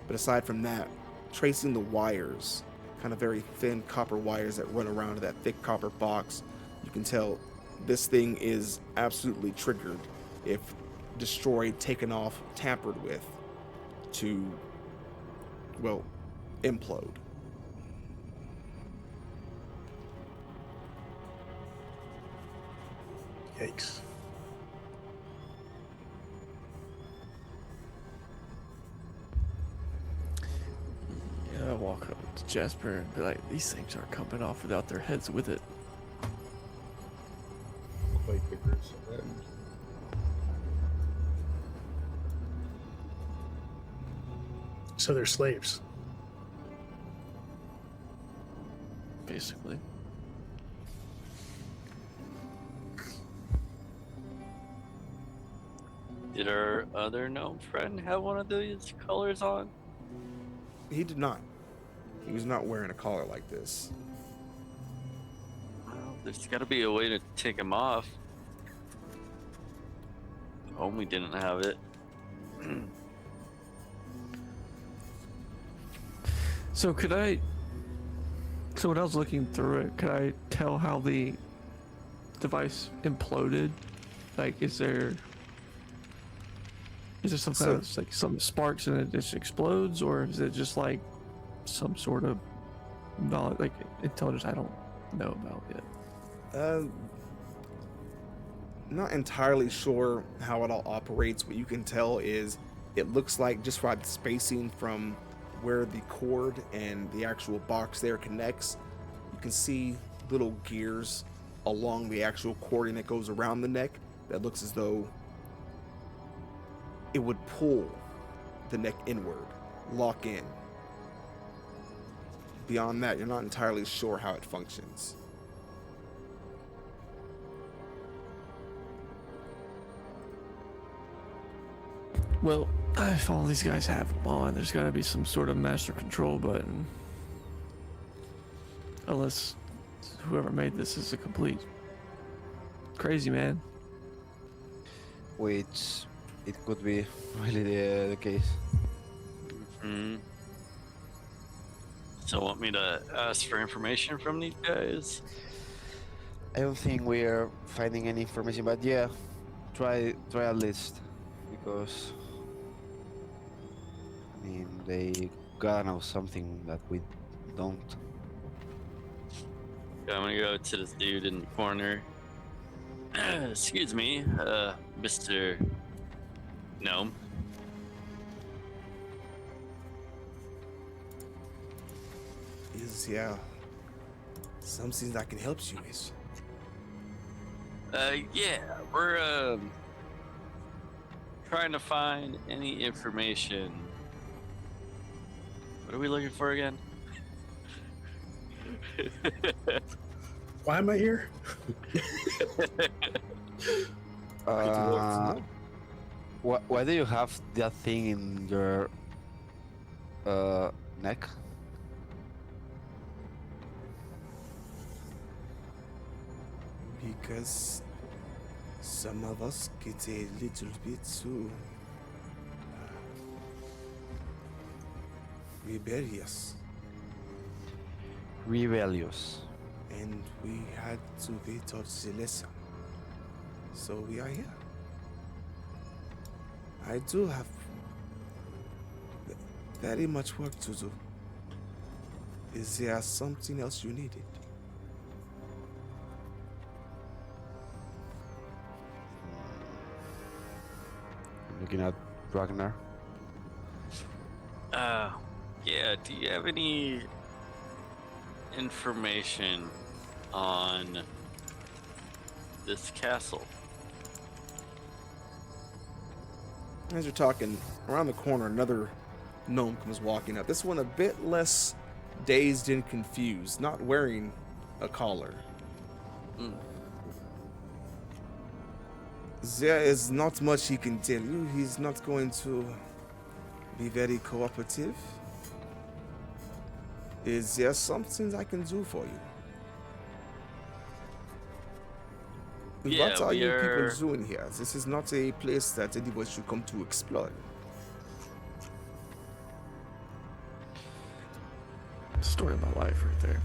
But aside from that, tracing the wires, kind of very thin copper wires that run around that thick copper box, you can tell this thing is absolutely triggered if destroyed, taken off, tampered with, to, well, implode. Yikes. Yeah, I walk up to Jasper and be like, these things are coming off without their heads with it. Clay pickers and So they're slaves. Basically. Did our other gnome friend have one of these colors on? He did not. He was not wearing a collar like this. Well, there's got to be a way to take him off. Home we didn't have it. So when I was looking through it, could I tell how the device imploded? Like, is there some kind of like some sparks and it just explodes, or is it just like some sort of knowledge, like intelligence I don't know about yet? Not entirely sure how it all operates. What you can tell is it looks like, just by the spacing from where the cord and the actual box there connects, you can see little gears along the actual cording that goes around the neck that looks as though it would pull the neck inward, lock in. Beyond that, you're not entirely sure how it functions. Well, if all these guys have them on, there's got to be some sort of master control button. Unless whoever made this is a complete crazy man. Which it could be really the case. Hmm. So want me to ask for information from these guys? I don't think we're finding any information, but yeah, try at least, because I mean they gotta know something that we don't. Okay, I'm gonna go to this dude in the corner. Excuse me, Mr. Gnome. Is there something I can help you with? Yeah, we're trying to find any information. What are we looking for again? Why am I here? Why do you have that thing in your neck? Because some of us get a little bit too rebellious, Rebellious. and we had to be taught the lesson. So we are here. I do have very much work to do. Is there something else you needed? Looking at Ragnar. Yeah, do you have any information on this castle? As you're talking, around the corner, another gnome comes walking up. This one a bit less dazed and confused, not wearing a collar. Mm. There is not much he can tell you. He's not going to be very cooperative. Is there something I can do for you? Yeah, What are we you are- people doing here? This is not a place that anyone should come to explore. Story of my life right there.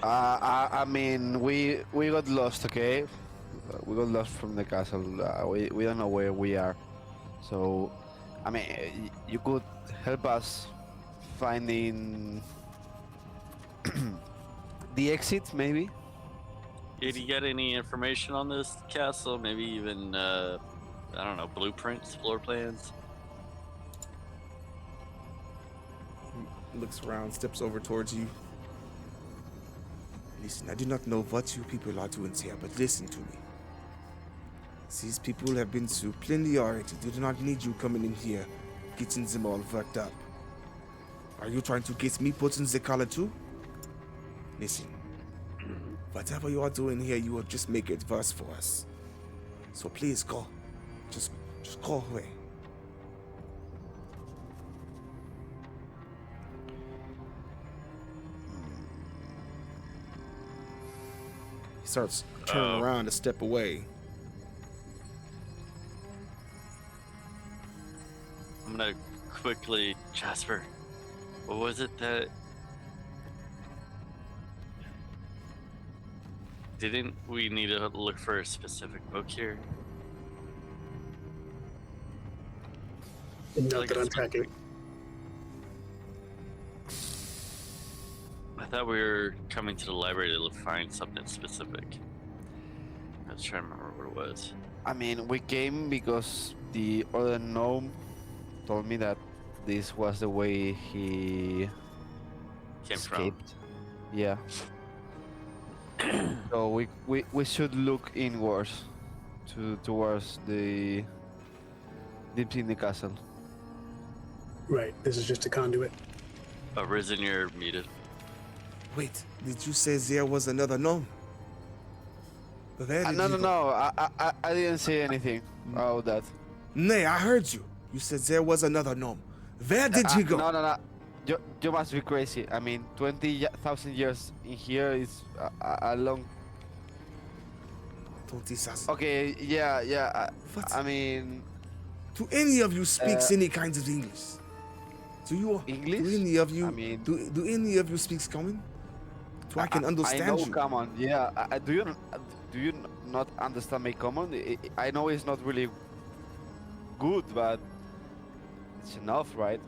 I mean, we got lost, okay? We got lost from the castle. We don't know where we are. So, I mean, you could help us finding the exit, maybe? Did you get any information on this castle? Maybe even, I don't know, blueprints, floor plans? Looks around, steps over towards you. Listen, I do not know what you people are doing here, but listen to me. These people have been through plenty already. They do not need you coming in here, getting them all worked up. Are you trying to get me put in the collar too? Listen, whatever you are doing here, you will just make it worse for us. So please go. Just go away. He starts turning around to step away. I'm gonna quickly, Jasper, what was it that... Didn't we need to look for a specific book here? Not Like that a I'm tracking. I thought we were coming to the library to find something specific. I was trying to remember what it was. I mean, we came because the other gnome told me that this was the way he Came escaped. Yeah. So we should look inwards towards the deep in the castle. Right. This is just a conduit. from. Risen, you're muted. Wait, did you say there was another gnome? Where did No, you no, go? no. I didn't say anything about that. Nay, I heard you. You said there was another gnome. Where did you go? No, no, no. You must be crazy. I mean, 20,000 years in here is a long. 20,000. Okay, yeah. What? I mean, Do any of you speaks Uh, any kinds of English? Do you? English? Do any of you? I mean- do any of you speaks common? So I can understand I know you. common. Yeah. Do you not understand my common? I know it's not really good, but it's enough, right?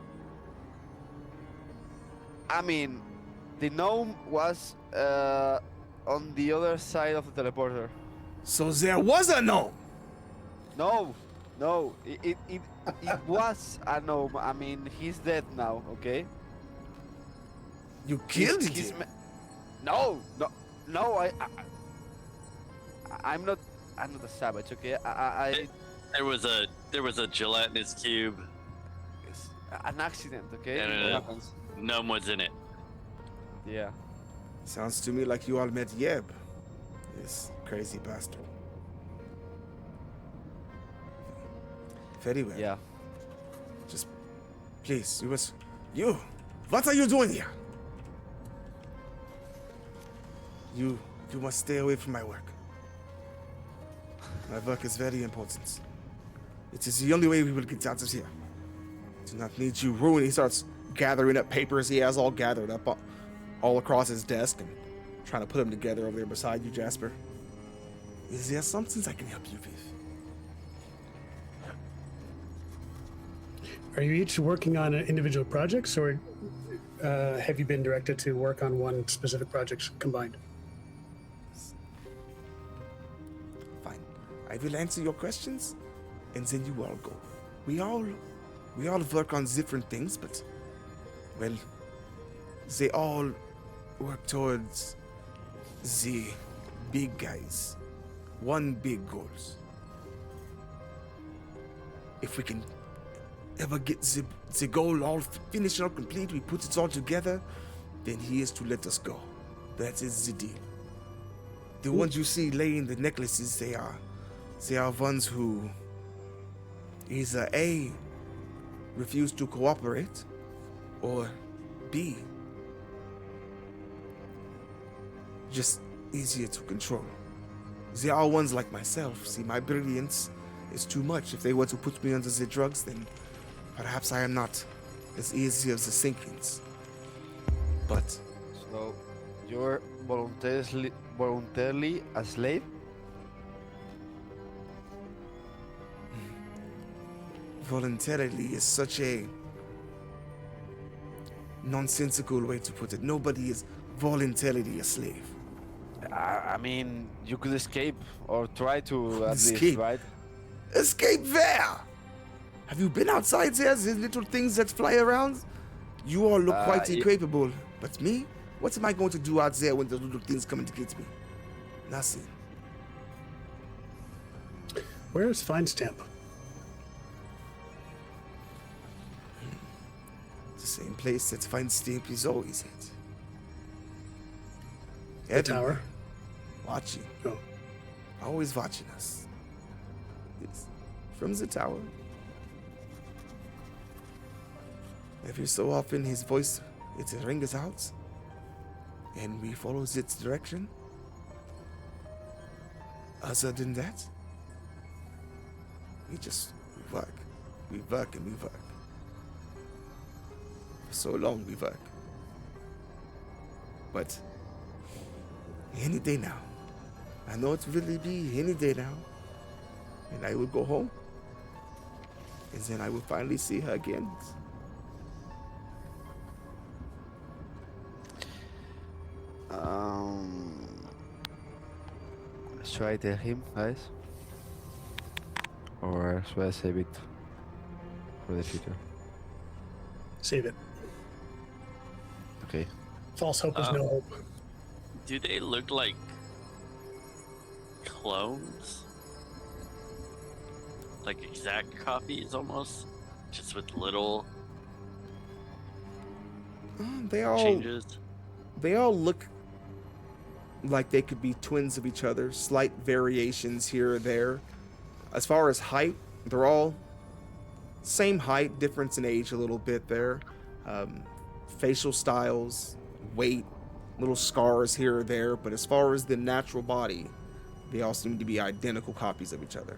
I mean, the gnome was on the other side of the teleporter. So there was a gnome. No, it was a gnome. I mean, he's dead now. Okay. You killed He's him. No. I'm not a savage. Okay. There was a gelatinous cube. It's an accident. Okay. Yeah, It no. happens. Gnome was in it. Yeah. Sounds to me like you all met Yeb. This crazy bastard. Very well. Yeah. Just please, you. What are you doing here? You must stay away from my work. My work is very important. It is the only way we will get out of here. Do not need you ruining. He starts gathering up papers he has all gathered up all across his desk and trying to put them together over there beside you, Jasper. Is there something I can help you with? Are you each working on individual projects, or have you been directed to work on one specific project combined? Fine. I will answer your questions, and then you all go. We all work on different things, but well, they all work towards the big guys. One big goals. If we can ever get the goal all finished or complete, we put it all together, then he is to let us go. That is the deal. The ones you see laying the necklaces, they are ones who either A, refuse to cooperate, or B, just easier to control. They are ones like myself. See, my brilliance is too much. If they were to put me under the drugs, then perhaps I am not as easy as the sinkings. But So, you're voluntarily a slave? voluntarily is such a nonsensical way to put it. Nobody is voluntarily a slave. I mean, you could escape or try to at least, Escape? right? Escape where? Have you been outside there? The little things that fly around? You all look quite incapable. But me? What am I going to do out there when the little things coming to get me? Nothing. Where is Feinstamp? The same place that Feinstamp is always at. The Everywhere. tower? Watching. Oh. Always watching us. It's from the tower. Every so often his voice, it rings out. And we follow its direction. Other than that, we work. We work and we work. For so long we work. But any day now. I know it will really be any day now. And I will go home. And then I will finally see her again. Should I tell him, guys? Or should I save it for the future? Save it. Okay. False hope is no hope. Do they look like clones? Like exact copies almost? Just with little They all changes? They all look like they could be twins of each other, slight variations here or there. As far as height, they're all same height, difference in age a little bit there. Facial styles, weight, little scars here or there, but as far as the natural body, they all seem to be identical copies of each other.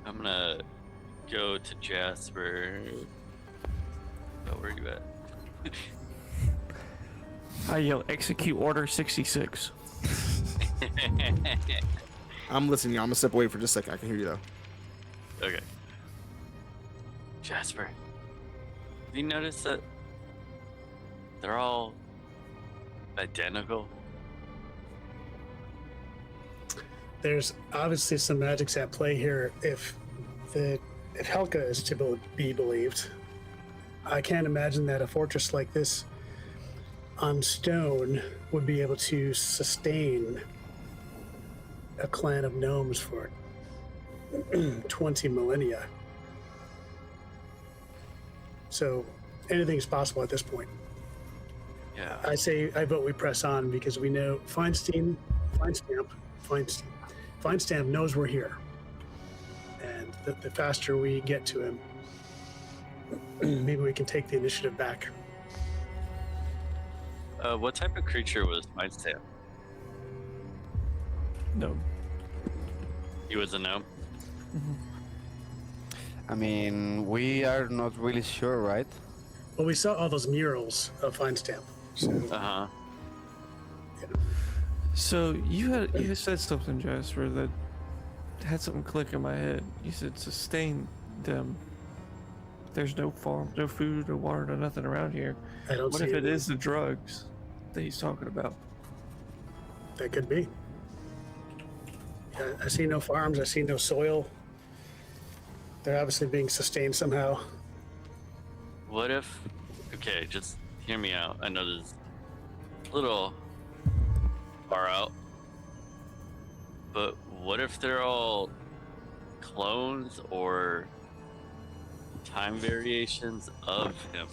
I'm gonna go to Jasper. Oh, where are you at? I yell, execute order 66. I'm listening. I'm gonna step away for just a second. I can hear you though. Okay. Jasper, have you noticed that they're all identical? There's obviously some magics at play here. If Helka is to be believed, I can't imagine that a fortress like this on stone would be able to sustain a clan of gnomes for 20 millennia. So anything's possible at this point. Yeah. I vote we press on because we know Feinstamp knows we're here. And the faster we get to him, maybe we can take the initiative back. What type of creature was Feinstamp? No. He was a gnome? I mean, we are not really sure, right? Well, we saw all those murals of Feinstamp. So Uh-huh. So you had said something, Jasper, that had something click in my head. You said sustain them. There's no farm, no food, no water, no nothing around here. I don't What see if it any- is the drugs that he's talking about? That could be. I see no farms. I see no soil. They're obviously being sustained somehow. What if... Okay, just hear me out. I know this is a little far out. But what if they're all clones or time variations of him?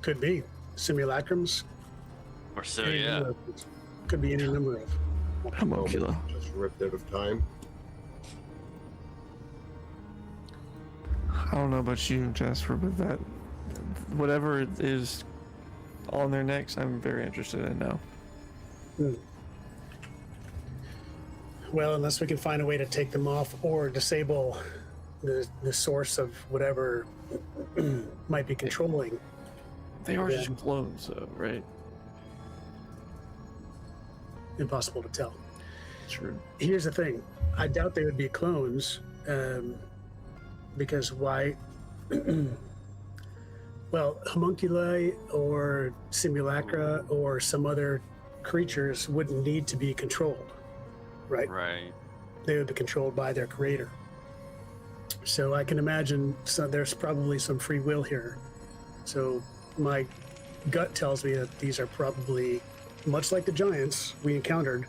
Could be simulacrums. Or so, Any yeah. number of things. Could be any number of. Homuncula. Just ripped out of time. I don't know about you, Jasper, but that whatever it is on their necks, I'm very interested in now. Well, unless we can find a way to take them off or disable the source of whatever might be controlling. They are Yeah. just clones, though, right? Impossible to tell. True. Here's the thing: I doubt they would be clones, because why? Well, homunculi or simulacra or some other creatures wouldn't need to be controlled, right? Right. They would be controlled by their creator. So I can imagine there's probably some free will here. So my gut tells me that these are probably, much like the giants we encountered,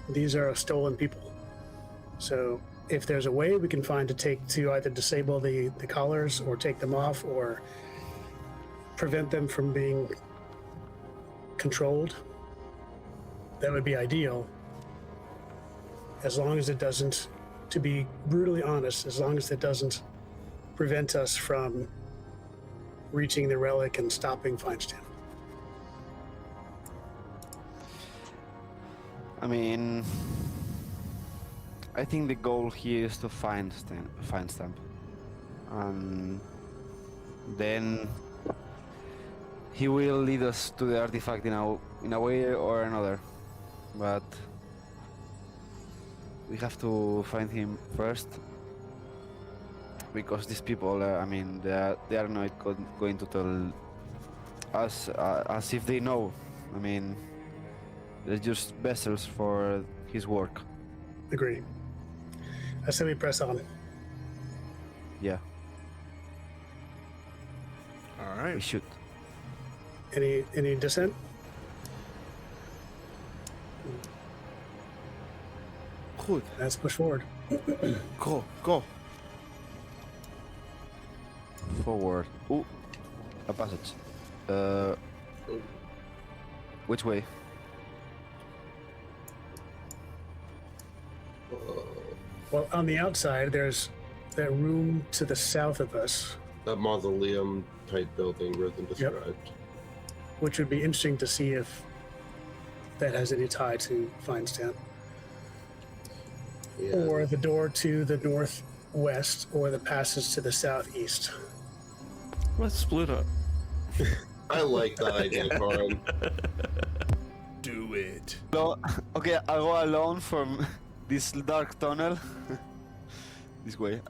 these are stolen people. So if there's a way we can find to either disable the collars or take them off or prevent them from being controlled, that would be ideal. As long as it doesn't, to be brutally honest, as long as it doesn't prevent us from reaching the relic and stopping Feinstamp. I mean, I think the goal here is to find Stamp, and then he will lead us to the artifact in a way or another. But we have to find him first, because these people, I mean, they are not going to tell us as if they know. I mean, they're just vessels for his work. Agree. I say we press on. Yeah, All we right. should. Any dissent? Good. Let's push forward. Go. Forward. Ooh, a passage. Which way? Well, on the outside, there's that room to the south of us, That mausoleum type building Rhythm described. which would be interesting to see if that has any tie to Feinstamp. Yeah. Or the door to the northwest, or the passage to the southeast. Let's split up. I like that idea, Corin. Do it. No, okay, I'll go alone from this dark tunnel. This way.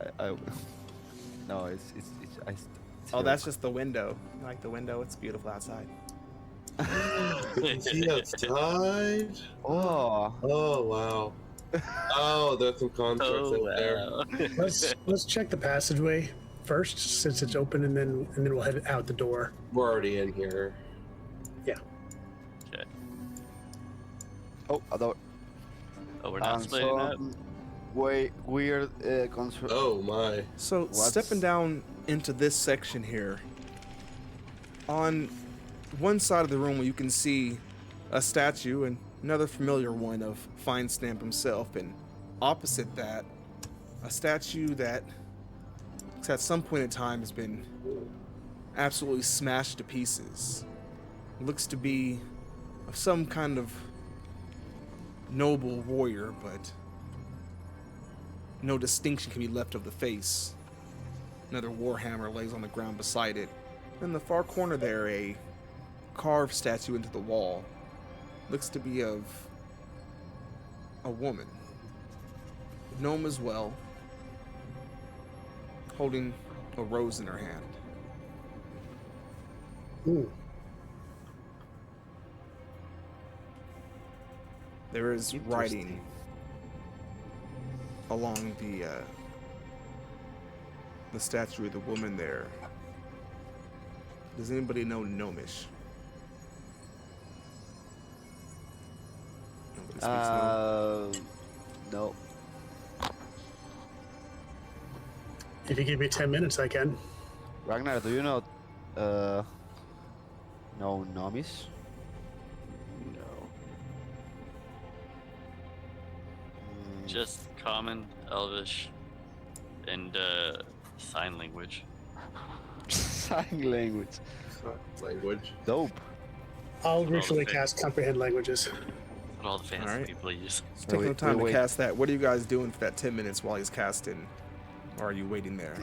No, it's Oh, that's just the window. You like the window? It's beautiful outside. Is he outside? Oh, Oh, wow. Oh, there's some constructs Oh, in there. wow. Let's check the passageway first, since it's open, and then we'll head out the door. We're already in here. Okay. oh, a door. Oh, we're not And splitting up. some weird construct. Oh, my. So What's- stepping down into this section here, on one side of the room you can see a statue and another familiar one of Feinstamp himself, and opposite that, a statue that at some point in time has been absolutely smashed to pieces. Looks to be of some kind of noble warrior, but no distinction can be left of the face. Another warhammer lays on the ground beside it. In the far corner there, a carved statue into the wall. Looks to be of a woman. Gnome as well, holding a rose in her hand. Ooh, There is writing along the statue of the woman there. Does anybody know Gnomish? Nobody speaks Gnome? No. if you give me 10 minutes, I can. Ragnar, do you know no Nomis? No. just common, Elvish, and sign language. Sign language. Language. Dope. I'll Oh, ritually okay. cast comprehend languages. What all the fancy Alright. people use. Just take no Wait, time wait, to wait. cast that. What are you guys doing for that 10 minutes while he's casting? Or are you waiting there?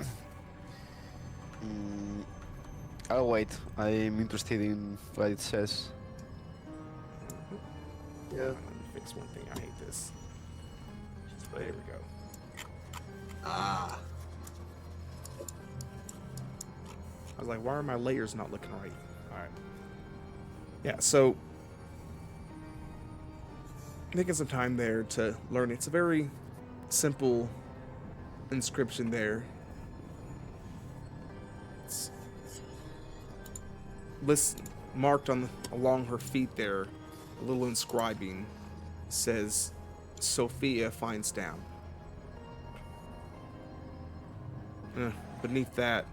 I'll wait. I'm interested in what it says. Yeah. Let me fix one thing. I hate this. Just There wait. we go. Ah. I was like, why are my layers not looking right? Alright. Yeah, so taking some time there to learn. It's a very simple inscription there. It's marked along her feet there, a little inscribing says Sophia Feinstam. Beneath that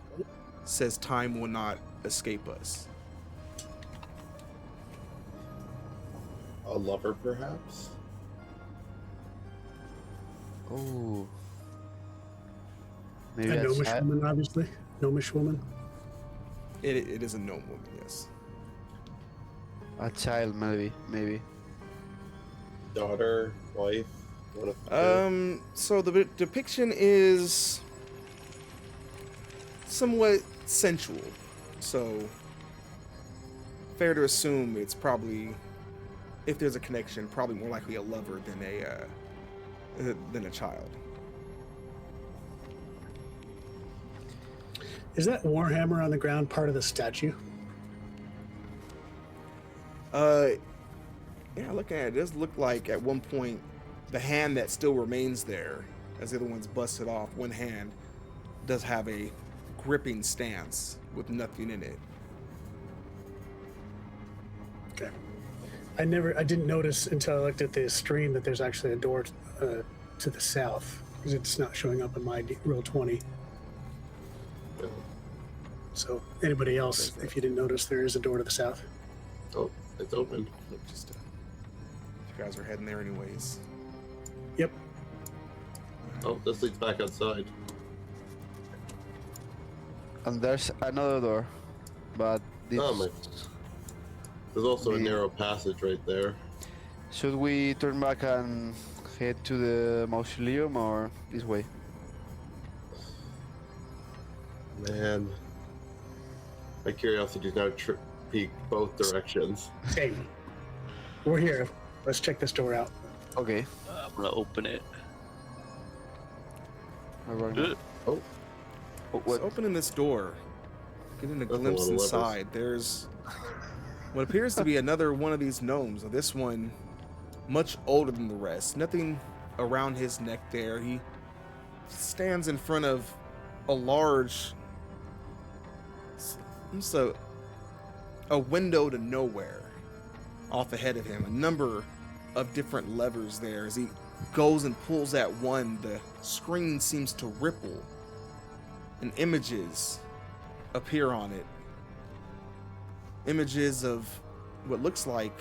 says time will not escape us. A lover, perhaps? Oh. Maybe A that's gnomish woman, obviously. Gnomish woman. It is a gnome woman, yes. a child, maybe. Daughter, wife, one of the two. So the depiction is somewhat sensual. So fair to assume it's probably, if there's a connection, probably more likely a lover than a child. Is that warhammer on the ground part of the statue? Yeah, looking at it, it does look like at one point the hand that still remains there, as the other one's busted off, one hand does have a gripping stance with nothing in it. Okay. I didn't notice until I looked at the stream that there's actually a door to the south, because it's not showing up in my roll 20. So anybody else, if you didn't notice, there is a door to the south. Oh, it's open. Look, just you guys are heading there anyways. Yep. Oh, this leads back outside. And there's another door, but this... Oh my. There's also a Yeah. narrow passage right there. Should we turn back and head to the mausoleum or this way? Man. My curiosity is now peaked both directions. Hey, we're here. Let's check this door out. Okay. I'm gonna open it. We're going. Oh, Oh, So what? opening this door, getting a That's a glimpse lot of levers. inside, there's what appears to be another one of these gnomes. This one, much older than the rest. Nothing around his neck there. He stands in front of a large, almost a window to nowhere off ahead of him. A number of different levers there. As he goes and pulls at one, the screen seems to ripple and images appear on it. Images of what looks like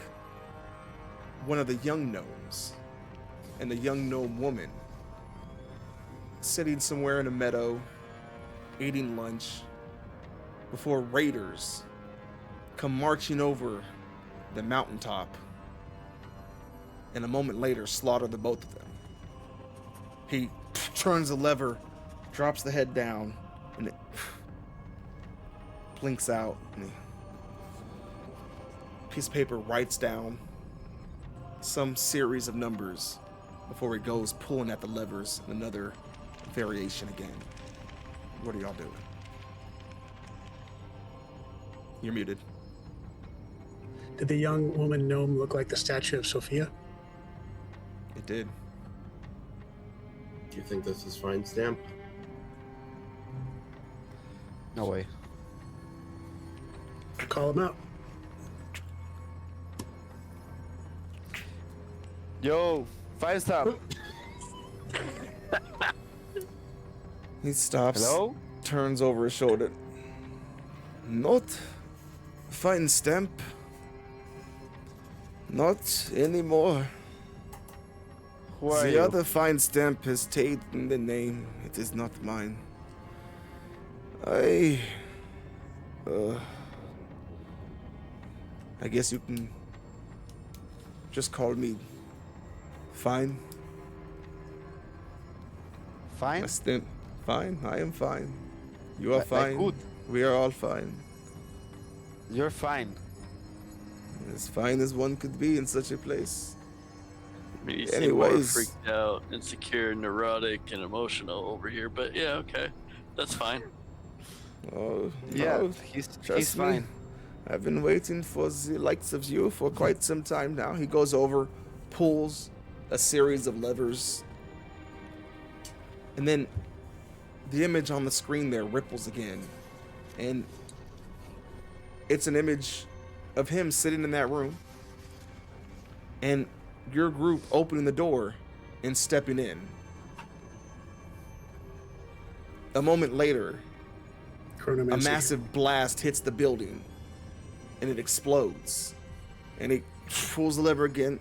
one of the young gnomes and the young gnome woman sitting somewhere in a meadow eating lunch before raiders come marching over the mountaintop and a moment later slaughter the both of them. He turns the lever, drops the head down, and it blinks out, and he, piece of paper writes down some series of numbers before he goes pulling at the levers in another variation again. What are y'all doing? You're muted. Did the young woman gnome look like the statue of Sophia? It did. do you think this is fine stamp? No way. Call him out. Yo, fire stop. He stops, Hello? turns over his shoulder. Not fine stamp. Not anymore. Who are The you? other fine stamp has stayed in the name. It is not mine. I guess you can just call me Fine. Fine? My stamp. Fine. I am fine. You are Like fine. good. We are all fine. You're fine. As fine as one could be in such a place. I mean, you seem more Anyways. freaked out, insecure, neurotic, and emotional over here, but yeah, okay. That's fine. Oh, Yeah, no, he's trust me. fine. I've been waiting for the likes of you for quite some time now. He goes over, pulls a series of levers, and then the image on the screen there ripples again. And it's an image of him sitting in that room and your group opening the door and stepping in. A moment later, a Chronomancy. massive blast hits the building and it explodes. And he pulls the lever again.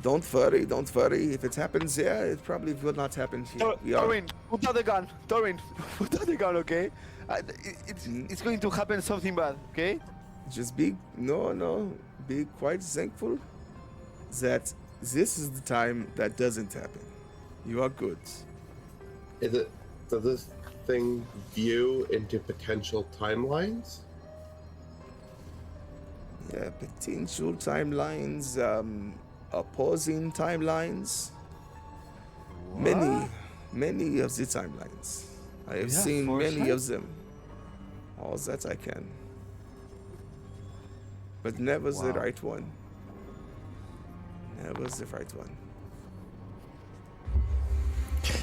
Don't worry. If it happens here, it probably will not happen here. We are- Dorin, put down the gun. Dorin, put down the gun, okay? Mm. It's going to happen something bad, okay? Just be quite thankful that this is the time that doesn't happen. You are good. Does this thing view into potential timelines? Yeah, potential timelines, opposing timelines. Many of the timelines. I have Yeah, seen for many sure. of them. All that I can. But never the Wow. right one. Never the right one.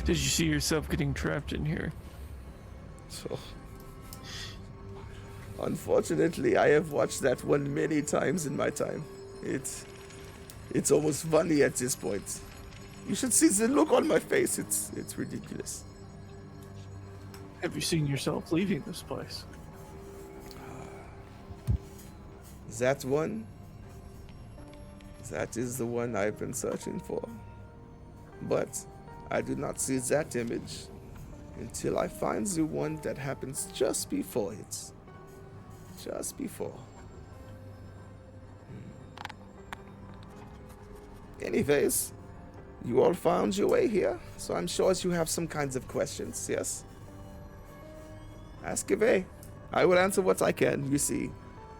Did you see yourself getting trapped in here? So, unfortunately, I have watched that one many times in my time. It's almost funny at this point. You should see the look on my face. It's ridiculous. Have you seen yourself leaving this place? That one, that is the one I've been searching for. But I do not see that image until I find the one that happens just before it. Just before. Anyways, you all found your way here, so I'm sure you have some kinds of questions, yes? Ask away. I will answer what I can, you see.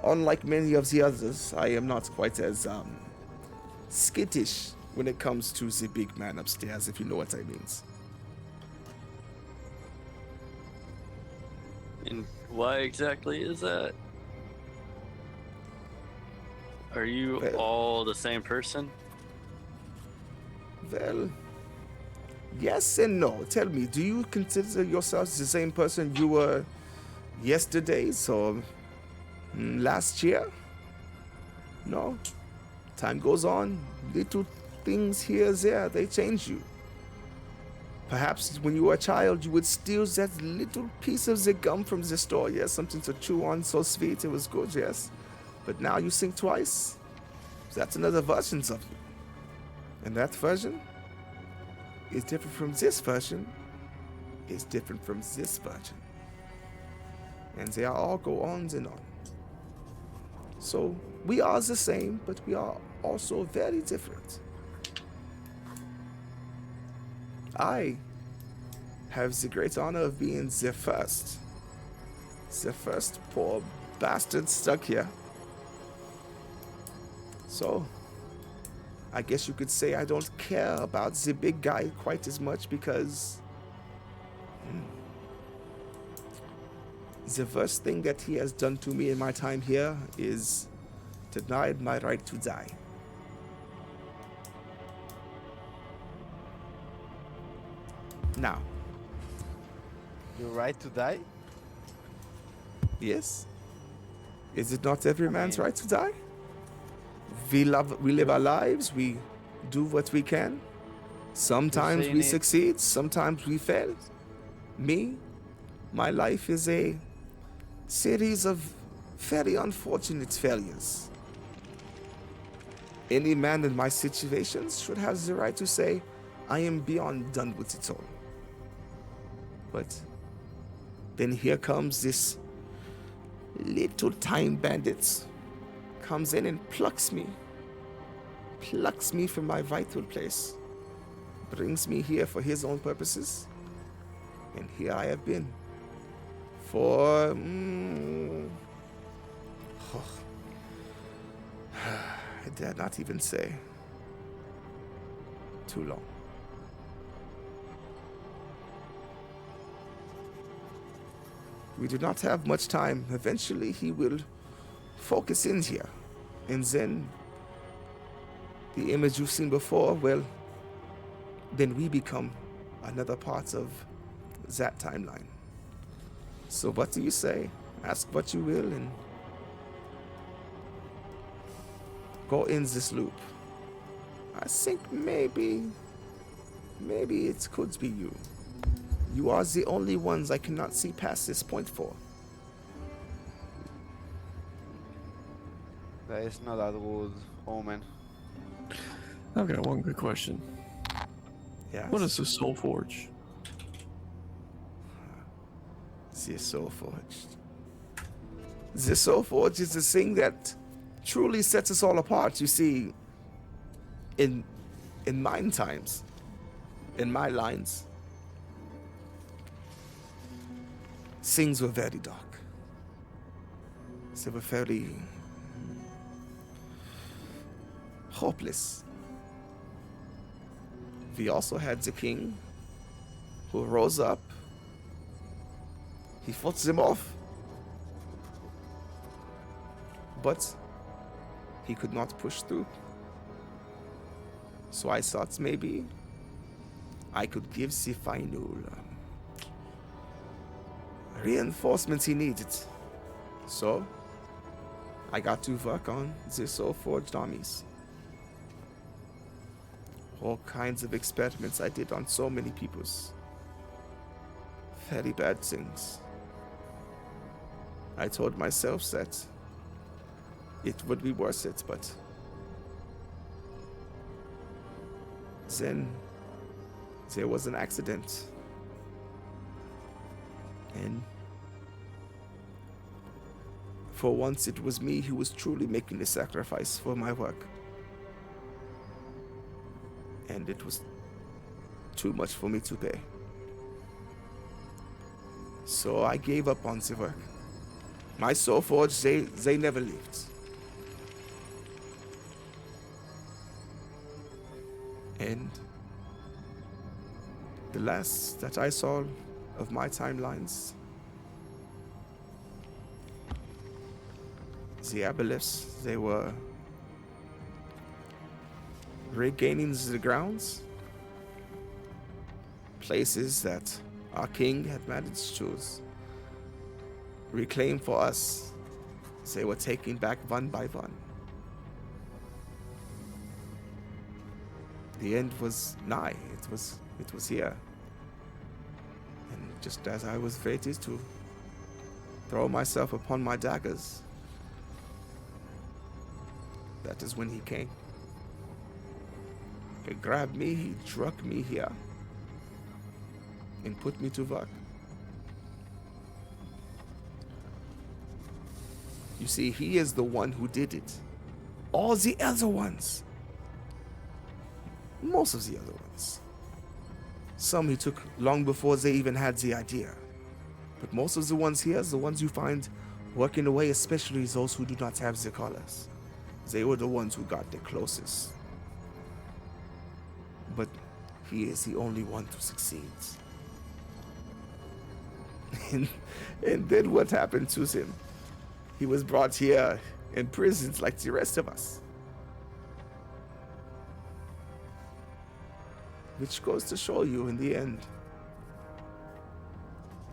Unlike many of the others, I am not quite as skittish when it comes to the big man upstairs, if you know what I means. And why exactly is that? Are you Well- all the same person? Well, yes and no. Tell me, do you consider yourself the same person you were yesterday or last year? No. Time goes on. Little things here and there, they change you. Perhaps when you were a child, you would steal that little piece of the gum from the store. Yes, something to chew on, so sweet, it was good, yes. But now you think twice. That's another version of you. And that version is different from this version, is different from this version. And they all go on and on. So we are the same, but we are also very different. I have the great honor of being the first poor bastard stuck here. So, I guess you could say I don't care about the big guy quite as much because the worst thing that he has done to me in my time here is denied my right to die. Now, Your right to die? yes, is it not every man's mean- right to die? We live our lives, we do what we can. Sometimes saying we it- succeed, sometimes we fail. Me, my life is a series of very unfortunate failures. Any man in my situations should have the right to say, I am beyond done with it all. But then here comes this little time bandit, comes in and plucks me from my vital place, brings me here for his own purposes, and here I have been for I dare not even say too long. We do not have much time. Eventually he will focus in here, and then the image you've seen before, well, then we become another part of that timeline. So what do you say? Ask what you will and go in this loop. I think maybe it could be you. You are the only ones I cannot see past this point for. That is not a good omen. I've got one good question. Yes. What is the Soul Forge? The Soul Forged. The Soul Forge is the thing that truly sets us all apart. You see, in mine times, in my lines, things were very dark. They were very hopeless. We also had the king who rose up. He fought them off. But he could not push through. So I thought maybe I could give the final reinforcements he needed. So I got to work on the Soul Forged armies. All kinds of experiments I did on so many peoples. Very bad things. I told myself that it would be worth it, but then there was an accident. And for once it was me who was truly making the sacrifice for my work. And it was too much for me to pay. So I gave up on the work. My Soul Forge, they never left. And the last that I saw of my timelines, the aboleths, they were regaining the grounds, places that our king had managed to reclaim for us. They were taking back one by one. The end was nigh. It was here. And just as I was fated to throw myself upon my daggers, that is when he came. He grabbed me, he drug me here, and put me to work. You see, he is the one who did it. All the other ones, most of the other ones, some he took long before they even had the idea. But most of the ones here, the ones you find working away, especially those who do not have the colors, they were the ones who got the closest. But he is the only one to succeed. And then what happened to him? He was brought here in prisons like the rest of us. Which goes to show you, in the end,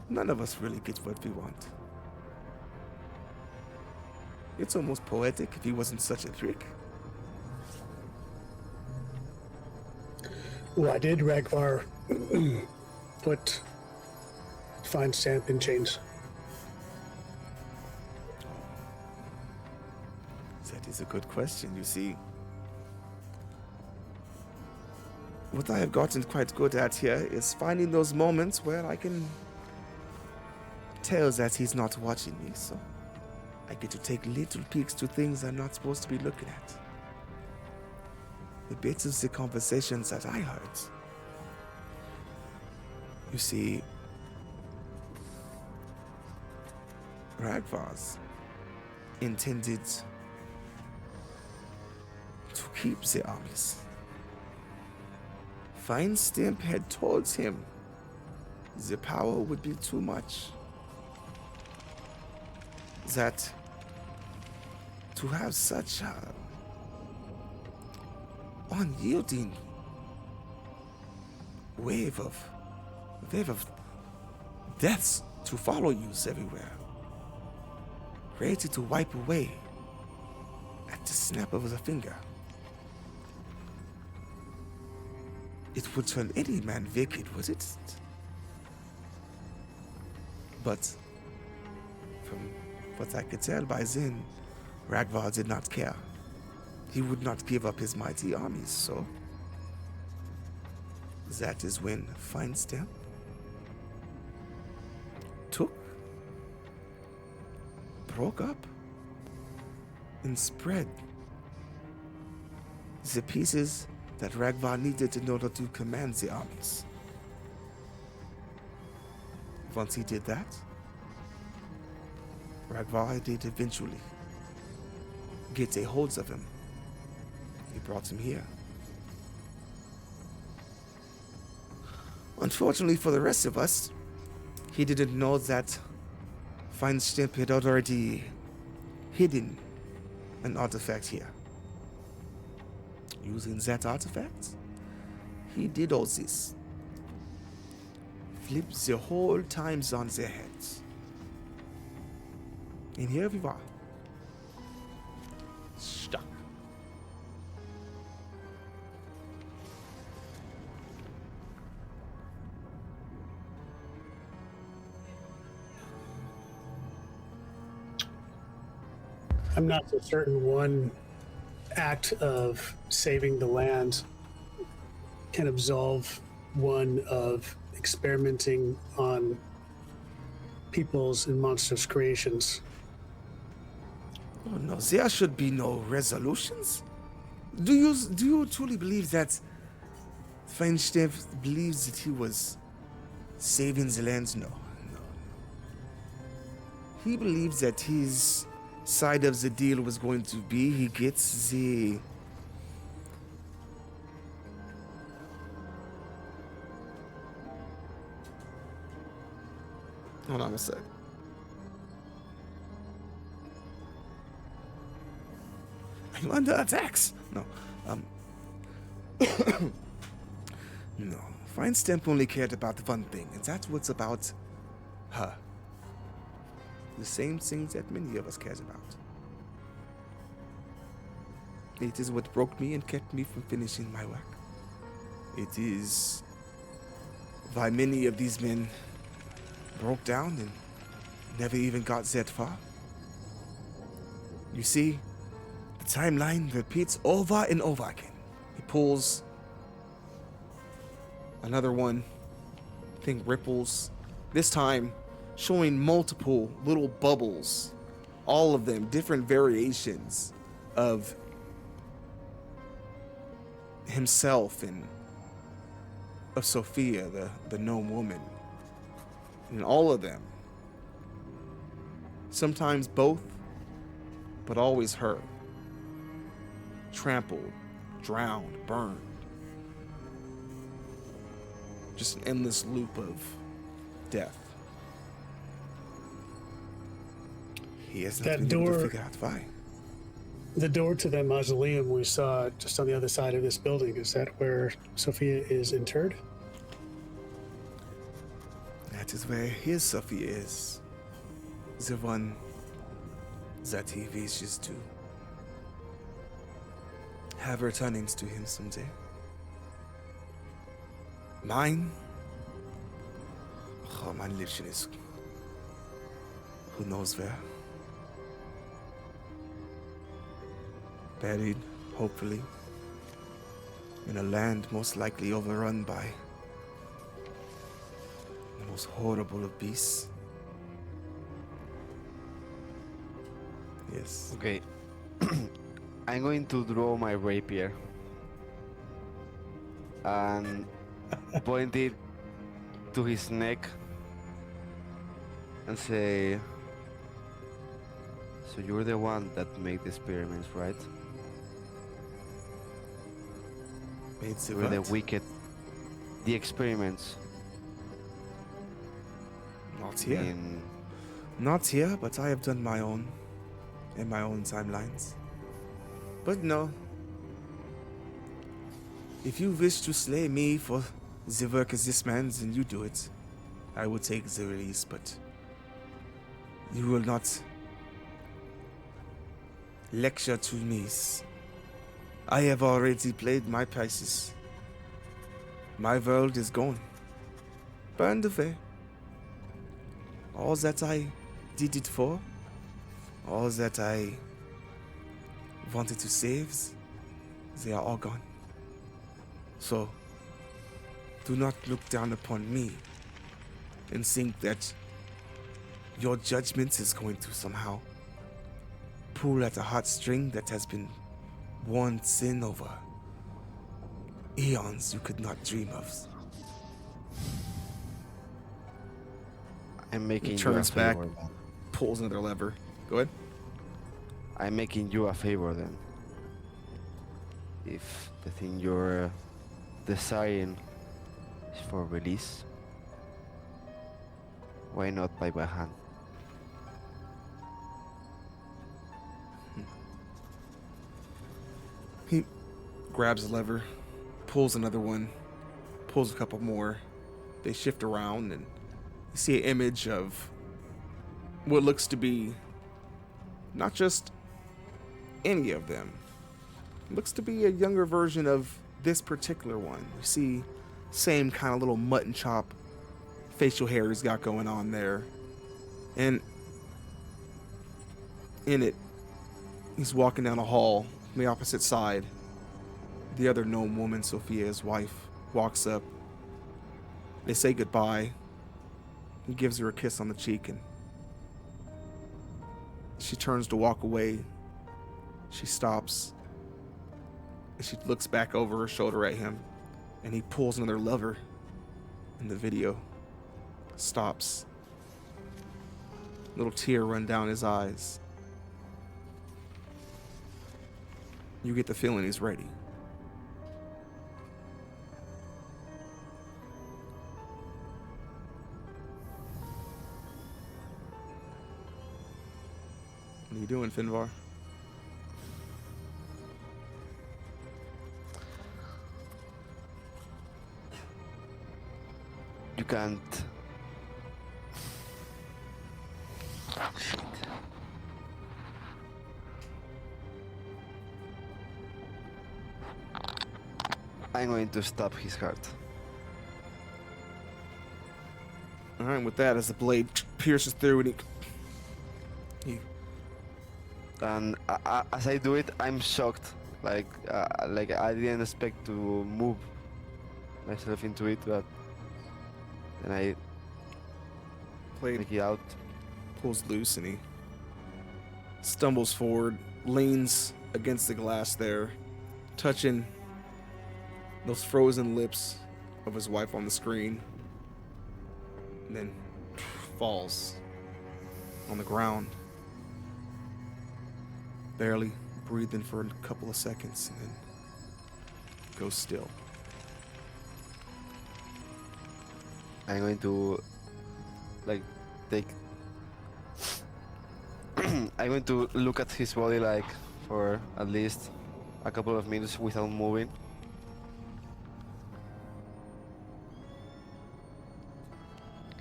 none of us really get what we want. It's almost poetic if he wasn't such a prick. Why did Ragvar put fine stamp in chains? That is a good question. You see, what I have gotten quite good at here is finding those moments where I can tell that he's not watching me, so I get to take little peeks to things I'm not supposed to be looking at. The bits of the conversations that I heard. You see, Ragvar's intended to keep the armies. Fine Stamp had told him the power would be too much. That to have such a unyielding wave of deaths to follow you everywhere, ready to wipe away at the snap of a finger. It would turn any man wicked, would it? But from what I could tell by then, Ragvar did not care. He would not give up his mighty armies, so that is when Fine Stamp broke up and spread the pieces that Ragvar needed in order to command the armies. Once he did that, Ragvar did eventually get a hold of him. He brought him here. Unfortunately for the rest of us, he didn't know that Fine Stamp had already hidden an artifact here. Using that artifact, he did all this. Flipped the whole times on their heads. And here we are. Stuck. I'm not so certain one act of saving the land can absolve one of experimenting on people's and monsters' creations. Oh no, there should be no resolutions. Do you truly believe that Feinstein believes that he was saving the lands? No. He believes that his side of the deal was going to be he gets the hold on a sec. Are you under attacks? No. No. Feinstamp only cared about one thing, and that's what's about her. The same things that many of us cares about. It is what broke me and kept me from finishing my work. It is why many of these men broke down and never even got that far. You see, the timeline repeats over and over again. He pulls another one, thing ripples, this time showing multiple little bubbles, all of them different variations of himself and of Sophia, the gnome woman, and all of them, sometimes both, but always her, trampled, drowned, burned, just an endless loop of death. He has not That been able to door- figure out why. The door to the mausoleum we saw just on the other side of this building, is that where Sophia is interred? That is where his Sophia is. The one that he wishes to have returning to him someday. Mine? Oh, my lips is who knows where. Buried, hopefully. in a land most likely overrun by the most horrible of beasts. Yes. Okay. I'm going to draw my rapier and point it to his neck and say, "So you're the one that made the experiments, right? Made the You're the what? wicked. The experiments. Not I here. mean, Not here, but I have done my own in my own timelines. But no. If you wish to slay me for the work of this man, then you do it. I will take the release, but you will not lecture to me. I have already played my prices. My world is gone. Burned away. All that I did it for, all that I wanted to save, they are all gone. So, do not look down upon me and think that your judgment is going to somehow pull at a heartstring that has been worn thin over eons you could not dream of. I'm making turns you a back. favor. Then. Pulls another lever. Go ahead. I'm making you a favor then. If the thing you're desiring is for release, why not by my hand? He grabs a lever, pulls another one, pulls a couple more. They shift around and you see an image of what looks to be not just any of them. It looks to be a younger version of this particular one. You see same kind of little mutton chop facial hair he's got going on there. And in it, he's walking down a hall on the opposite side. The other gnome woman, Sophia, his wife, walks up. They say goodbye. He gives her a kiss on the cheek and she turns to walk away. She stops. And she looks back over her shoulder at him. And he pulls another lever. And the video stops. Little tear run down his eyes. You get the feeling he's ready. What are you doing, Finvar? You can't. Shit. I'm going to stop his heart. Alright, with that, as the blade pierces through and he And as I do it, I'm shocked. Like I didn't expect to move myself into it, but then I blade take it out. pulls loose and he stumbles forward, leans against the glass there, touching those frozen lips of his wife on the screen, and then falls on the ground, barely breathing for a couple of seconds, and then goes still. I'm going to like take. I'm going to look at his body like for at least a couple of minutes without moving.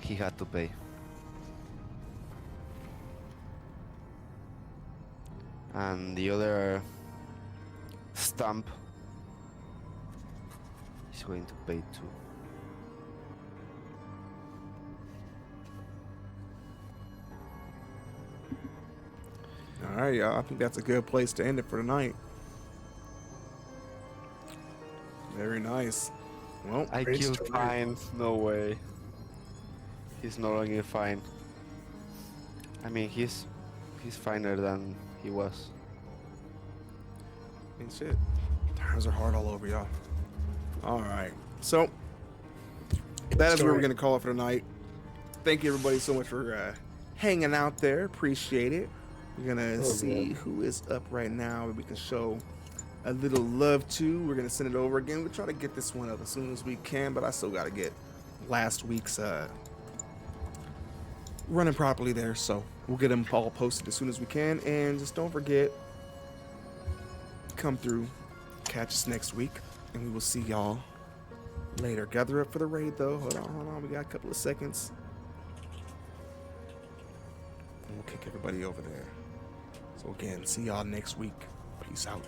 He had to pay. And the other stump is going to pay too. All right, y'all. I think that's a good place to end it for tonight. Very nice. Well, I Great killed story. Fine. No way. He's no longer fine. I mean, he's finer than he was. and shit. Times are hard all over, y'all. All right. So that is where we're story. going to call it for tonight. Thank you, everybody, so much for hanging out there. Appreciate it. We're going to see who is up right now that we can show a little love to. We're going to send it over again. We'll try to get this one up as soon as we can, but I still got to get last week's running properly there. So we'll get them all posted as soon as we can. And just don't forget, come through, catch us next week, and we will see y'all later. Gather up for the raid, though. Hold on. We got a couple of seconds. And we'll kick everybody over there. So again, see y'all next week. Peace out.